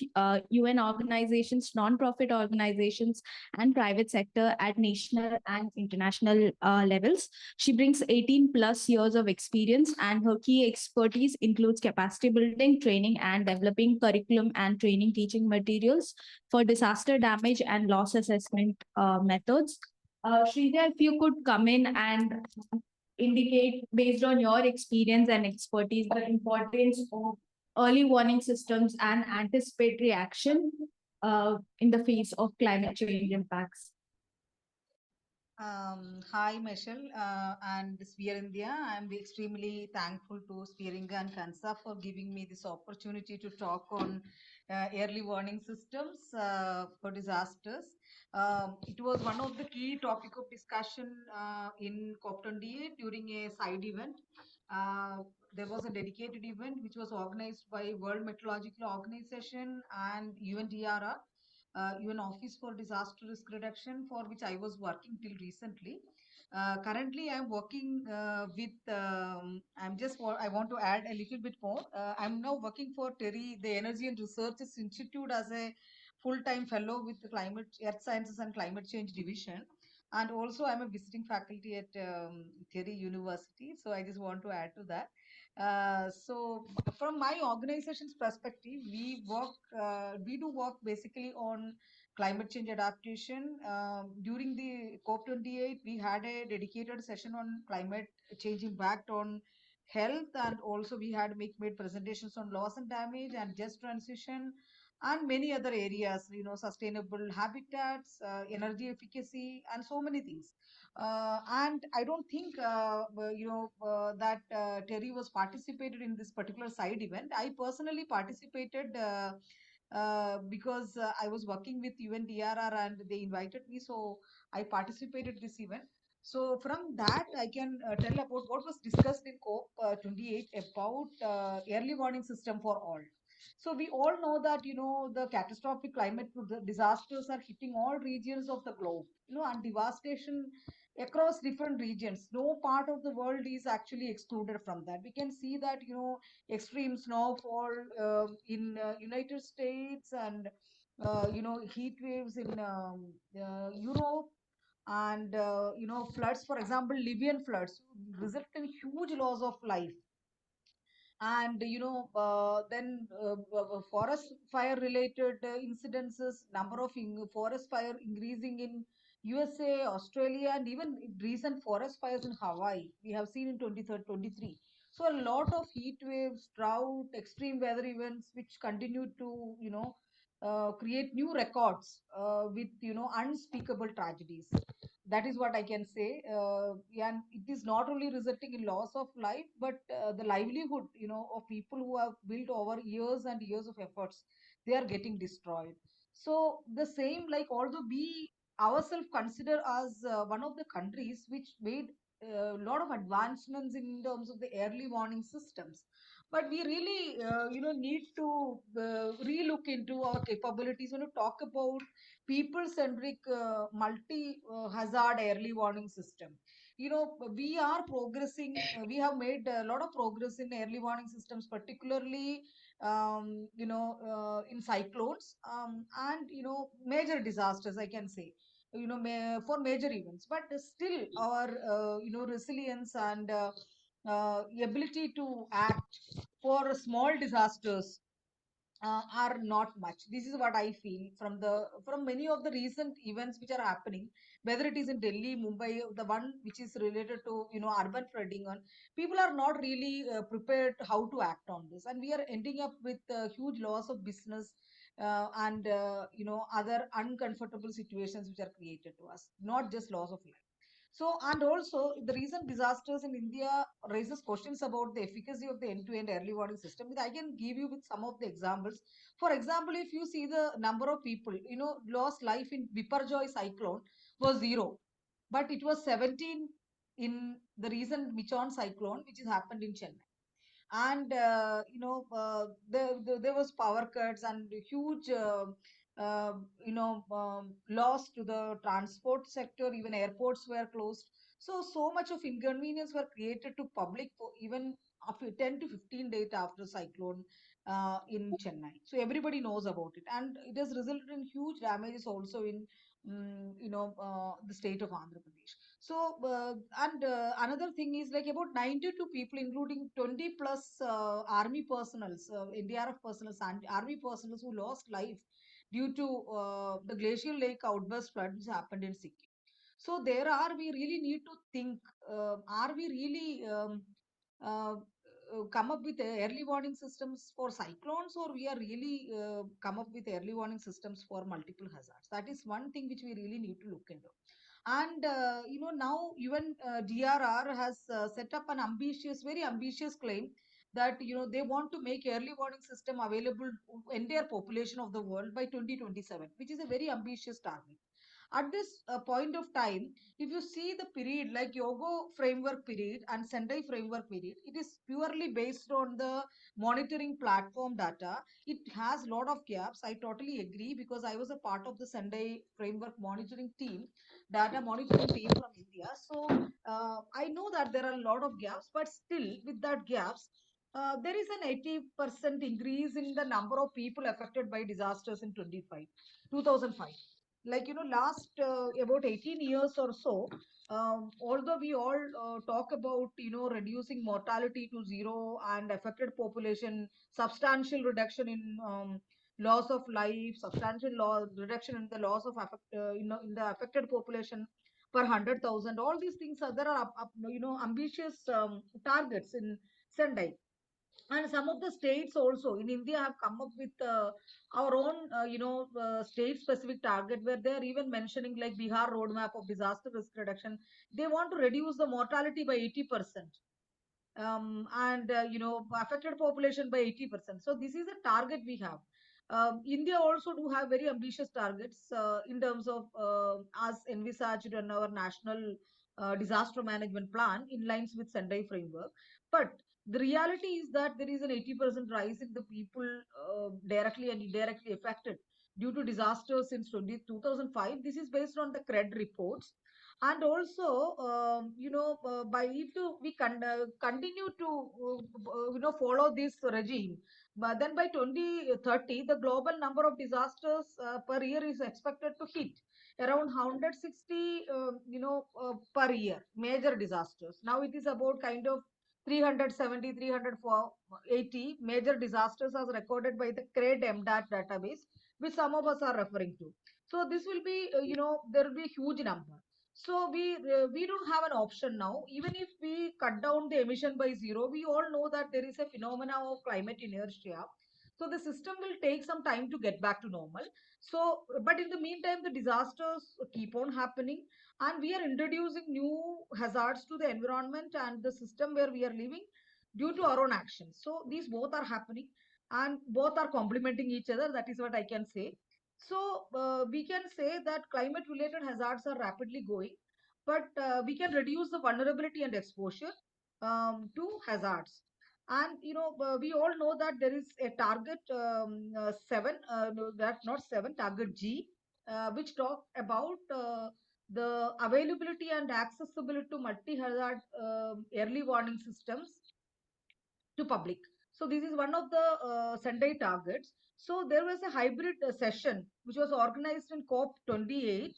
UN organizations, non-profit organizations, and private sector at national and international levels. She brings 18 plus years of experience, and her key expertise includes capacity building, training, and developing curriculum and training teaching materials for disaster damage and loss assessment methods. Shrija, if you could come in and indicate, based on your experience and expertise, the importance of early warning systems and anticipatory action in the face of climate change impacts. Hi, Michelle and Sphere India. I'm extremely thankful to Sphere India and Cansa for giving me this opportunity to talk on early warning systems for disasters. It was one of the key topic of discussion in COP28 during a side event. There was a dedicated event which was organized by World Meteorological Organization and UNDRR, UN Office for Disaster Risk Reduction, for which I was working till recently. Currently, I'm working I want to add a little bit more. I'm now working for TERI, the Energy and Researches Institute, as a full-time fellow with the Earth Sciences and Climate Change Division. And also, I'm a visiting faculty at TERI University. So I just want to add to that. So from my organization's perspective, we do work basically on climate change adaptation. During the COP28, we had a dedicated session on climate change impact on health, and also we had made presentations on loss and damage and just transition and many other areas, sustainable habitats, energy efficacy, and so many things. And I don't think that Terry was participated in this particular side event. I personally participated because I was working with UNDRR and they invited me, so I participated this event. So from that, I can tell about what was discussed in COP28 about early warning system for all. So we all know that the catastrophic climate disasters are hitting all regions of the globe, and devastation across different regions. No part of the world is actually excluded from that. We can see that extreme snowfall in United States, and heat waves in Europe, and floods, for example, Libyan floods result in huge loss of life. And then forest fire related incidences, number of forest fire increasing in USA, Australia, and even recent forest fires in Hawaii we have seen in 2023. So a lot of heat waves, drought, extreme weather events which continue to create new records with unspeakable tragedies. That is what I can say. And it is not only resulting in loss of life, but the livelihood, of people who have built over years and years of efforts, they are getting destroyed. So the same, like, although we ourselves consider as one of the countries which made a lot of advancements in terms of the early warning systems, but we really, need to relook into our capabilities when you talk about people-centric multi-hazard early warning system. We are progressing. We have made a lot of progress in early warning systems, particularly in cyclones, and major disasters, I can say, for major events. But still, our resilience and ability to act for small disasters are not much. This is what I feel from many of the recent events which are happening, whether it is in Delhi, Mumbai, the one which is related to urban flooding. On people are not really prepared how to act on this, and we are ending up with huge loss of business and other uncomfortable situations which are created to us, not just loss of life. So, and also the recent disasters in India raises questions about the efficacy of the end-to-end early warning system. I can give you with some of the examples. For example, if you see the number of people, lost life in Biparjoy cyclone was 0, but it was 17 in the recent Michon cyclone, which has happened in Chennai. And there was power cuts and huge loss to the transport sector. Even airports were closed, so much of inconvenience were created to public for even after 10 to 15 days after cyclone in Chennai. So everybody knows about it, and it has resulted in huge damages also in the state of Andhra Pradesh. So another thing is like about 92 people, including 20 plus army personnel, NDRF personnel, and army personnel who lost life due to the glacial lake outburst flood which happened in Sikkim. So we really need to think, are we really come up with early warning systems for cyclones, or we are really come up with early warning systems for multiple hazards? That is one thing which we really need to look into. And now even DRR has set up an very ambitious claim that they want to make early warning system available to entire population of the world by 2027, which is a very ambitious target. At this point of time, if you see the period like Yogo framework period and Sendai framework period, it is purely based on the monitoring platform data. It has a lot of gaps. I totally agree, because I was a part of the Sendai framework monitoring team, data monitoring team from India. So I know that there are a lot of gaps, but still with that gaps, there is an 80% increase in the number of people affected by disasters in 2005. Like last about 18 years or so, although we all talk about reducing mortality to 0 and affected population, substantial reduction in loss of life, substantial reduction in the loss of in the affected population per 100,000, all these things there are ambitious targets in Sendai. And some of the states also in India have come up with our own state specific target, where they are even mentioning like Bihar roadmap of disaster risk reduction. They want to reduce the mortality by 80%, and affected population by 80%. So this is a target we have. India also do have very ambitious targets in terms of as envisaged in our national disaster management plan in lines with Sendai framework. But the reality is that there is an 80% rise in the people directly and indirectly affected due to disasters since 2005. This is based on the CRED reports. And also by if we continue to follow this regime, but then by 2030 the global number of disasters per year is expected to hit around 160 per year, major disasters. Now it is about kind of 370, 380 major disasters as recorded by the CRED MDAT database, which some of us are referring to. So this will be there will be a huge number. So we don't have an option now. Even if we cut down the emission by 0, we all know that there is a phenomena of climate inertia. So the system will take some time to get back to normal. So, but in the meantime, the disasters keep on happening, and we are introducing new hazards to the environment and the system where we are living due to our own actions. So these both are happening, and both are complementing each other. That is what I can say. So we can say that climate related hazards are rapidly going, but we can reduce the vulnerability and exposure to hazards. And we all know that there is a target 7, no, that not 7, target G, which talk about the availability and accessibility to multi-hazard early warning systems to public. So this is one of the Sendai targets. So there was a hybrid session which was organized in COP28,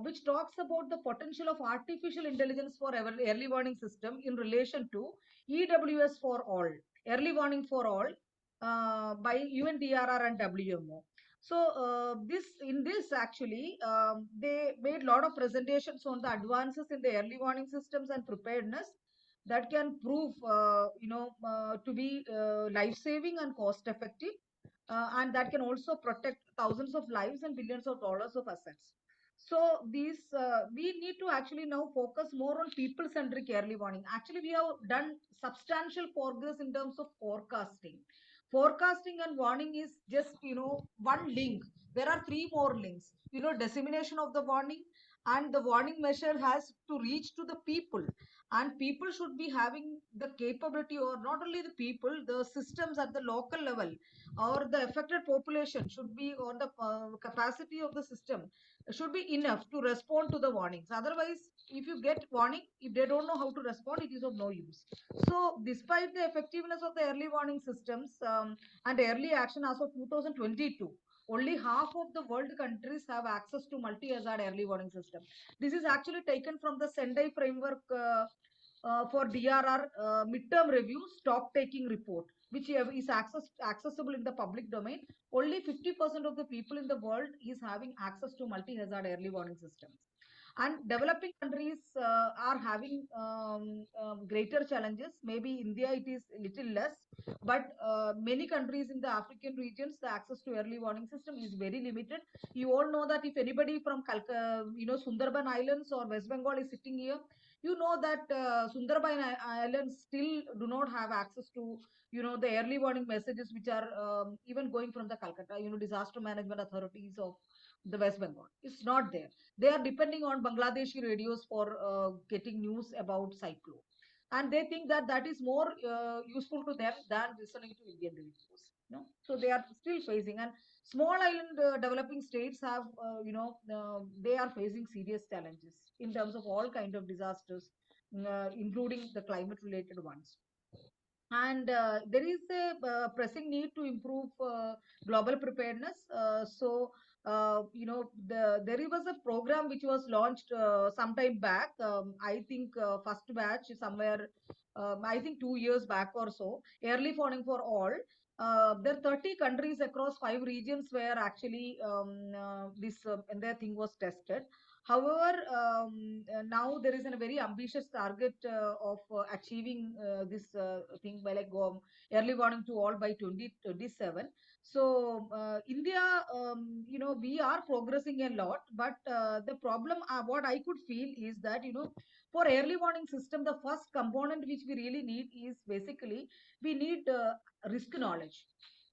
which talks about the potential of artificial intelligence for early warning system in relation to EWS for all, early warning for all, by UNDRR and WMO. So in this actually, they made a lot of presentations on the advances in the early warning systems and preparedness that can prove, to be life-saving and cost-effective, and that can also protect thousands of lives and billions of dollars of assets. So we need to actually now focus more on people-centric early warning. Actually, we have done substantial progress in terms of forecasting. Forecasting and warning is just, one link. There are three more links. Dissemination of the warning, and the warning measure has to reach to the people, and people should be having the capability, or not only the people, the systems at the local level or the affected population should be on the capacity of the system should be enough to respond to the warnings. Otherwise, if you get warning, if they don't know how to respond, it is of no use. So despite the effectiveness of the early warning systems and early action as of 2022, only half of the world countries have access to multi-hazard early warning system. This is actually taken from the Sendai framework for DRR midterm review stock taking report, which is accessible in the public domain. Only 50% of the people in the world is having access to multi-hazard early warning systems. And developing countries are having greater challenges. Maybe India, it is a little less, but many countries in the African regions, the access to early warning system is very limited. You all know that if anybody from Sundarban Islands or West Bengal is sitting here, you know that Sundarban Islands still do not have access to, the early warning messages which are even going from the Calcutta, disaster management authorities of the West Bengal. It's not there. They are depending on Bangladeshi radios for getting news about cyclone. And they think that that is more useful to them than listening to Indian radios. So they are still facing, and small island developing states have, they are facing serious challenges in terms of all kind of disasters, including the climate related ones. And there is a pressing need to improve global preparedness. There was a program which was launched some time back. I think first batch somewhere, I think 2 years back or so, early warning for all. There are 30 countries across 5 regions where actually this entire thing was tested. However, now there is a very ambitious target of achieving this thing by early warning to all by 2027. So India, we are progressing a lot, but the problem, what I could feel is that, for early warning system, the first component which we really need is basically we need risk knowledge,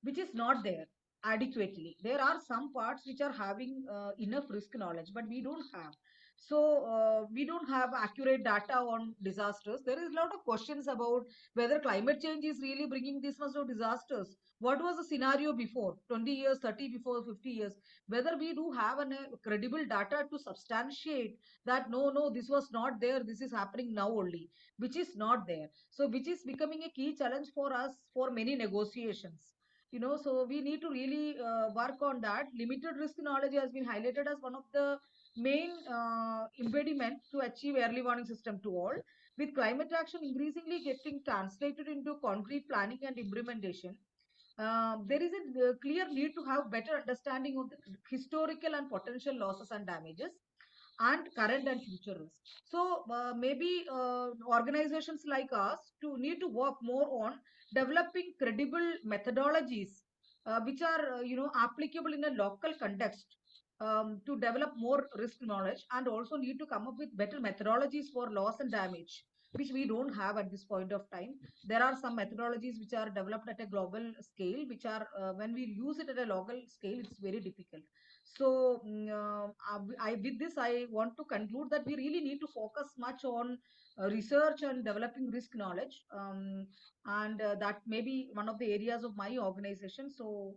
which is not there adequately. There are some parts which are having enough risk knowledge, but we don't have. So we don't have accurate data on disasters. There is a lot of questions about whether climate change is really bringing this much of disasters. What was the scenario before 20 years, 30 before 50 years? Whether we do have a credible data to substantiate that no, this was not there, this is happening now only, which is not there. So which is becoming a key challenge for us for many negotiations. So we need to really work on that. Limited risk knowledge has been highlighted as one of the main impediment to achieve early warning system to all. With climate action increasingly getting translated into concrete planning and implementation, there is a clear need to have better understanding of the historical and potential losses and damages, and current and future risk. So maybe organizations like us to need to work more on developing credible methodologies which are applicable in a local context, to develop more risk knowledge, and also need to come up with better methodologies for loss and damage, which we don't have at this point of time. There are some methodologies which are developed at a global scale, which are when we use it at a local scale, it's very difficult. So with this, I want to conclude that we really need to focus much on research and developing risk knowledge, and that may be one of the areas of my organization. So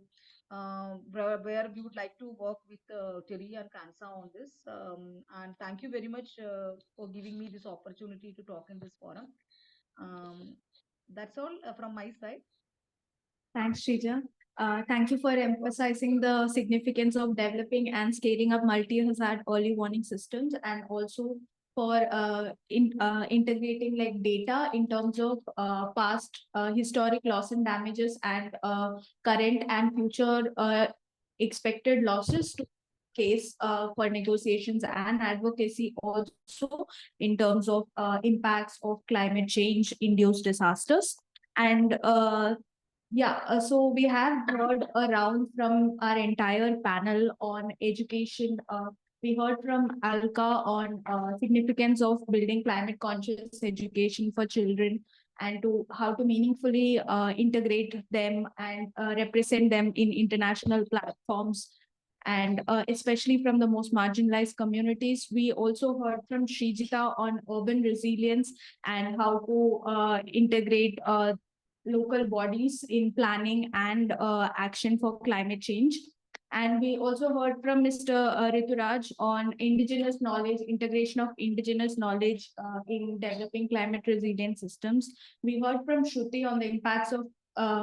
where we would like to work with Terry and Cansa on this. And thank you very much for giving me this opportunity to talk in this forum. That's all from my side. Thanks, Shrija. Thank you for emphasizing the significance of developing and scaling up multi-hazard early warning systems, and also for integrating like data in terms of past historic loss and damages and current and future expected losses to case for negotiations and advocacy also in terms of impacts of climate change induced disasters. And so we have heard around from our entire panel on education. We heard from Alka on significance of building climate conscious education for children and to how to meaningfully integrate them and represent them in international platforms, and especially from the most marginalized communities. We also heard from Srijita on urban resilience and how to integrate local bodies in planning and action for climate change. And we also heard from Mr. Rituraj on indigenous knowledge, integration of indigenous knowledge in developing climate resilient systems. We heard from Shruti on the impacts of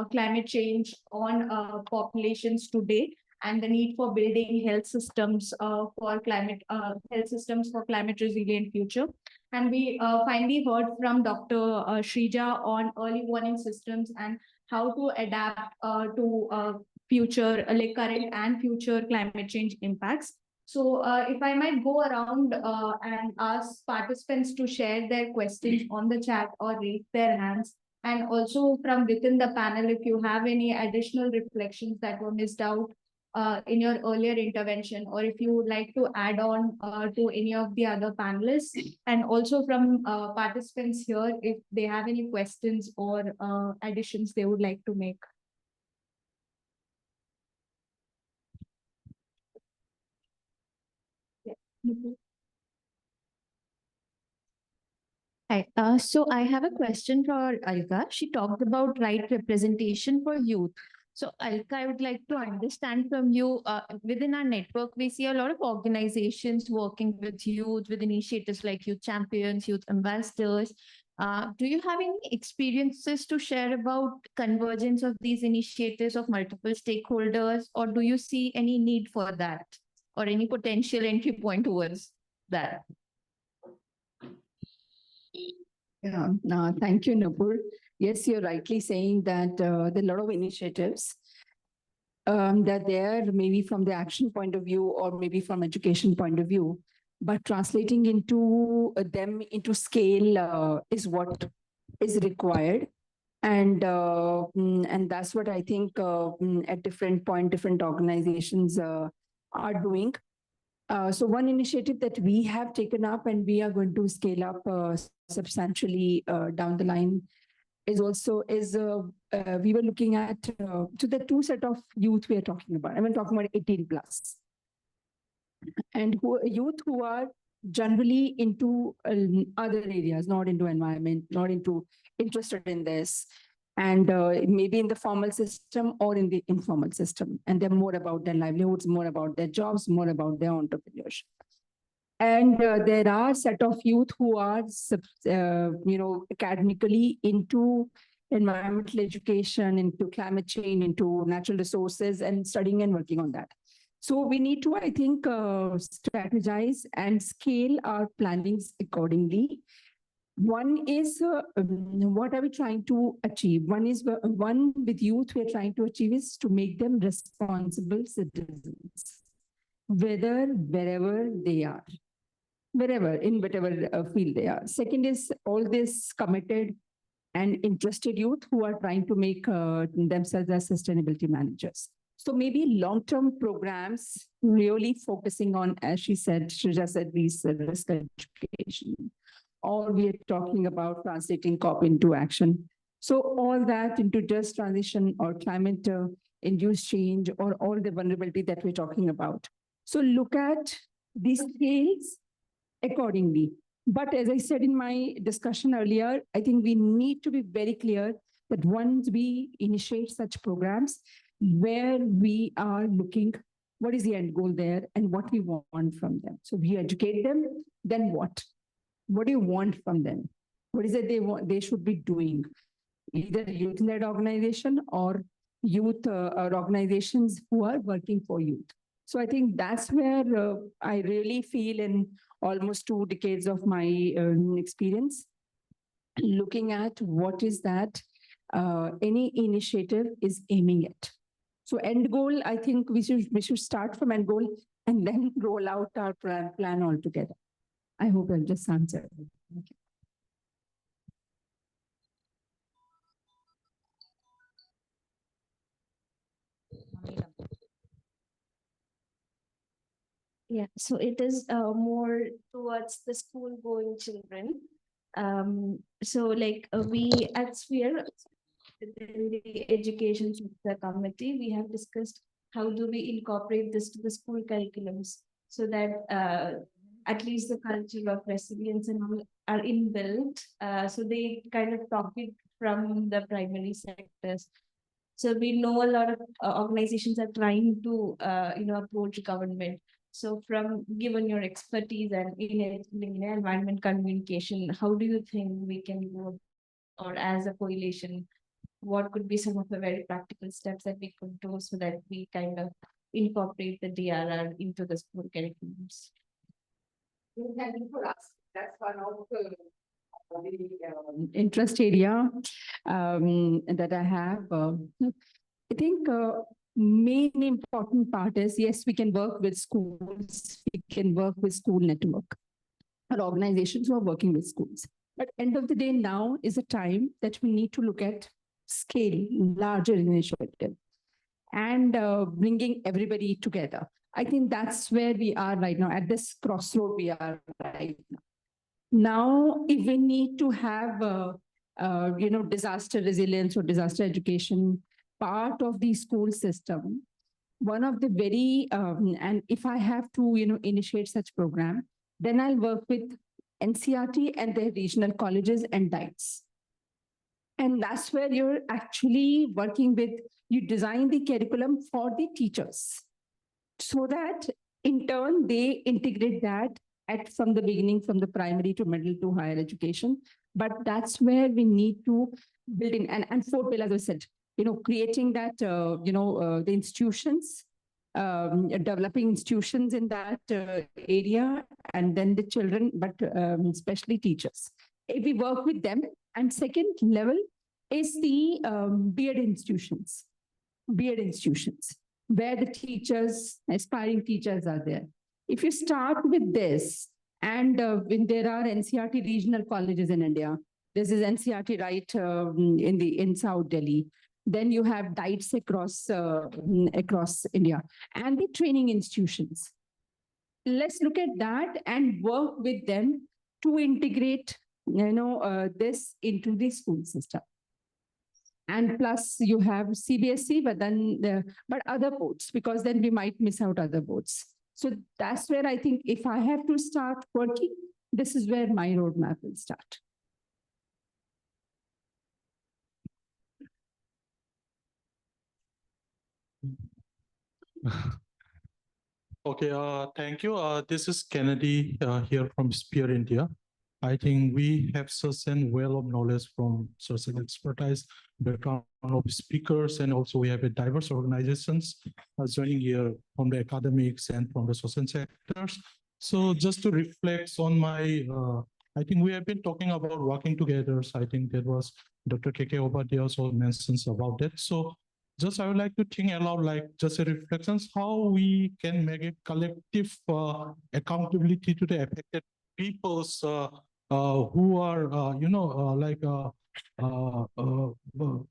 climate change on populations today and the need for building health systems for climate resilient future. And we finally heard from Dr. Shrija on early warning systems and how to adapt to future, like current and future climate change impacts. So if I might go around and ask participants to share their questions on the chat or raise their hands. And also from within the panel, if you have any additional reflections that were missed out in your earlier intervention, or if you would like to add on to any of the other panelists, and also from participants here, if they have any questions or additions they would like to make. Hi. So I have a question for Alka. She talked about right representation for youth. So Alka, I would like to understand from you, within our network, we see a lot of organizations working with youth, with initiatives like youth champions, youth ambassadors. Do you have any experiences to share about convergence of these initiatives of multiple stakeholders, or do you see any need for that or any potential entry point towards that? Yeah, no, thank you, Nupur. Yes, you're rightly saying that there are a lot of initiatives that there maybe from the action point of view or maybe from education point of view, but translating into them into scale is what is required. And that's what I think at different point, different organizations are doing. So one initiative that we have taken up and we are going to scale up substantially down the line is we were looking at to the two set of youth we are talking about. I'm talking about 18 plus, and youth who are generally into other areas, not into environment, not into interested in this, and maybe in the formal system or in the informal system, and they're more about their livelihoods, more about their jobs, more about their entrepreneurship. And there are a set of youth who are, academically into environmental education, into climate change, into natural resources, and studying and working on that. So we need to, I think, strategize and scale our plannings accordingly. One is what are we trying to achieve? One is one with youth we're trying to achieve is to make them responsible citizens, wherever they are, in whatever field they are. Second is all this committed and interested youth who are trying to make themselves as sustainability managers. So maybe long-term programs really focusing on, as Shrija said, these risk education. Or we are talking about translating COP into action. So all that into just transition or climate induced change or all the vulnerability that we're talking about. So look at these scales accordingly. But as I said in my discussion earlier, I think we need to be very clear that once we initiate such programs, where we are looking, what is the end goal there and what we want from them. So we educate them, then what? What do you want from them? What is it they should be doing? Either youth-led organization or youth or organizations who are working for youth. So I think that's where I really feel in almost 2 decades of my experience, looking at what is that any initiative is aiming at. So end goal, I think we should start from end goal and then roll out our plan altogether. I hope I've just answered. Thank you. Yeah, so it is more towards the school going children. So like we at Sphere, within the education sector committee, we have discussed how do we incorporate this to the school curriculums so that at least the culture of resilience and all are inbuilt. So they kind of profit from the primary sectors. So we know a lot of organizations are trying to approach government. So from given your expertise and in environment communication, how do you think we can go, or as a coalition, what could be some of the very practical steps that we could do so that we kind of incorporate the DRR into the school curriculums? That's one of the interest area that I have. I think main important part is, yes, we can work with schools, we can work with school network or organizations who are working with schools. But end of the day, now is a time that we need to look at scale, larger initiative, and bringing everybody together. I think that's where we are right now, at this crossroad we are right now. Now, if we need to have, disaster resilience or disaster education part of the school system, one of the very, and if I have to, initiate such program, then I'll work with NCERT and their regional colleges and DIETs. And that's where you're actually working with, you design the curriculum for the teachers so that in turn, they integrate that from the beginning, from the primary to middle to higher education. But that's where we need to build in, and four pillars, as I said, creating that, the institutions, developing institutions in that area, and then the children, but especially teachers. If we work with them, and second level is the B.Ed institutions, where the teachers, aspiring teachers are there. If you start with this, and when there are NCERT regional colleges in India, this is NCERT right in South Delhi. Then you have DIETs across India, and the training institutions. Let's look at that and work with them to integrate, this into the school system. And plus you have CBSE, but then but other boards, because then we might miss out other boards. So that's where I think if I have to start working, this is where my roadmap will start. Okay, thank you. This is Kennedy here from Sphere India. I think we have such a well of knowledge from such an expertise, background of speakers, and also we have a diverse organizations joining here from the academics and from the social sectors. So just to reflect on my, I think we have been talking about working together. So I think that was Dr. K.K. Obadia also mentions about that. So just I would like to think aloud, like just a reflections, how we can make a collective accountability to the affected peoples who are,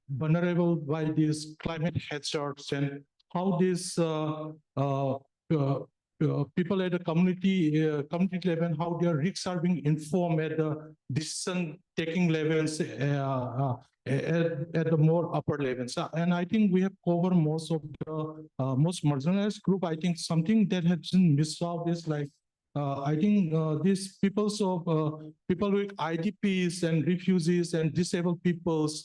vulnerable by these climate hazards, and how these people at the community level, how their risks are being informed at the decision-taking levels at the more upper levels. And I think we have covered most of the most marginalized group. I think something that has been missed out is like, I think these people with IDPs and refugees and disabled peoples,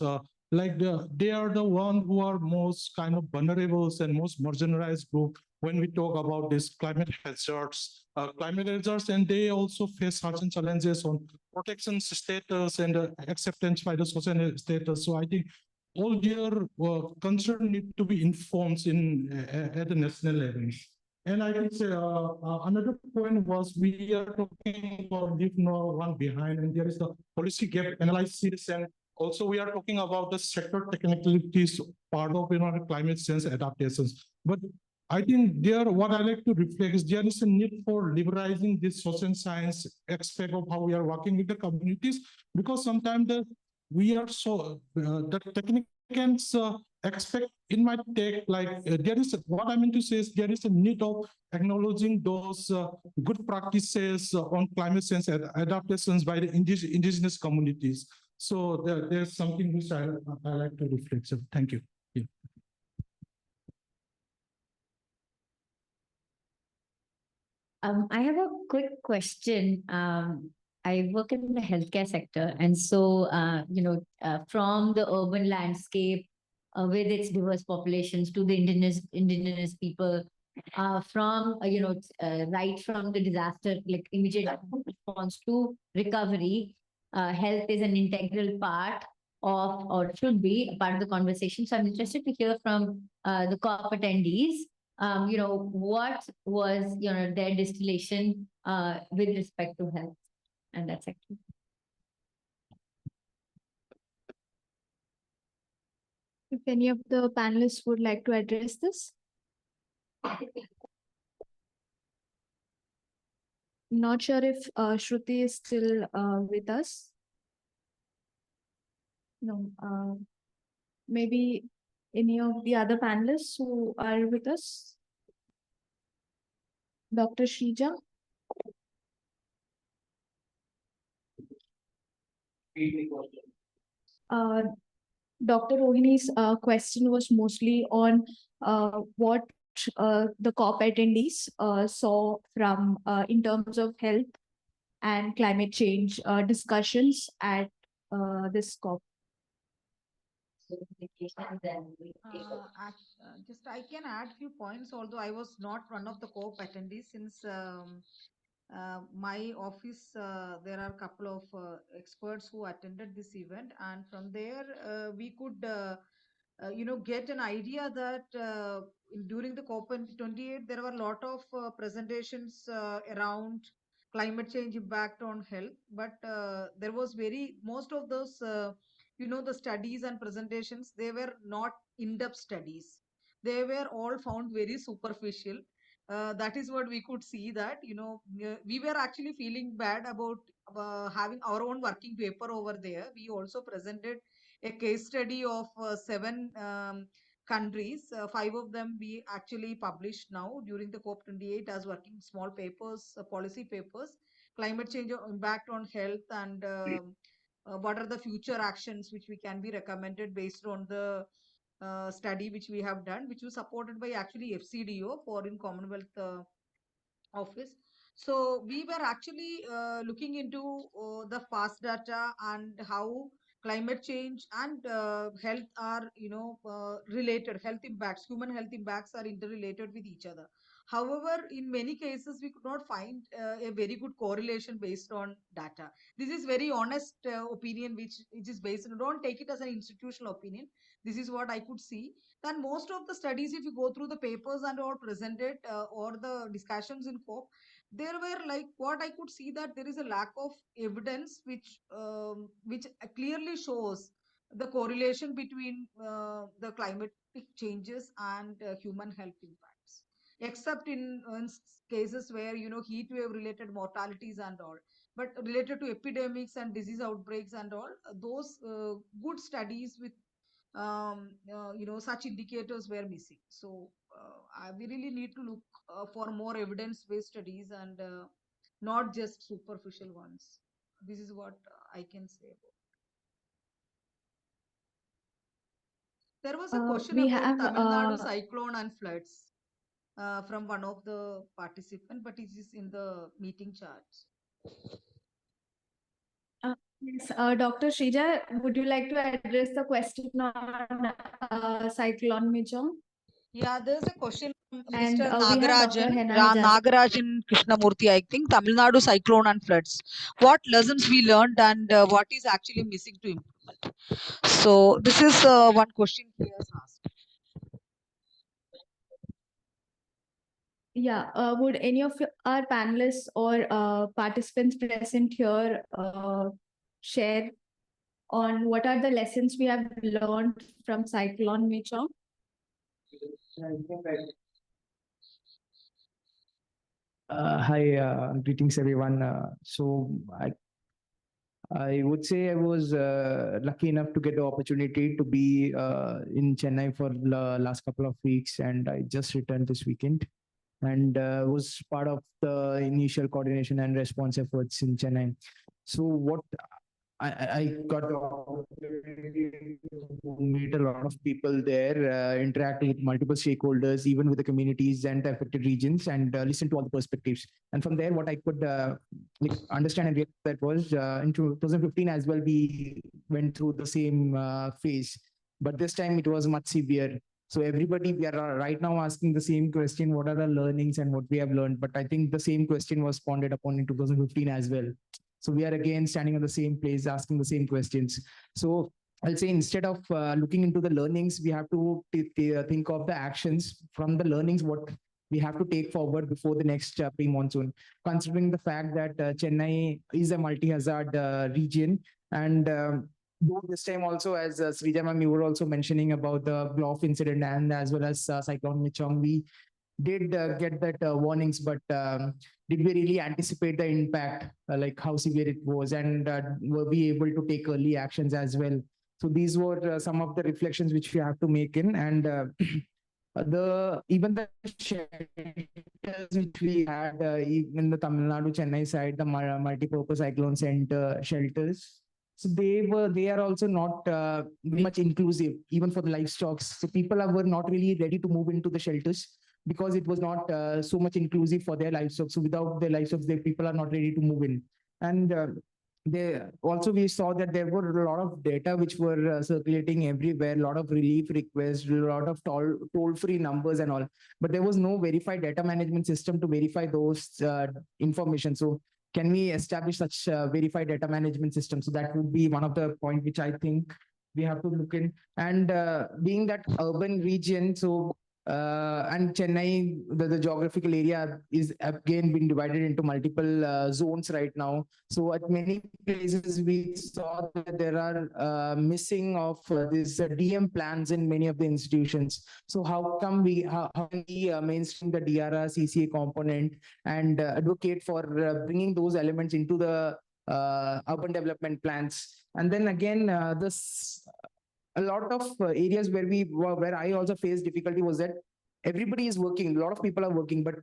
they are the one who are most kind of vulnerable and most marginalized group when we talk about these climate hazards, and they also face certain challenges on protection status and acceptance by the social status. So I think all their concern need to be informed at the national levels. And I think another point was we are talking about leave no one behind, and there is the policy gap analysis, and also we are talking about the sector technicalities part of climate change adaptations. But I think there, what I like to reflect is there is a need for liberalizing this social science aspect of how we are working with the communities, because sometimes we are so the technicians expect it might take like there is what I mean to say is there is a need of acknowledging those good practices on climate change adaptations by the indigenous communities. So there's something which I like to reflect. So thank you. Yeah. I have a quick question. I work in the healthcare sector, and so from the urban landscape with its diverse populations to the indigenous people, from right from the disaster, like immediate response to recovery, health is an integral part of, or should be a part of the conversation. So I'm interested to hear from the COP attendees. What was their distillation with respect to health, and that's actually. If any of the panelists would like to address this. Not sure if Shruti is still with us. No, maybe any of the other panelists who are with us. Dr. Shrija. Dr. Rohini's question was mostly on what the COP attendees saw from in terms of health and climate change discussions at this COP. Just I can add few points, although I was not one of the COP attendees since my office, there are a couple of experts who attended this event, and from there we could get an idea that during the COP28 there were a lot of presentations around climate change impact on health, but there was most of those the studies and presentations, they were not in-depth studies. They were all found very superficial. That is what we could see, that we were actually feeling bad about having our own working paper over there. We also presented a case study of 7 countries. 5 of them we actually published now during the COP28 as working small papers, policy papers, climate change impact on health, and what are the future actions which we can be recommended based on the study which we have done, which was supported by actually FCDO, Foreign Commonwealth Office. So we were actually looking into the past data and how climate change and health are related. Health impacts, human health impacts are interrelated with each other. However, in many cases we could not find a very good correlation based on data. This is very honest opinion which is based on, don't take it as an institutional opinion. This is what I could see. Then most of the studies, if you go through the papers and all presented or the discussions in COP, there were like, what I could see, that there is a lack of evidence which clearly shows the correlation between the climatic changes and human health impacts, except in cases where heat wave related mortalities and all, but related to epidemics and disease outbreaks and all, those good studies with such indicators were missing. So we really need to look for more evidence-based studies and not just superficial ones. This is what I can say about. There was a question about Tamil Nadu cyclone and floods from one of the participants, but it is in the meeting charts. Yes, Dr. Shrija, would you like to address the question on cyclone Mijong? Yeah, there's a question from And Mr. we have Dr. Henna Nagarajan Krishnamurthy, I think, Tamil Nadu cyclone and floods. What lessons we learned and what is actually missing to implement? So this is one question he has asked. Yeah, would any of our panelists or participants present here share on what are the lessons we have learned from Cyclone Michong? Hi, greetings everyone. I would say I was lucky enough to get the opportunity to be in Chennai for the last couple of weeks, and I just returned this weekend and was part of the initial coordination and response efforts in Chennai. So what I got the opportunity to meet a lot of people there, interact with multiple stakeholders, even with the communities and the affected regions, and listen to all the perspectives. And from there, what I could understand and realize that was in 2015 as well, we went through the same phase, but this time it was much severe. So everybody, we are right now asking the same question: what are the learnings and what we have learned? But I think the same question was pondered upon in 2015 as well. So we are again standing on the same place, asking the same questions. So I'll say instead of looking into the learnings, we have to think of the actions from the learnings, what we have to take forward before the next pre-monsoon, considering the fact that Chennai is a multi-hazard region. And though this time also, as Srija ma'am, you were also mentioning about the Bloff incident and as well as Cyclone Michong, we did get that warnings, but did we really anticipate the impact, like how severe it was, and were we able to take early actions as well? So these were some of the reflections which we have to make in, and even the shelters which we had in the Tamil Nadu Chennai side, the multi-purpose cyclone center shelters. So they are also not very much inclusive, even for the livestock. So people were not really ready to move into the shelters because it was not so much inclusive for their livestock. So without their livestock, the people are not ready to move in. And we saw that there were a lot of data which were circulating everywhere, a lot of relief requests, a lot of toll-free numbers and all, but there was no verified data management system to verify those information. So can we establish such verified data management system? So that would be one of the points which I think we have to look in. And being that urban region, so and Chennai, the geographical area is again been divided into multiple zones right now. So at many places we saw that there are missing of these DM plans in many of the institutions. So how can we mainstream the DRR CCA component and advocate for bringing those elements into the urban development plans? And then again, a lot of areas where I also faced difficulty was that everybody is working, a lot of people are working, but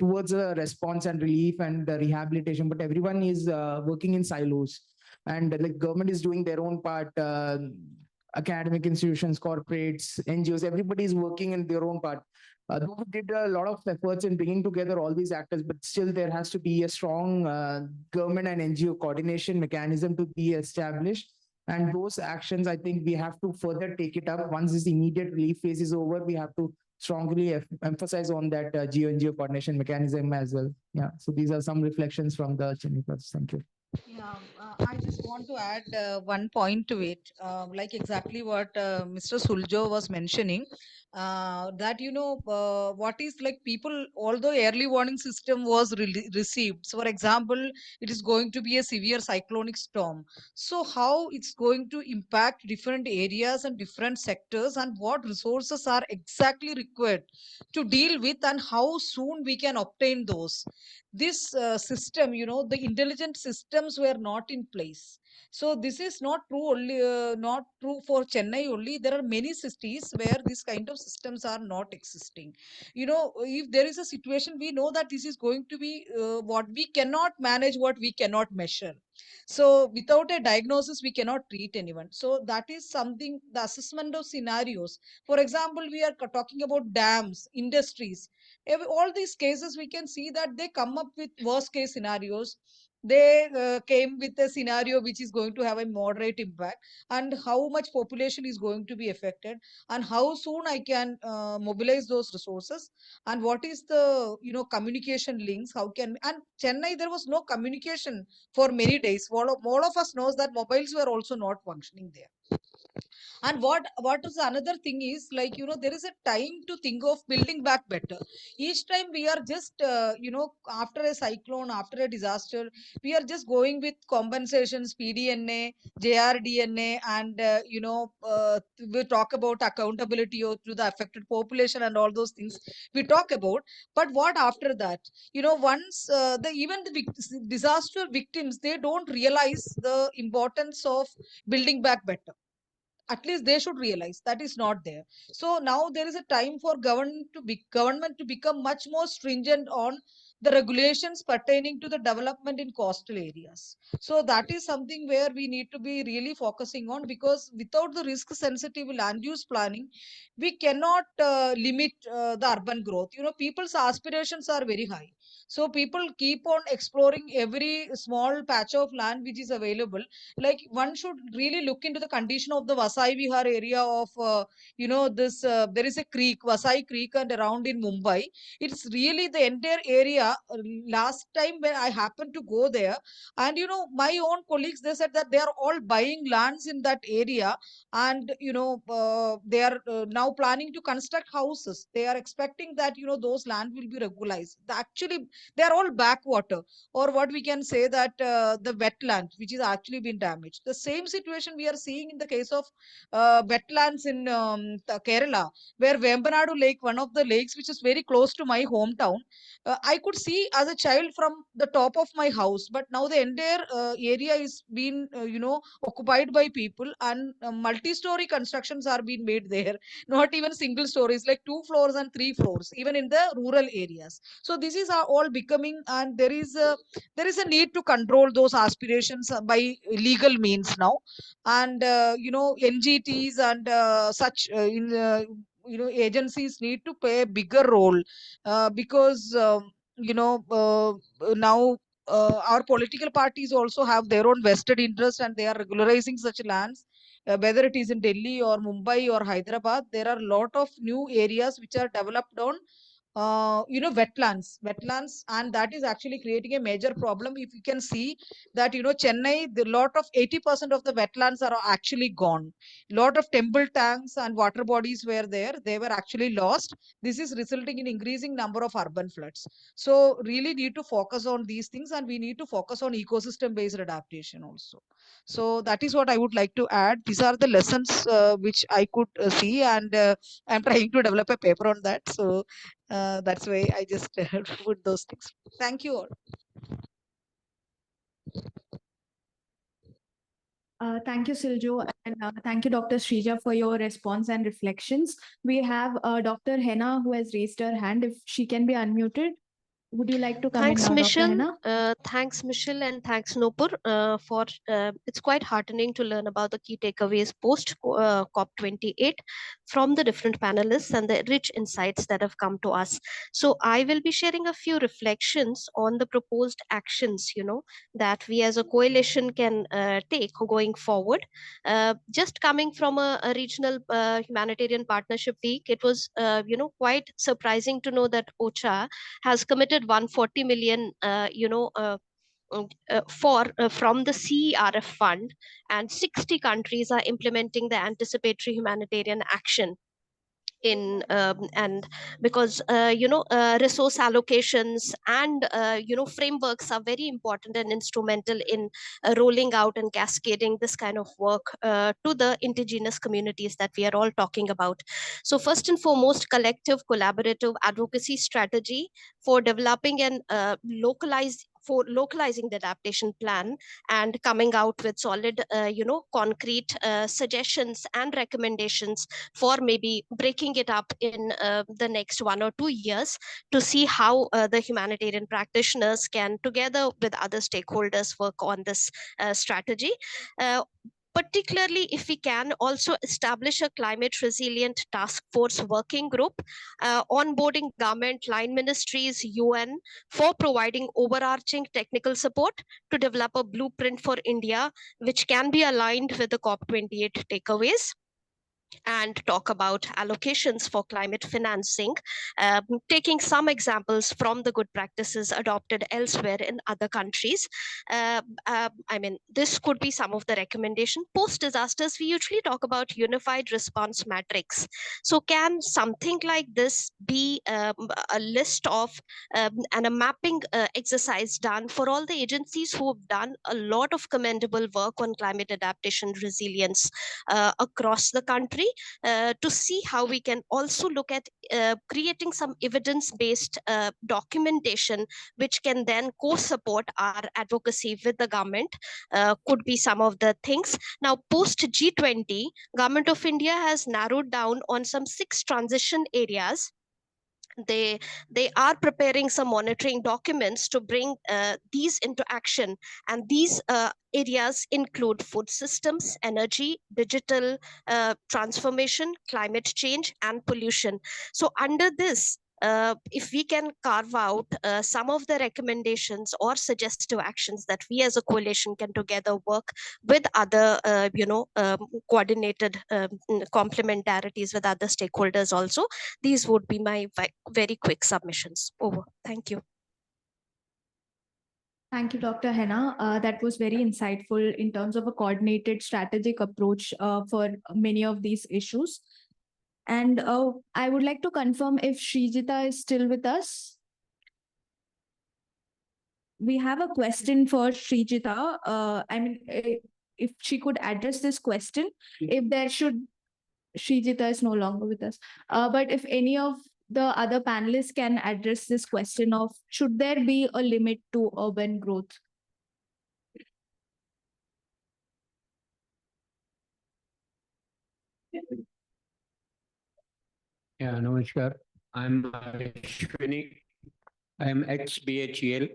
towards a response and relief and rehabilitation, but everyone is working in silos, and like government is doing their own part, academic institutions, corporates, NGOs, everybody is working in their own part. Though we did a lot of efforts in bringing together all these actors, but still there has to be a strong government and NGO coordination mechanism to be established. And those actions, I think we have to further take it up. Once this immediate relief phase is over, we have to strongly emphasize on that GO-NGO coordination mechanism as well. Yeah, so these are some reflections from the Chennai class. Thank you. Yeah, I just want to add one point to it, like exactly what Mr. Suljo was mentioning, that what is like people, although early warning system was received. So for example, it is going to be a severe cyclonic storm. So how it's going to impact different areas and different sectors, and what resources are exactly required to deal with, and how soon we can obtain those. This system, the intelligent systems were not in place. So this is not true only, not true for Chennai only. There are many cities where this kind of systems are not existing. If there is a situation, we know that this is going to be what we cannot manage, what we cannot measure. So without a diagnosis, we cannot treat anyone. So that is something, the assessment of scenarios. For example, we are talking about dams, industries. All these cases, we can see that they come up with worst case scenarios. They came with a scenario which is going to have a moderate impact, and how much population is going to be affected, and how soon I can mobilize those resources, and what is the communication links, how can. And Chennai, there was no communication for many days. All of us knows that mobiles were also not functioning there. And what is another thing is, like, there is a time to think of building back better. Each time we are just after a cyclone, after a disaster, we are just going with compensations, PDNA, JRDNA, and we talk about accountability to the affected population and all those things we talk about. But what after that? Once the even the disaster victims, they don't realize the importance of building back better. At least they should realize that is not there. So now there is a time for government to become much more stringent on the regulations pertaining to the development in coastal areas. So that is something where we need to be really focusing on, because without the risk sensitive land use planning, we cannot limit the urban growth. People's aspirations are very high, so people keep on exploring every small patch of land which is available. Like, one should really look into the condition of the Vasai Vihar area of this there is a creek, Vasai Creek, and around in Mumbai. It's really the entire area. Last time when I happened to go there, and my own colleagues, they said that they are all buying lands in that area, and they are now planning to construct houses. They are expecting that those land will be regularized. Actually, they are all backwater, or what we can say that the wetland which is actually been damaged. The same situation we are seeing in the case of wetlands in Kerala, where Vembanadu Lake, one of the lakes which is very close to my hometown, I could see as a child from the top of my house, but now the entire area is being occupied by people, and multi-story constructions are being made there. Not even single stories, like 2 floors and 3 floors, even in the rural areas. So this is all becoming, and there is a need to control those aspirations by legal means now. And NGTs and such in agencies need to play a bigger role, because now our political parties also have their own vested interest, and they are regularizing such lands. Whether it is in Delhi or Mumbai or Hyderabad, there are a lot of new areas which are developed on wetlands, and that is actually creating a major problem. If you can see that Chennai, the lot of 80% of the wetlands are actually gone. Lot of temple tanks and water bodies were there, they were actually lost. This is resulting in increasing number of urban floods. So really need to focus on these things, and we need to focus on ecosystem based adaptation also. So that is what I would like to add. These are the lessons which I could see, and I'm trying to develop a paper on that. So that's why I just put those things. Thank you all. Thank you, Siljo, and thank you, Dr. Srija, for your response and reflections. We have Dr. Henna who has raised her hand. If she can be unmuted, would you like to come Thanks, in now, Dr. Michelle. Henna? Thanks, Michelle, and thanks, Nopur, for it's quite heartening to learn about the key takeaways post COP28 from the different panelists and the rich insights that have come to us. So I will be sharing a few reflections on the proposed actions, that we as a coalition can take going forward. Just coming from a regional humanitarian partnership week, it was, quite surprising to know that OCHA has committed 140 million for from the CERF fund, and 60 countries are implementing the anticipatory humanitarian action in and because resource allocations and frameworks are very important and instrumental in rolling out and cascading this kind of work to the indigenous communities that we are all talking about. So first and foremost, collective collaborative advocacy strategy for developing and localizing the adaptation plan, and coming out with solid concrete suggestions and recommendations for maybe breaking it up in the next 1 or 2 years, to see how the humanitarian practitioners can, together with other stakeholders, work on this strategy. Particularly if we can also establish a climate resilient task force working group, onboarding government, line ministries, UN, for providing overarching technical support to develop a blueprint for India, which can be aligned with the COP28 takeaways. and talk about allocations for climate financing, taking some examples from the good practices adopted elsewhere in other countries. I mean, this could be some of the recommendation. Post disasters, we usually talk about unified response matrix. So can something like this be a list of and a mapping exercise done for all the agencies who have done a lot of commendable work on climate adaptation resilience across the country, to see how we can also look at creating some evidence-based documentation which can then co-support our advocacy with the government, could be some of the things. Now, post G20, Government of India has narrowed down on some 6 transition areas. They are preparing some monitoring documents to bring these into action, and these areas include food systems, energy, digital transformation, climate change, and pollution. So under this, if we can carve out some of the recommendations or suggestive actions that we as a coalition can together work with other coordinated complementarities with other stakeholders also, these would be my very quick submissions. Over. Thank you. Thank you, Dr. Henna. That was very insightful in terms of a coordinated strategic approach for many of these issues. And I would like to confirm if Srijita is still with us. We have a question for Srijita. If she could address this question, if there should, Srijita is no longer with us. But if any of the other panelists can address this question of, should there be a limit to urban growth? Yeah, namaskar. I'm Ashwini. I am ex-BHEL.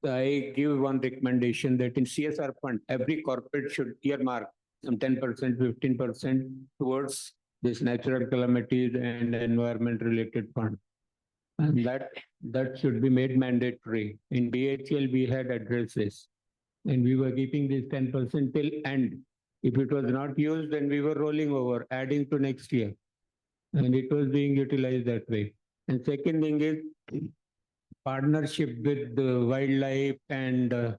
I give one recommendation that in CSR fund, every corporate should earmark some 10%, 15% towards this natural calamities and environment-related fund. And that should be made mandatory. In BHEL, we had addresses, and we were keeping this 10% till end. If it was not used, then we were rolling over, adding to next year. And it was being utilized that way. And second thing is partnership with the wildlife and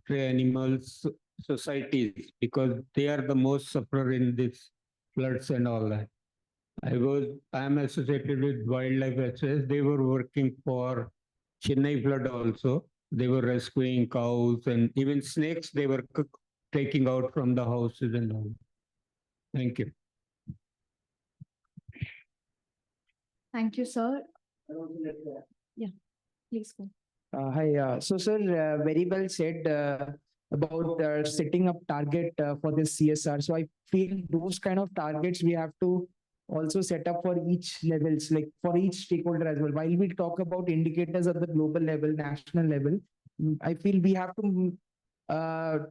stray animals societies, because they are the most sufferer in this floods and all that. I am associated with Wildlife SS. They were working for Chennai flood also. They were rescuing cows and even snakes they were taking out from the houses and all. Thank you. Thank you, sir. Yeah, please go. Hi, so sir, very well said about setting up target for this CSR. So I feel those kind of targets we have to also set up for each levels, like for each stakeholder as well. While we talk about indicators at the global level, national level, I feel we have to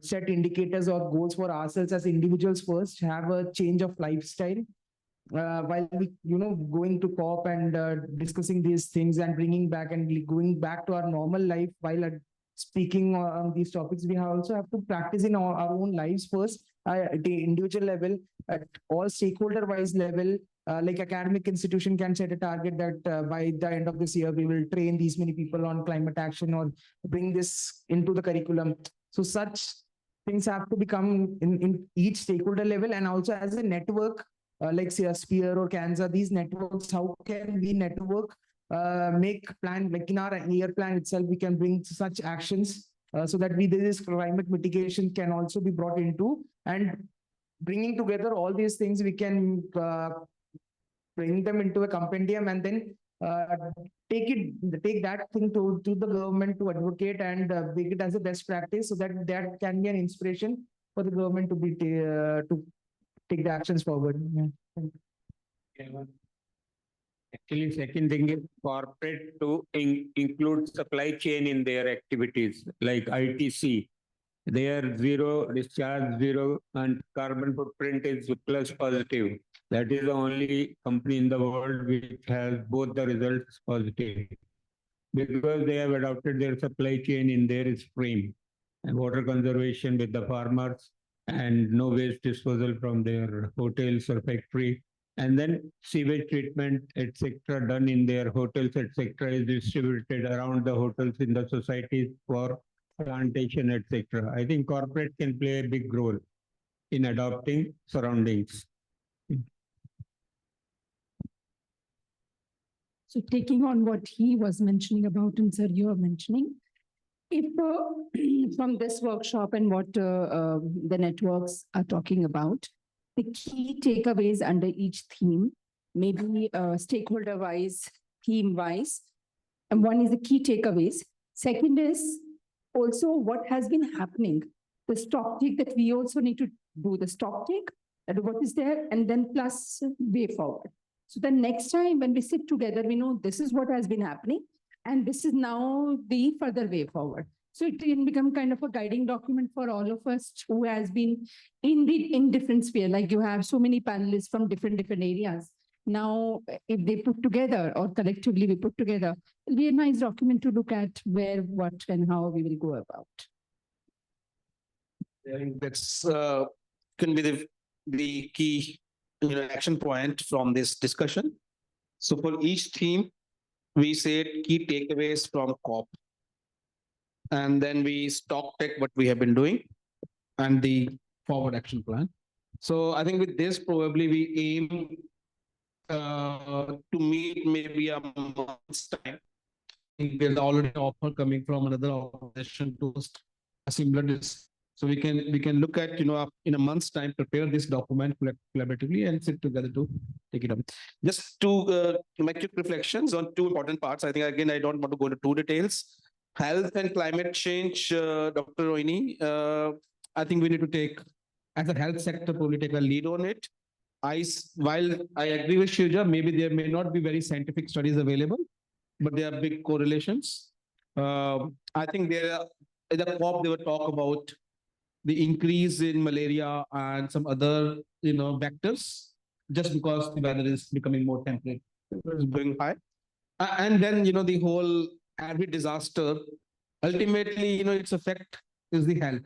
set indicators or goals for ourselves as individuals first, have a change of lifestyle. While we, going to COP and discussing these things and bringing back and going back to our normal life while speaking on these topics, we also have to practice in our own lives first, at the individual level, at all stakeholder wise level. Like academic institution can set a target that by the end of this year, we will train these many people on climate action or bring this into the curriculum. So such things have to become in each stakeholder level, and also as a network, like say a Sphere or Cansa, these networks, how can we network, make plan, like in our year plan itself, we can bring such actions so that this climate mitigation can also be brought into, and bringing together all these things, we can bring them into a compendium and then take that thing to the government to advocate and make it as a best practice, so that can be an inspiration for the government to be to take the actions forward. Yeah. Actually, second thing is corporate to include supply chain in their activities, like ITC. Their zero discharge, zero and carbon footprint is plus positive. That is the only company in the world which has both the results positive, because they have adopted their supply chain in their stream and water conservation with the farmers and no waste disposal from their hotels or factory. And then sewage treatment, etc., done in their hotels, etc., is distributed around the hotels in the societies for plantation, etc. I think corporate can play a big role in adopting surroundings. So taking on what he was mentioning about, and sir, you are mentioning, if from this workshop and what the networks are talking about, the key takeaways under each theme, maybe stakeholder wise, theme wise, and one is the key takeaways. Second is also what has been happening, the stock take that we also need to do the stock take, and what is there, and then plus way forward. So the next time when we sit together, we know this is what has been happening, and this is now the further way forward. So it can become kind of a guiding document for all of us who has been in different sphere. Like you have so many panelists from different areas. Now, if they put together or collectively we put together, it'll be a nice document to look at where, what, and how we will go about. I think that's can be the key action point from this discussion. So for each theme, we said key takeaways from COP. And then we stock take what we have been doing and the forward action plan. So I think with this, probably we aim to meet maybe a month's time. There's already an offer coming from another organization to host a similar this. So we can look at in a month's time prepare this document collaboratively and sit together to take it up. Just to make quick reflections on two important parts. I think again I don't want to go into too details. Health and climate change, Dr. Rohini. I think we need to take as a health sector probably take a lead on it. While I agree with Shuja, maybe there may not be very scientific studies available, but there are big correlations. I think there are in the COP they will talk about the increase in malaria and some other vectors just because the weather is becoming more temperate, it's going high, and then the whole every disaster ultimately its effect is the health.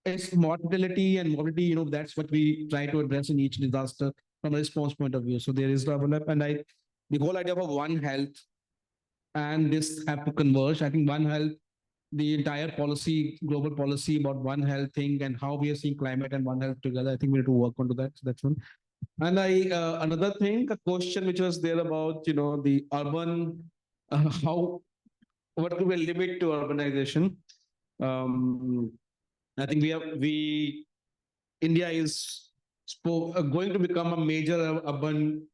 It's mortality and morbidity, that's what we try to address in each disaster from a response point of view. So there is the overlap, and the whole idea of One Health and this have to converge. I think One Health, the entire policy, global policy about One Health thing and how we are seeing climate and One Health together, I think we need to work onto that. So that's one. And another thing, a question which was there about, the urban, what could be a limit to urbanization? I think India is going to become a major urban,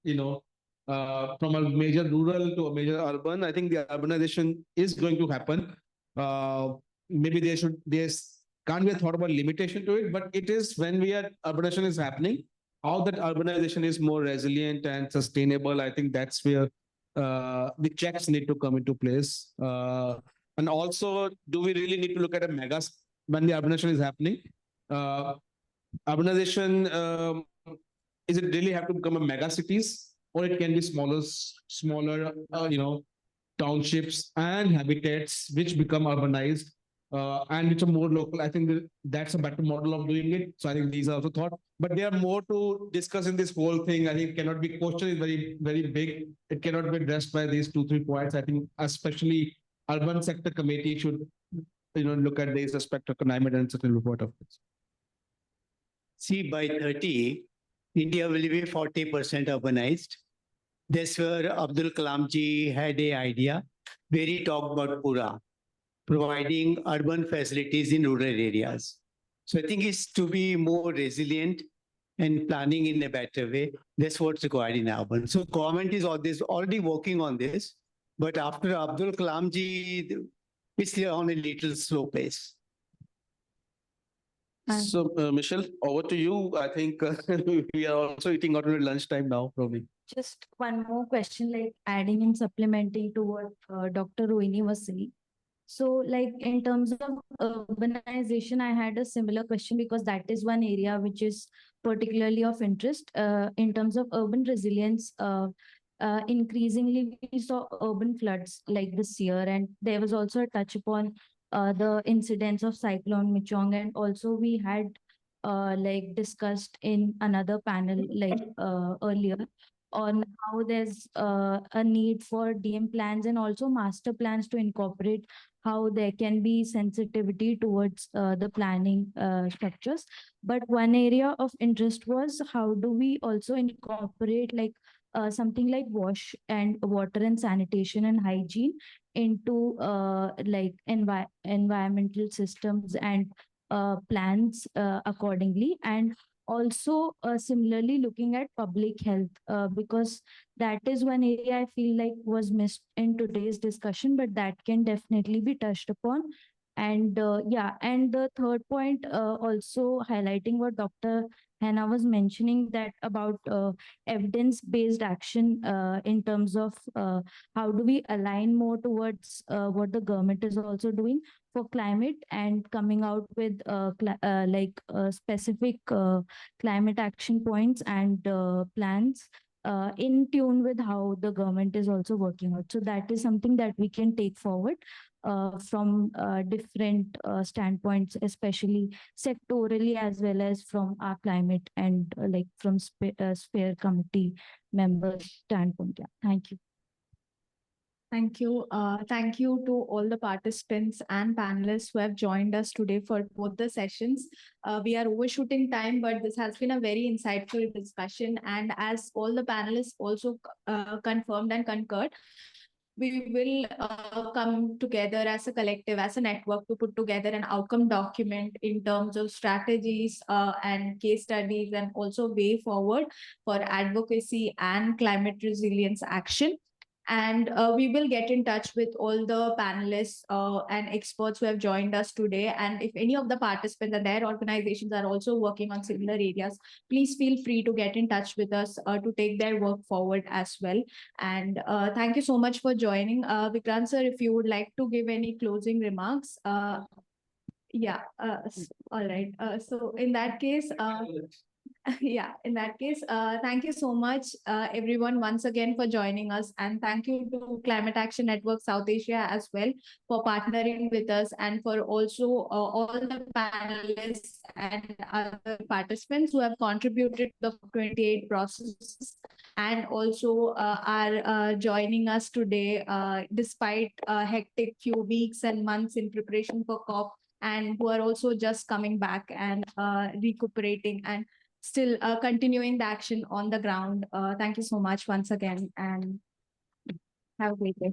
from a major rural to a major urban. I think the urbanization is going to happen. Maybe there's can't be a thought about limitation to it, but it is when urbanization is happening, how that urbanization is more resilient and sustainable. I think that's where the checks need to come into place. And also, do we really need to look at a when the urbanization is happening? Urbanization, is it really have to become a mega cities, or it can be smaller, townships and habitats which become urbanized and which are more local. I think that's a better model of doing it. So I think these are also thought, but there are more to discuss in this whole thing. I think cannot be question is very, very big. It cannot be addressed by these 2-3 points. I think especially urban sector committee should look at this aspect of climate and certain report of this. See, by 30, India will be 40% urbanized. That's where Abdul Kalam ji had an idea where he talked about Pura, providing urban facilities in rural areas. So I think it's to be more resilient and planning in a better way. That's what's required in urban. So government is already working on this, but after Abdul Kalam ji, it's on a little slow pace. So, Michelle, over to you. I think we are also eating out at lunchtime now, probably. Just one more question, like adding and supplementing to what Dr. Rohini was saying. So, like in terms of urbanization, I had a similar question because that is one area which is particularly of interest. In terms of urban resilience, increasingly we saw urban floods like this year, and there was also a touch upon the incidents of cyclone Michong, and also we had like discussed in another panel like earlier on how there's a need for DM plans and also master plans to incorporate how there can be sensitivity towards the planning structures. But one area of interest was how do we also incorporate like something like wash and water and sanitation and hygiene into like environmental systems and plans accordingly, and also similarly looking at public health because that is one area I feel like was missed in today's discussion, but that can definitely be touched upon. And yeah, and the third point also highlighting what Dr. Hannah was mentioning, that about evidence-based action in terms of how do we align more towards what the government is also doing for climate and coming out with specific climate action points and plans in tune with how the government is also working out. So that is something that we can take forward from different standpoints, especially sectorally as well as from our climate and like from sphere committee members standpoint. Yeah, thank you. Thank you. Thank you to all the participants and panelists who have joined us today for both the sessions. We are overshooting time, but this has been a very insightful discussion. And as all the panelists also confirmed and concurred, we will come together as a collective, as a network, to put together an outcome document in terms of strategies and case studies and also way forward for advocacy and climate resilience action. And we will get in touch with all the panelists and experts who have joined us today. And if any of the participants and their organizations are also working on similar areas, please feel free to get in touch with us to take their work forward as well. And thank you so much for joining. Vikrant sir, if you would like to give any closing remarks. Yeah, all right. So in that case, yeah, in that case, thank you so much, everyone, once again for joining us. And thank you to Climate Action Network South Asia as well for partnering with us, and for also all the panelists and other participants who have contributed to the COP28 process and also are joining us today despite a hectic few weeks and months in preparation for COP, and who are also just coming back and recuperating and still continuing the action on the ground. Thank you so much once again, and have a great day.